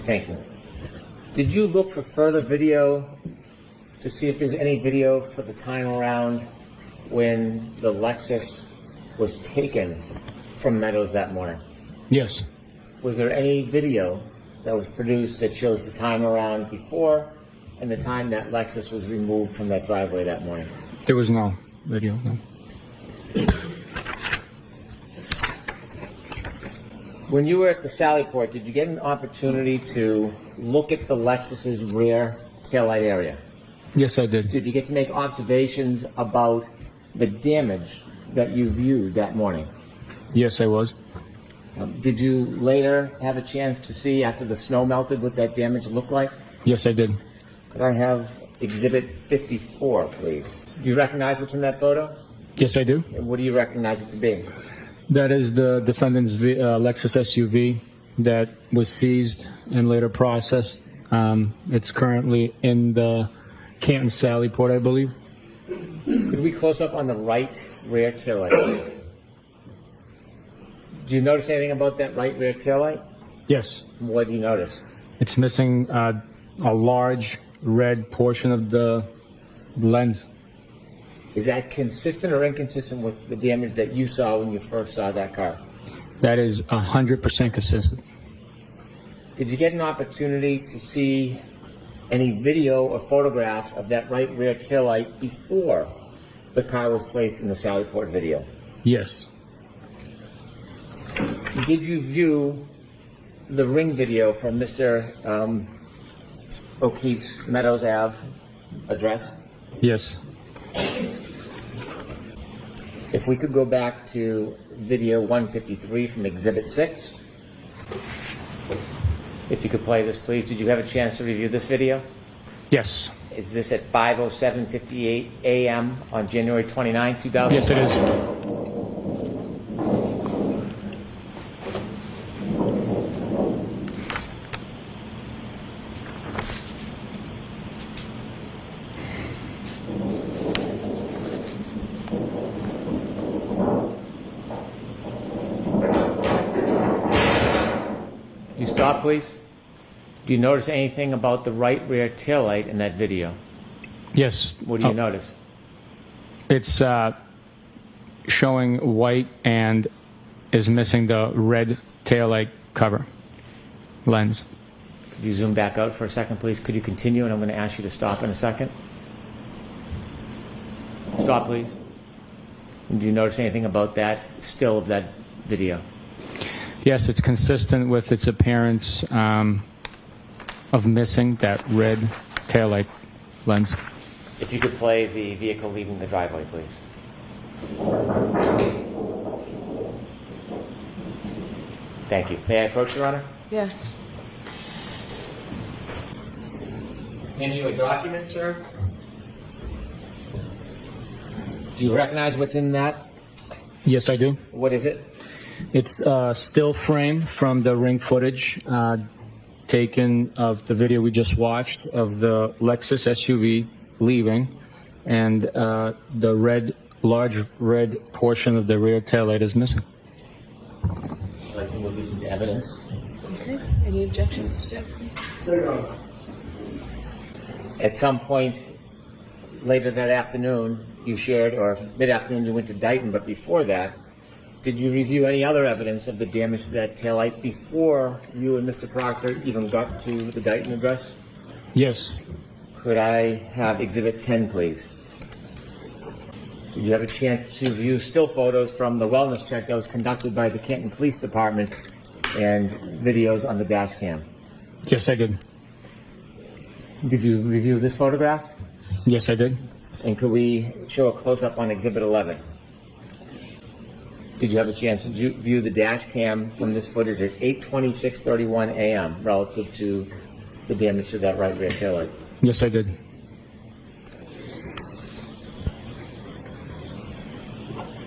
Thank you. Did you look for further video to see if there's any video for the time around when the Lexus was taken from Meadows that morning? Yes. Was there any video that was produced that shows the time around before and the time that Lexus was removed from that driveway that morning? There was no video, no. When you were at the Sally Port, did you get an opportunity to look at the Lexus's rear taillight area? Yes, I did. Did you get to make observations about the damage that you viewed that morning? Yes, I was. Did you later have a chance to see, after the snow melted, what that damage looked like? Yes, I did. Could I have Exhibit 54, please? Do you recognize what's in that photo? Yes, I do. And what do you recognize it to be? That is the defendant's Lexus SUV that was seized and later processed. It's currently in the Canton Sally Port, I believe. Could we close up on the right rear taillight, please? Do you notice anything about that right rear taillight? Yes. What do you notice? It's missing a large red portion of the lens. Is that consistent or inconsistent with the damage that you saw when you first saw that car? That is 100% consistent. Did you get an opportunity to see any video or photographs of that right rear taillight before the car was placed in the Sally Port video? Yes. Did you view the ring video from Mr. O'Keefe's Meadows Ave address? Yes. If we could go back to video 153 from Exhibit 6. If you could play this, please. Did you have a chance to review this video? Yes. Is this at 5:07:58 a.m. on January 29, 2000? Yes, it is. You stop, please. Do you notice anything about the right rear taillight in that video? Yes. What do you notice? It's showing white and is missing the red taillight cover lens. Could you zoom back out for a second, please? Could you continue? And I'm going to ask you to stop in a second. Stop, please. And do you notice anything about that still of that video? Yes, it's consistent with its appearance of missing that red taillight lens. If you could play the vehicle leaving the driveway, please. Thank you. May I approach, Your Honor? Yes. Hand you a document, sir? Do you recognize what's in that? Yes, I do. What is it? It's a still frame from the ring footage taken of the video we just watched of the Lexus SUV leaving, and the large red portion of the rear taillight is missing. I'd like to move this into evidence. Okay. Any objections, Mr. Jackson? At some point later that afternoon, you shared, or mid-afternoon, you went to Dighton, but before that, did you review any other evidence of the damage to that taillight before you and Mr. Proctor even got to the Dighton address? Yes. Could I have Exhibit 10, please? Did you have a chance to view still photos from the wellness check that was conducted by the Canton Police Department and videos on the dash cam? Yes, I did. Did you review this photograph? Yes, I did. And could we show a close-up on Exhibit 11? Did you have a chance to view the dash cam from this footage at 8:26:31 a.m. relative to the damage to that right rear taillight? Yes, I did.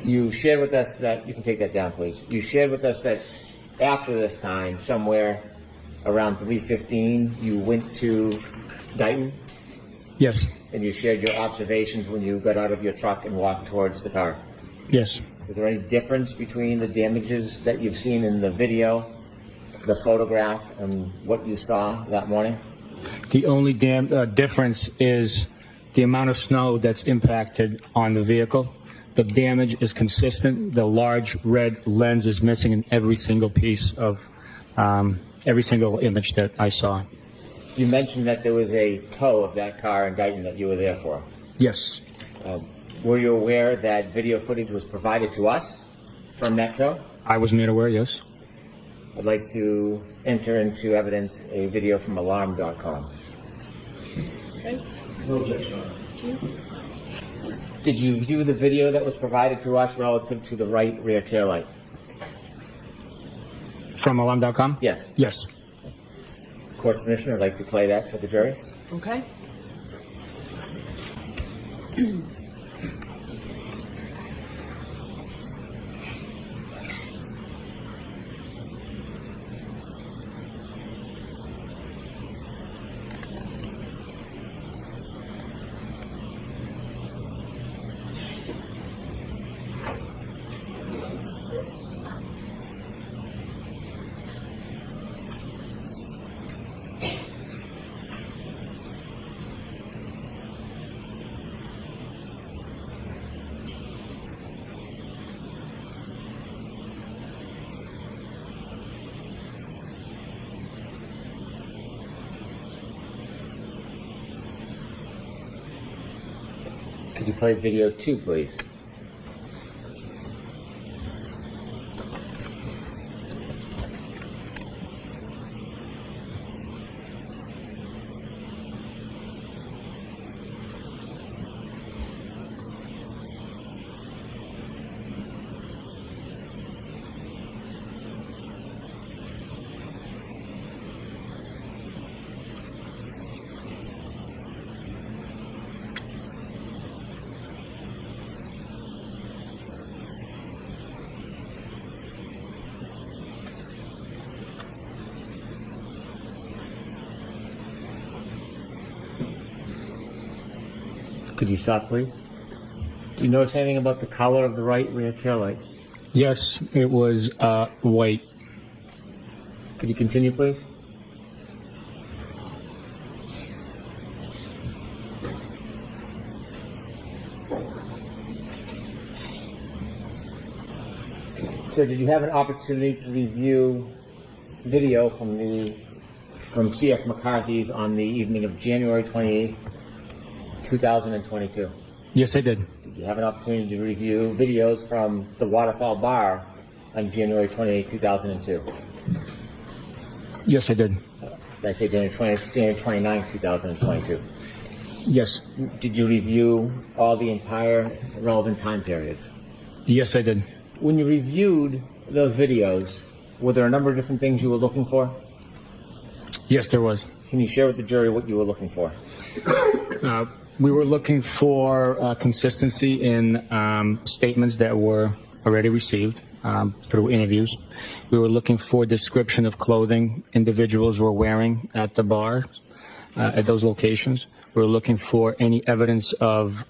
You shared with us that, you can take that down, please. You shared with us that after this time, somewhere around 3:15, you went to Dighton, Yes. and you shared your observations when you got out of your truck and walked towards the car. Yes. Is there any difference between the damages that you've seen in the video, the photograph, and what you saw that morning? The only difference is the amount of snow that's impacted on the vehicle. The damage is consistent. The large red lens is missing in every single piece of every single image that I saw. You mentioned that there was a tow of that car in Dighton that you were there for. Yes. Were you aware that video footage was provided to us from that tow? I was made aware, yes. I'd like to enter into evidence a video from alarm.com. Okay. No objection. Did you view the video that was provided to us relative to the right rear taillight? From alarm.com? Yes. Yes. Court Commissioner, I'd like to play that for the jury. Okay. Could you play video 2, please? Could you stop, please? Do you notice anything about the color of the right rear tail light? Yes, it was white. Could you continue, please? So did you have an opportunity to review video from CF McCarthy's on the evening of January 28th, 2022? Yes, I did. Did you have an opportunity to review videos from the Waterfall bar on January 28th, 2002? Yes, I did. Did I say January 29th, 2022? Yes. Did you review all the entire relevant time periods? Yes, I did. When you reviewed those videos, were there a number of different things you were looking for? Yes, there was. Can you share with the jury what you were looking for? We were looking for consistency in statements that were already received through interviews. We were looking for description of clothing individuals were wearing at the bars, at those locations. We were looking for any evidence of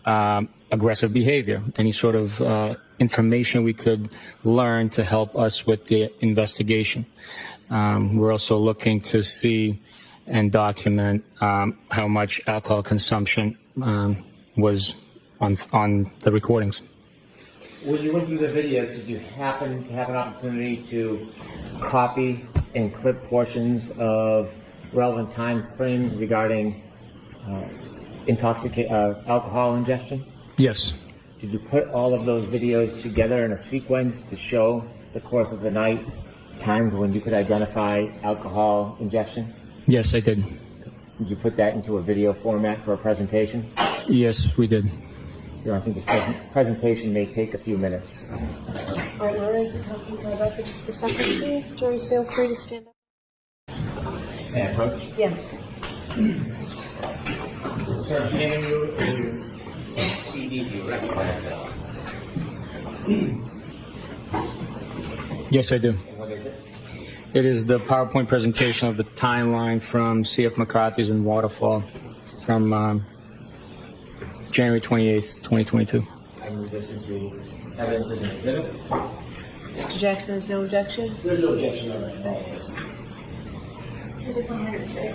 aggressive behavior, any sort of information we could learn to help us with the investigation. We're also looking to see and document how much alcohol consumption was on the recordings. When you went through the videos, did you happen to have an opportunity to copy and clip portions of relevant time frames regarding alcohol ingestion? Yes. Did you put all of those videos together in a sequence to show the course of the night, times when you could identify alcohol ingestion? Yes, I did. Did you put that into a video format for a presentation? Yes, we did. I think this presentation may take a few minutes. All right, we'll raise the council side for just a second, please. Juries, feel free to stand up. May I approach? Yes. Sir, I'm handing you a CD. Do you recognize that? Yes, I do. And what is it? It is the PowerPoint presentation of the timeline from CF McCarthy's and Waterfall from January 28th, 2022. I move this into evidence as an exhibit. Mr. Jackson, there's no objection? There's no objection on that. Exhibit 103.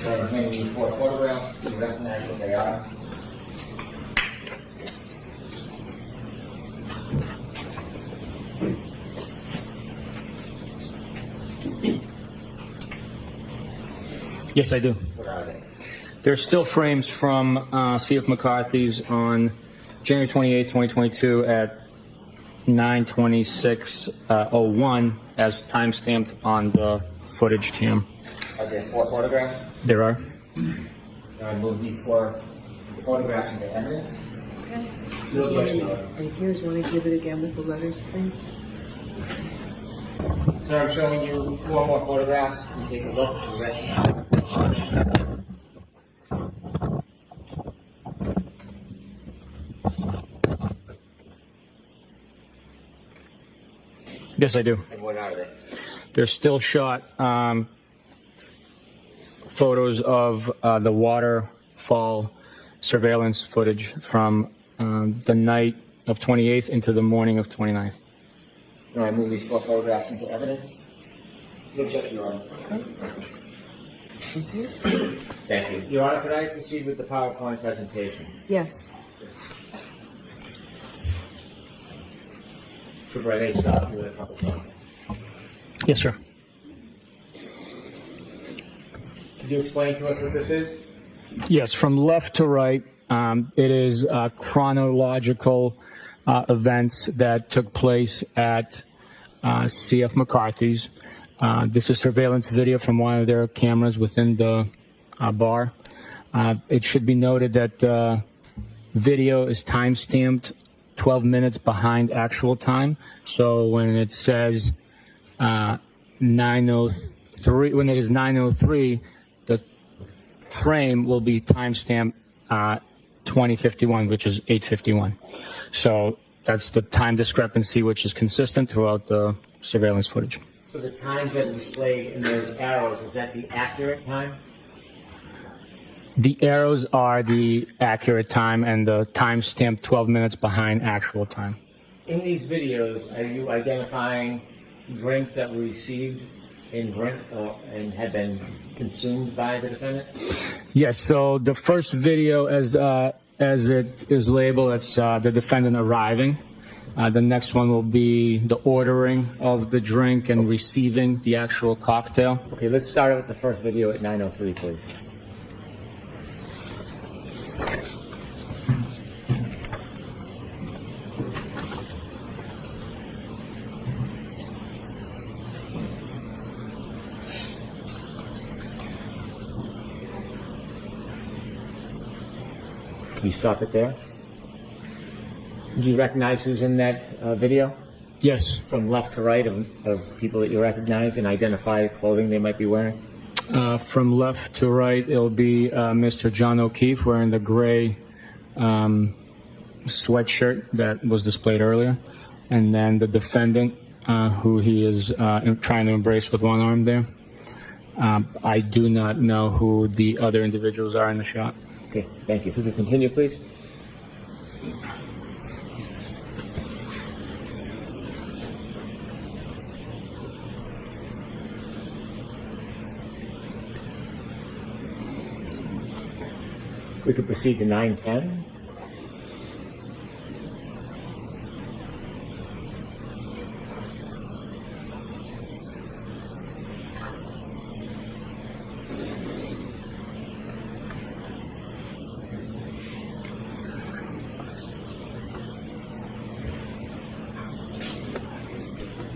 So I'm handing you 4 photographs. Do you recognize what they are? Yes, I do. What are they? There's still frames from CF McCarthy's on January 28th, 2022 at 9:26:01 as timestamped on the footage cam. Are there 4 photographs? There are. I move these 4 photographs into evidence. No objection on that. And here's one exhibit again with the letters, please. Sir, I'm showing you 4 more photographs. You take a look. You recognize. Yes, I do. And what are they? There's still shot photos of the Waterfall surveillance footage from the night of 28th into the morning of 29th. No, I move these 4 photographs into evidence. No objection, Your Honor. Thank you. Your Honor, could I proceed with the PowerPoint presentation? Yes. Trooper, I may stop you with a couple points. Yes, sir. Could you explain to us what this is? Yes, from left to right, It is chronological events that took place at CF McCarthy's. This is surveillance video from one of their cameras within the bar. It should be noted that the video is time-stamped 12 minutes behind actual time. So when it says 9:03, when it is 9:03, the frame will be time-stamped 2051, which is 8:51. So that's the time discrepancy, which is consistent throughout the surveillance footage. So the times that are displayed in those arrows, is that the accurate time? The arrows are the accurate time, and the time stamped 12 minutes behind actual time. In these videos, are you identifying drinks that were received in drink and had been consumed by the defendant? Yes. So the first video, as it is labeled, it's the defendant arriving. The next one will be the ordering of the drink and receiving the actual cocktail. Okay, let's start with the first video at 9:03, please. Can you stop it there? Do you recognize who's in that video? Yes. From left to right of people that you recognize, and identify clothing they might be wearing? From left to right, it'll be Mr. John O'Keefe wearing the gray sweatshirt that was displayed earlier. And then the defendant, who he is trying to embrace with one arm there. I do not know who the other individuals are in the shot. Okay, thank you. If we could continue, please. If we could proceed to 9:10.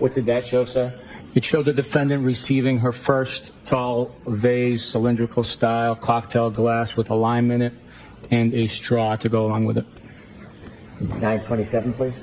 What did that show, sir? It showed the defendant receiving her first tall vase, cylindrical style cocktail glass with a lime in it and a straw to go along with it. 9:27, please.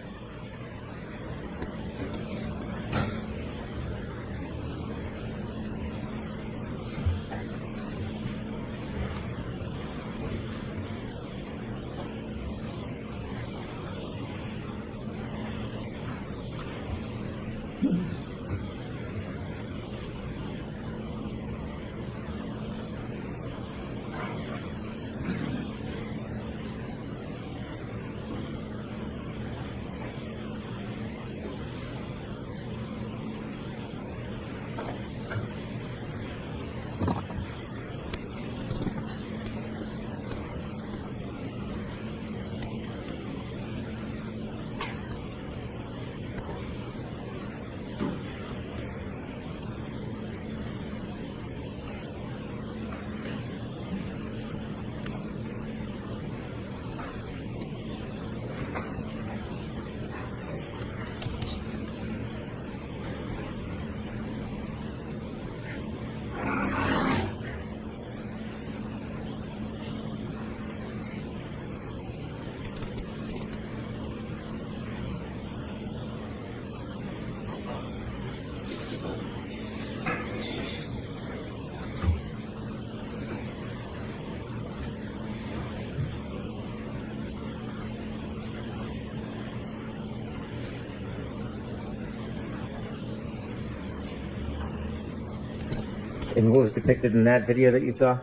And what was depicted in that video that you saw?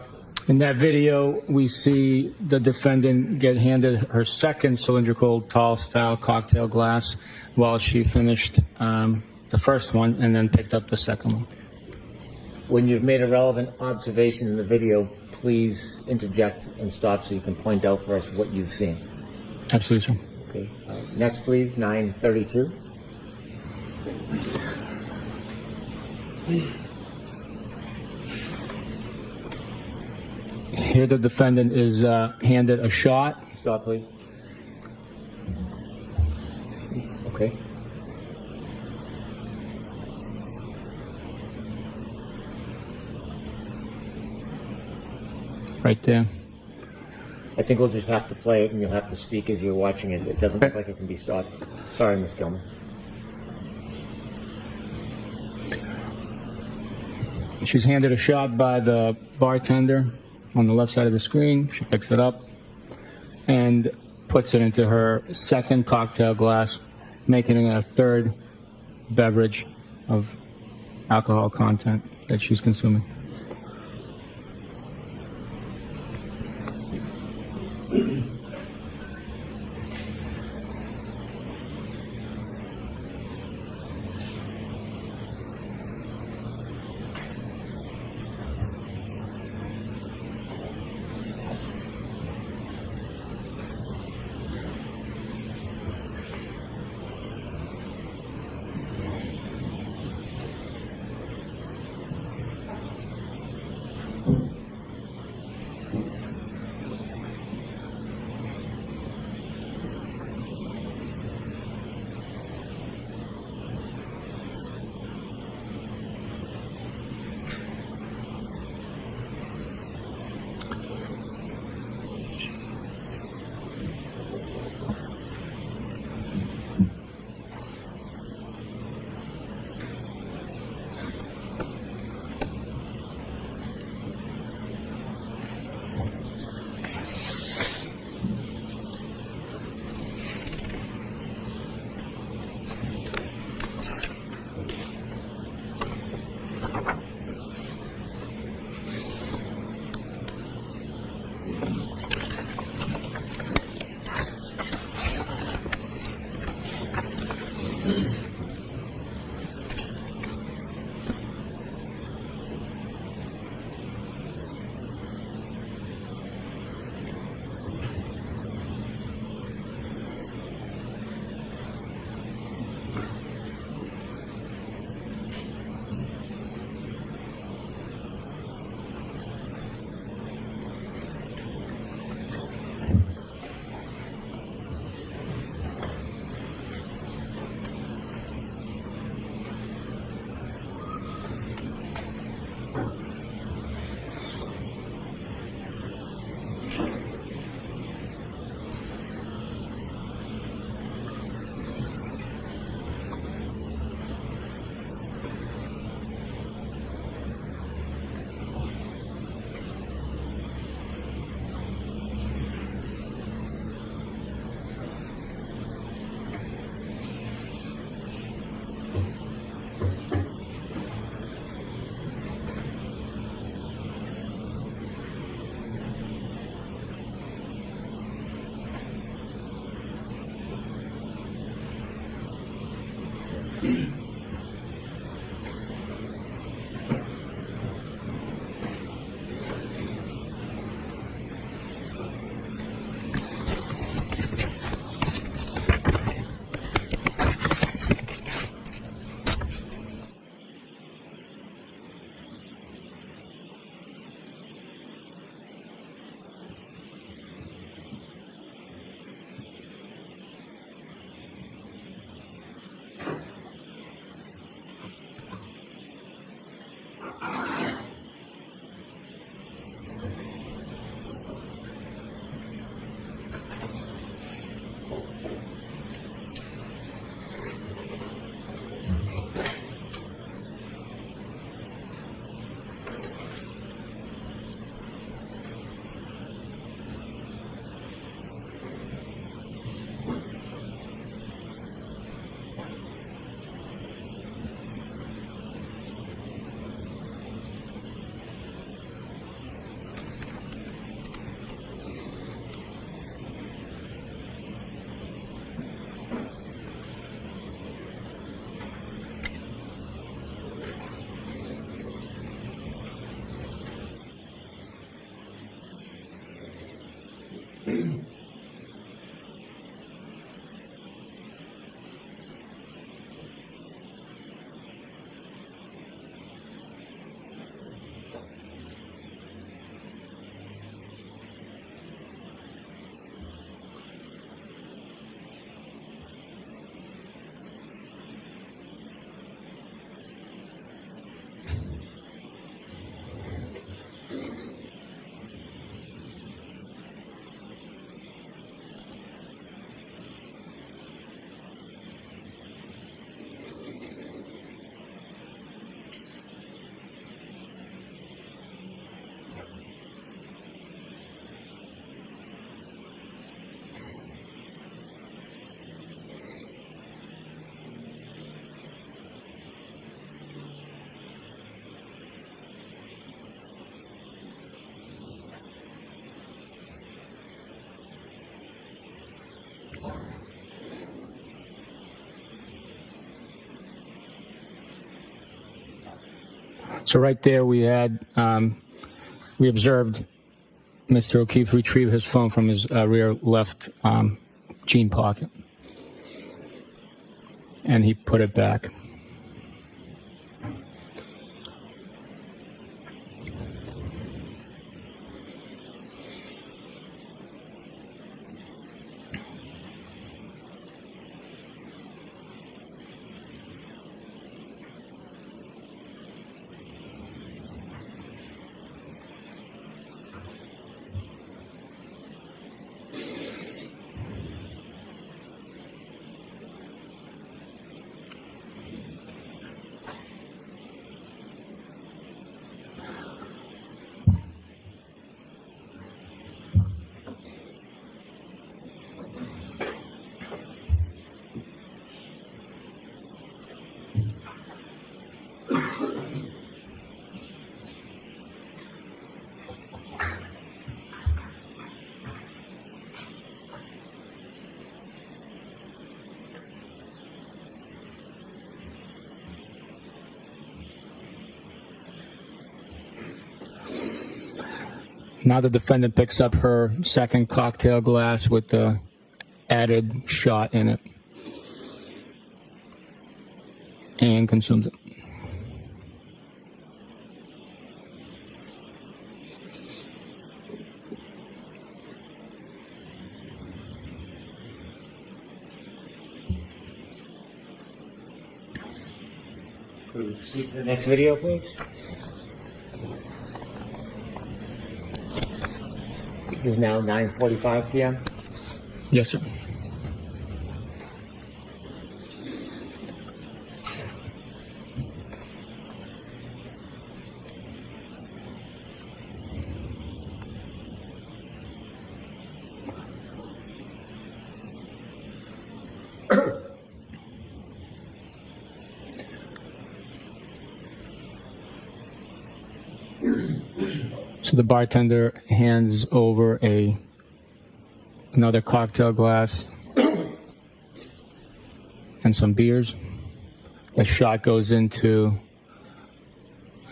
In that video, we see the defendant get handed her second cylindrical tall style cocktail glass while she finished the first one and then picked up the second one. When you've made a relevant observation in the video, please interject and stop so you can point out for us what you've seen. Absolutely, sir. Okay. Next, please, 9:32. Here the defendant is handed a shot. Stop, please. Okay. Right there. I think we'll just have to play it, and you'll have to speak as you're watching it. It doesn't look like it can be stopped. Sorry, Ms. Gilman. She's handed a shot by the bartender on the left side of the screen. She picks it up and puts it into her second cocktail glass, making it a third beverage of alcohol content that she's consuming. So right there we had, we observed Mr. O'Keefe retrieve his phone from his rear left jean pocket. And he put it back. Now the defendant picks up her second cocktail glass with the added shot in it and consumes it. Could we proceed to the next video, please? This is now 9:45 p.m. Yes, sir. So the bartender hands over another cocktail glass and some beers. The shot goes into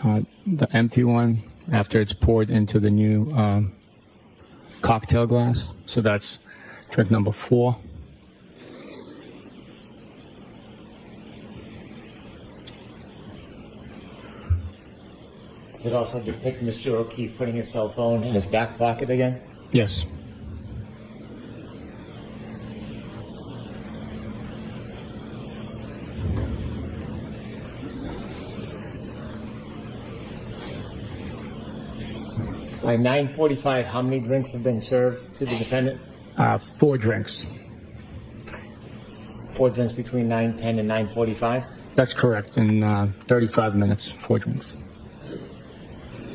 the empty one after it's poured into the new cocktail glass. So that's drink number 4. Does it also depict Mr. O'Keefe putting his cell phone in his back pocket again? Yes. By 9:45, how many drinks have been served to the defendant? 4 drinks. 4 drinks between 9:10 and 9:45? That's correct. In 35 minutes, 4 drinks.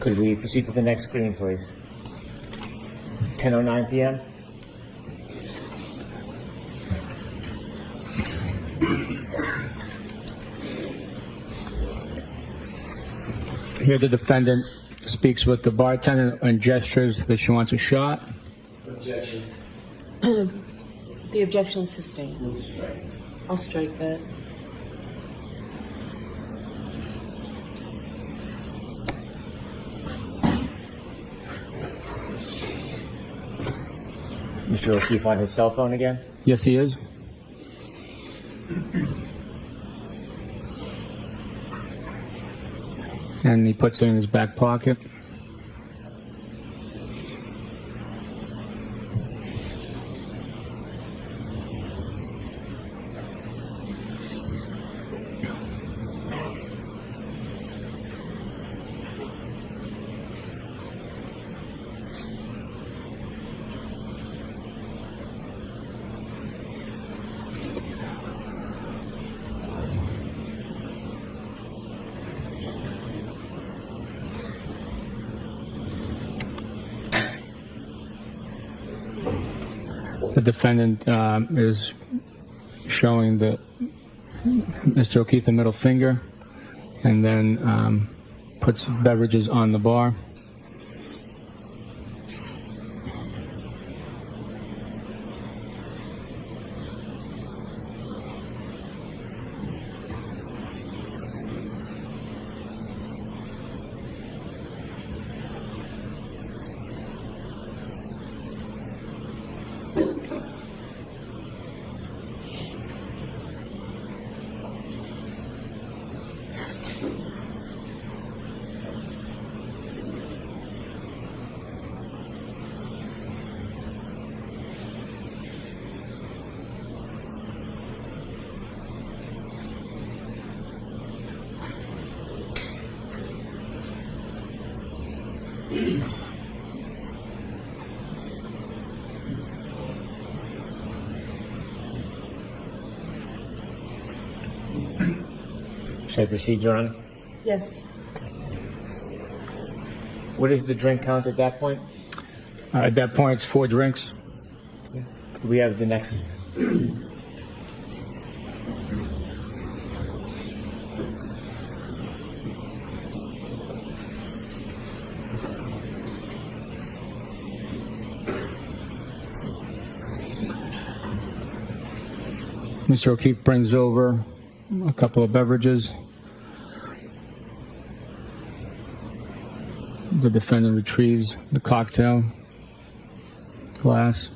Could we proceed to the next screen, please? 10:09 p.m. Here the defendant speaks with the bartender and gestures that she wants a shot. Objection. The objection is sustained. I'll strike that. Mr. O'Keefe on his cell phone again? Yes, he is. And he puts it in his back pocket. The defendant is showing Mr. O'Keefe the middle finger, and then puts beverages on the bar. Should I proceed, Your Honor? Yes. What is the drink count at that point? At that point, it's 4 drinks. Could we have the next? Mr. O'Keefe brings over a couple of beverages. The defendant retrieves the cocktail glass.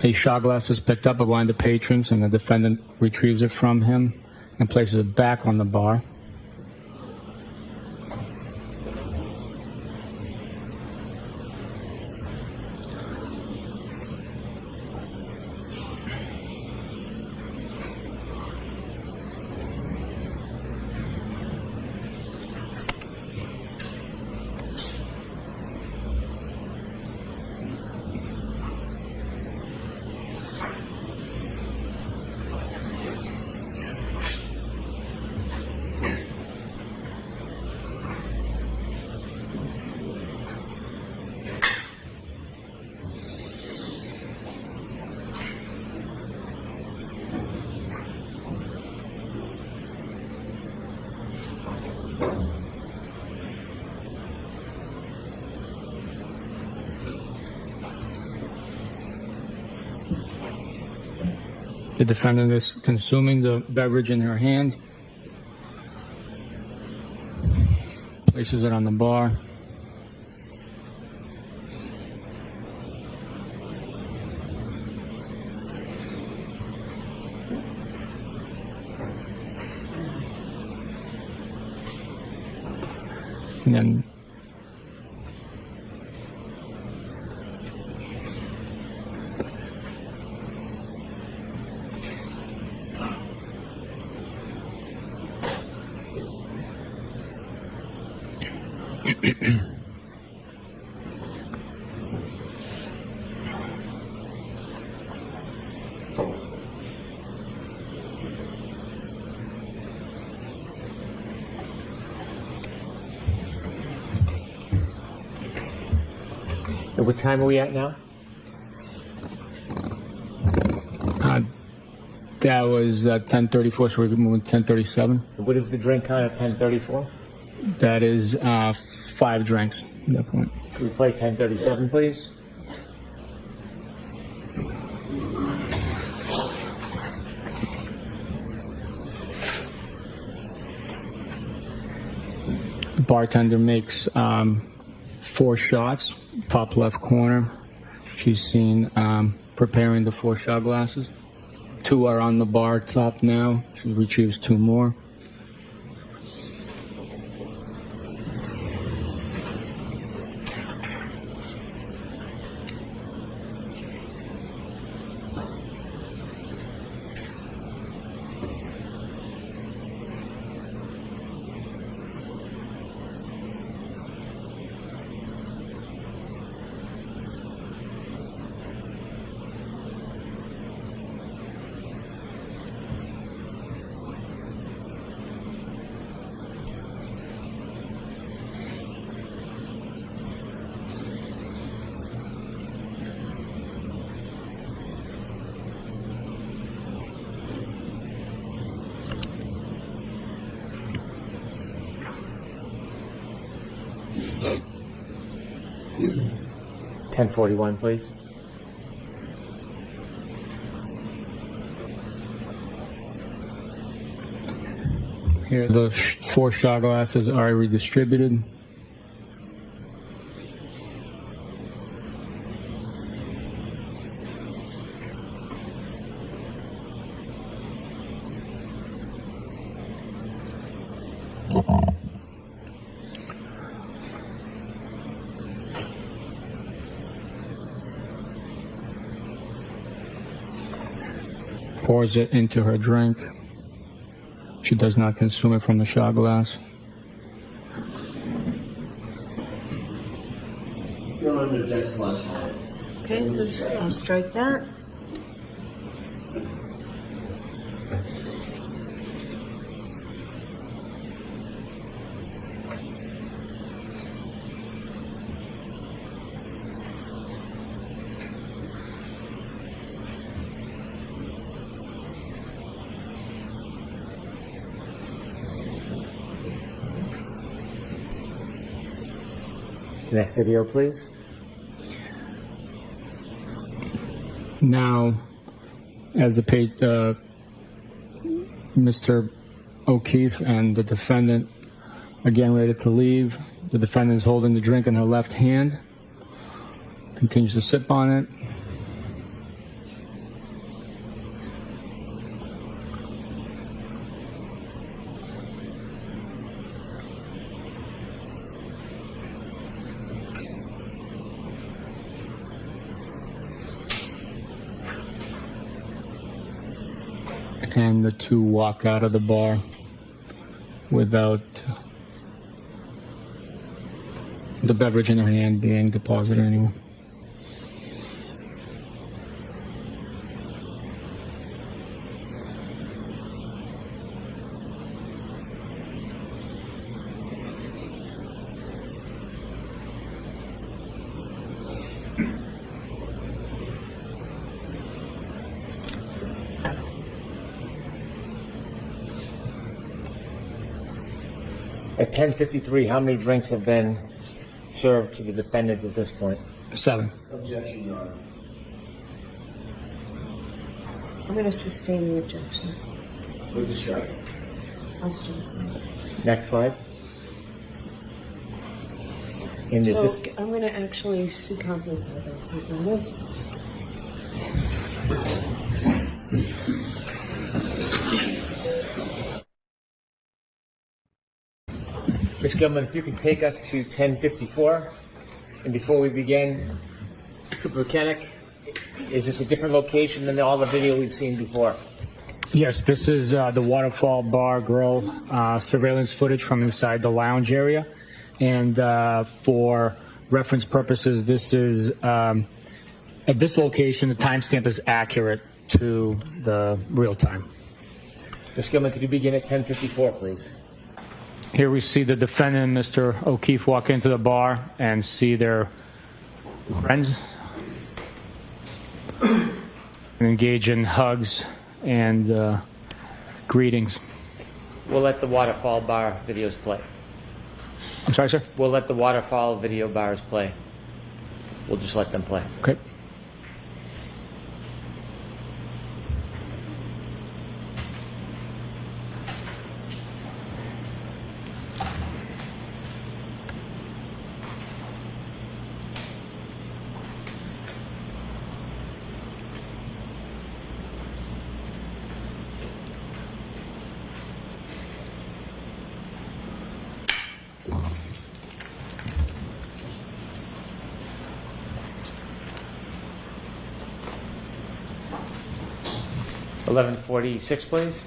A shot glass is picked up by one of the patrons, and the defendant retrieves it from him and places it back on the bar. The defendant is consuming the beverage in her hand, places it on the bar. And then What time are we at now? that was 10:34, so we're moving to 10:37. What is the drink count at 10:34? That is 5 drinks at that point. Could we play 10:37, please? The bartender makes 4 shots, top left corner. She's seen preparing the 4 shot glasses. 2 are on the bar top now. She retrieves 2 more. $10.41, please. Here, the 4 shot glasses are redistributed. pours it into her drink. She does not consume it from the shot glass. Okay, I'll strike that. Next video, please. Now, as the Mr. O'Keefe and the defendant are getting ready to leave, the defendant is holding the drink in her left hand, continues to sip on it. And the two walk out of the bar without the beverage in their hand being deposited anywhere. At 10:53, how many drinks have been served to the defendant at this point? 7. Objection, Your Honor. I'm going to sustain the objection. With the strike. I'll strike. Next slide. And is So this, I'm going to actually see counsel inside on this. Ms. Gilman, if you could take us to 10:54, and before we begin, Trooper Bukhenik, is this a different location than all the video we've seen before? Yes, this is the Waterfall Bar Grill surveillance footage from inside the lounge area. And for reference purposes, this is, at this location, the timestamp is accurate to the real time. Ms. Gilman, could you begin at 10:54, please? Here we see the defendant, Mr. O'Keefe, walk into the bar and see their friends and engage in hugs and greetings. We'll let the Waterfall bar videos play. I'm sorry, sir? We'll let the Waterfall video bars play. We'll just let them play. Okay. $11.46, please.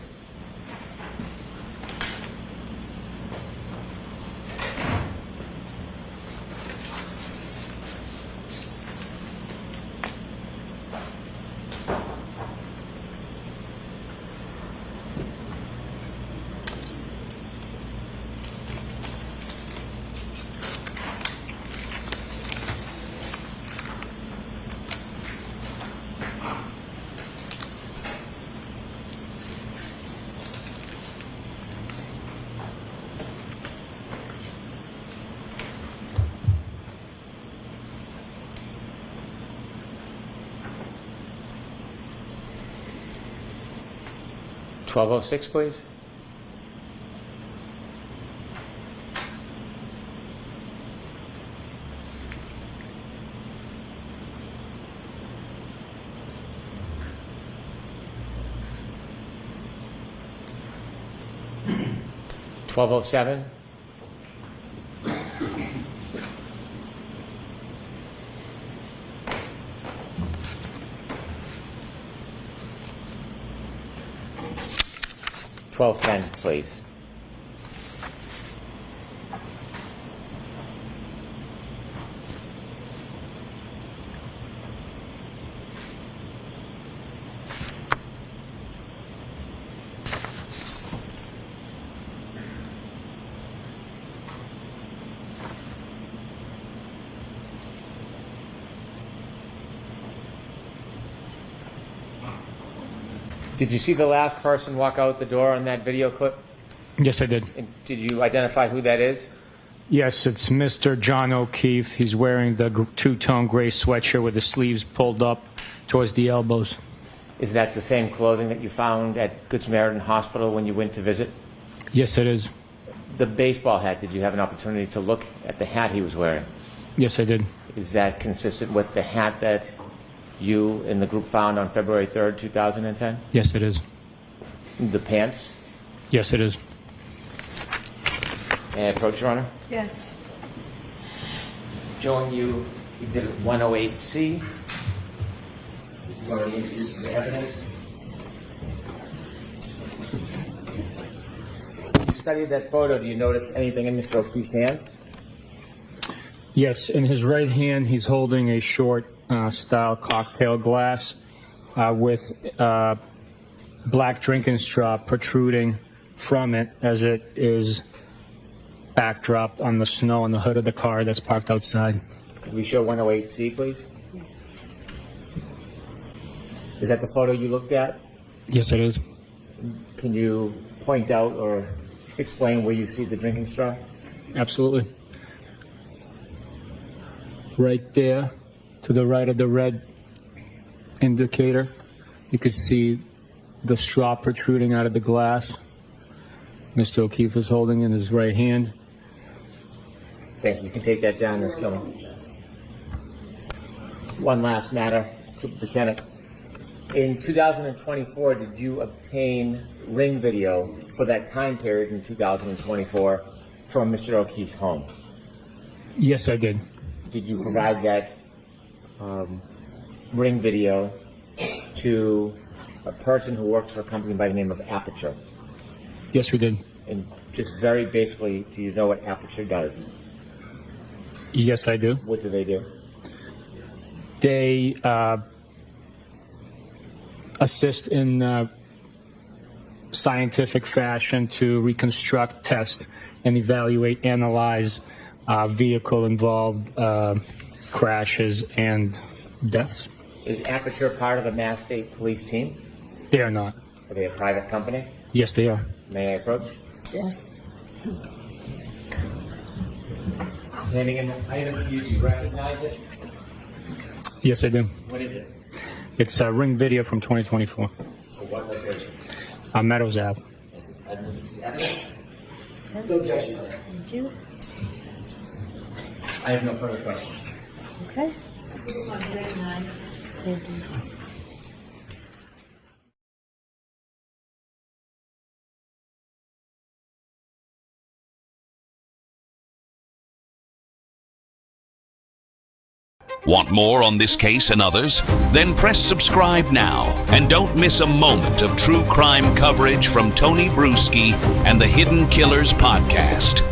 $12.06, please. $12.07. 1210, please. Did you see the last person walk out the door on that video clip? Yes, I did. And did you identify who that is? Yes, it's Mr. John O'Keefe. He's wearing the two-tone gray sweatshirt with the sleeves pulled up towards the elbows. Is that the same clothing that you found at Good Samaritan Hospital when you went to visit? Yes, it is. The baseball hat, did you have an opportunity to look at the hat he was wearing? Yes, I did. Is that consistent with the hat that you and the group found on February 3rd, 2010? Yes, it is. The pants? Yes, it is. May I approach, Your Honor? Yes. Showing you Exhibit 108C. This is already introduced the evidence. You studied that photo. Do you notice anything in Mr. O'Keefe's hand? Yes, in his right hand, he's holding a short style cocktail glass with black drinking straw protruding from it as it is backdropped on the snow on the hood of the car that's parked outside. Could we show 108C, please? Is that the photo you looked at? Yes, it is. Can you point out or explain where you see the drinking straw? Absolutely. Right there, to the right of the red indicator, you could see the straw protruding out of the glass. Mr. O'Keefe is holding in his right hand. Thank you. You can take that down, Ms. Kilman. One last matter, Trooper Bukhenik. In 2024, did you obtain ring video for that time period in 2024 from Mr. O'Keefe's home? Yes, I did. Did you provide that ring video to a person who works for a company by the name of Aperture? Yes, we did. And just very basically, do you know what Aperture does? Yes, I do. What do they do? They assist in scientific fashion to reconstruct, test, and evaluate, analyze vehicle-involved crashes and deaths. Is Aperture part of the Mass State Police team? They are not. Are they a private company? Yes, they are. May I approach? Yes. Handing in the item to you, do you recognize it? Yes, I do. What is it? It's a ring video from 2024. So what location? Meadows Ave. Evidence? Thank you. I have no further questions. Okay. Exhibit 139. Thank you. Want more on this case and others? Then press subscribe now and don't miss a moment of true crime coverage from Tony Bruschi and the Hidden Killers podcast.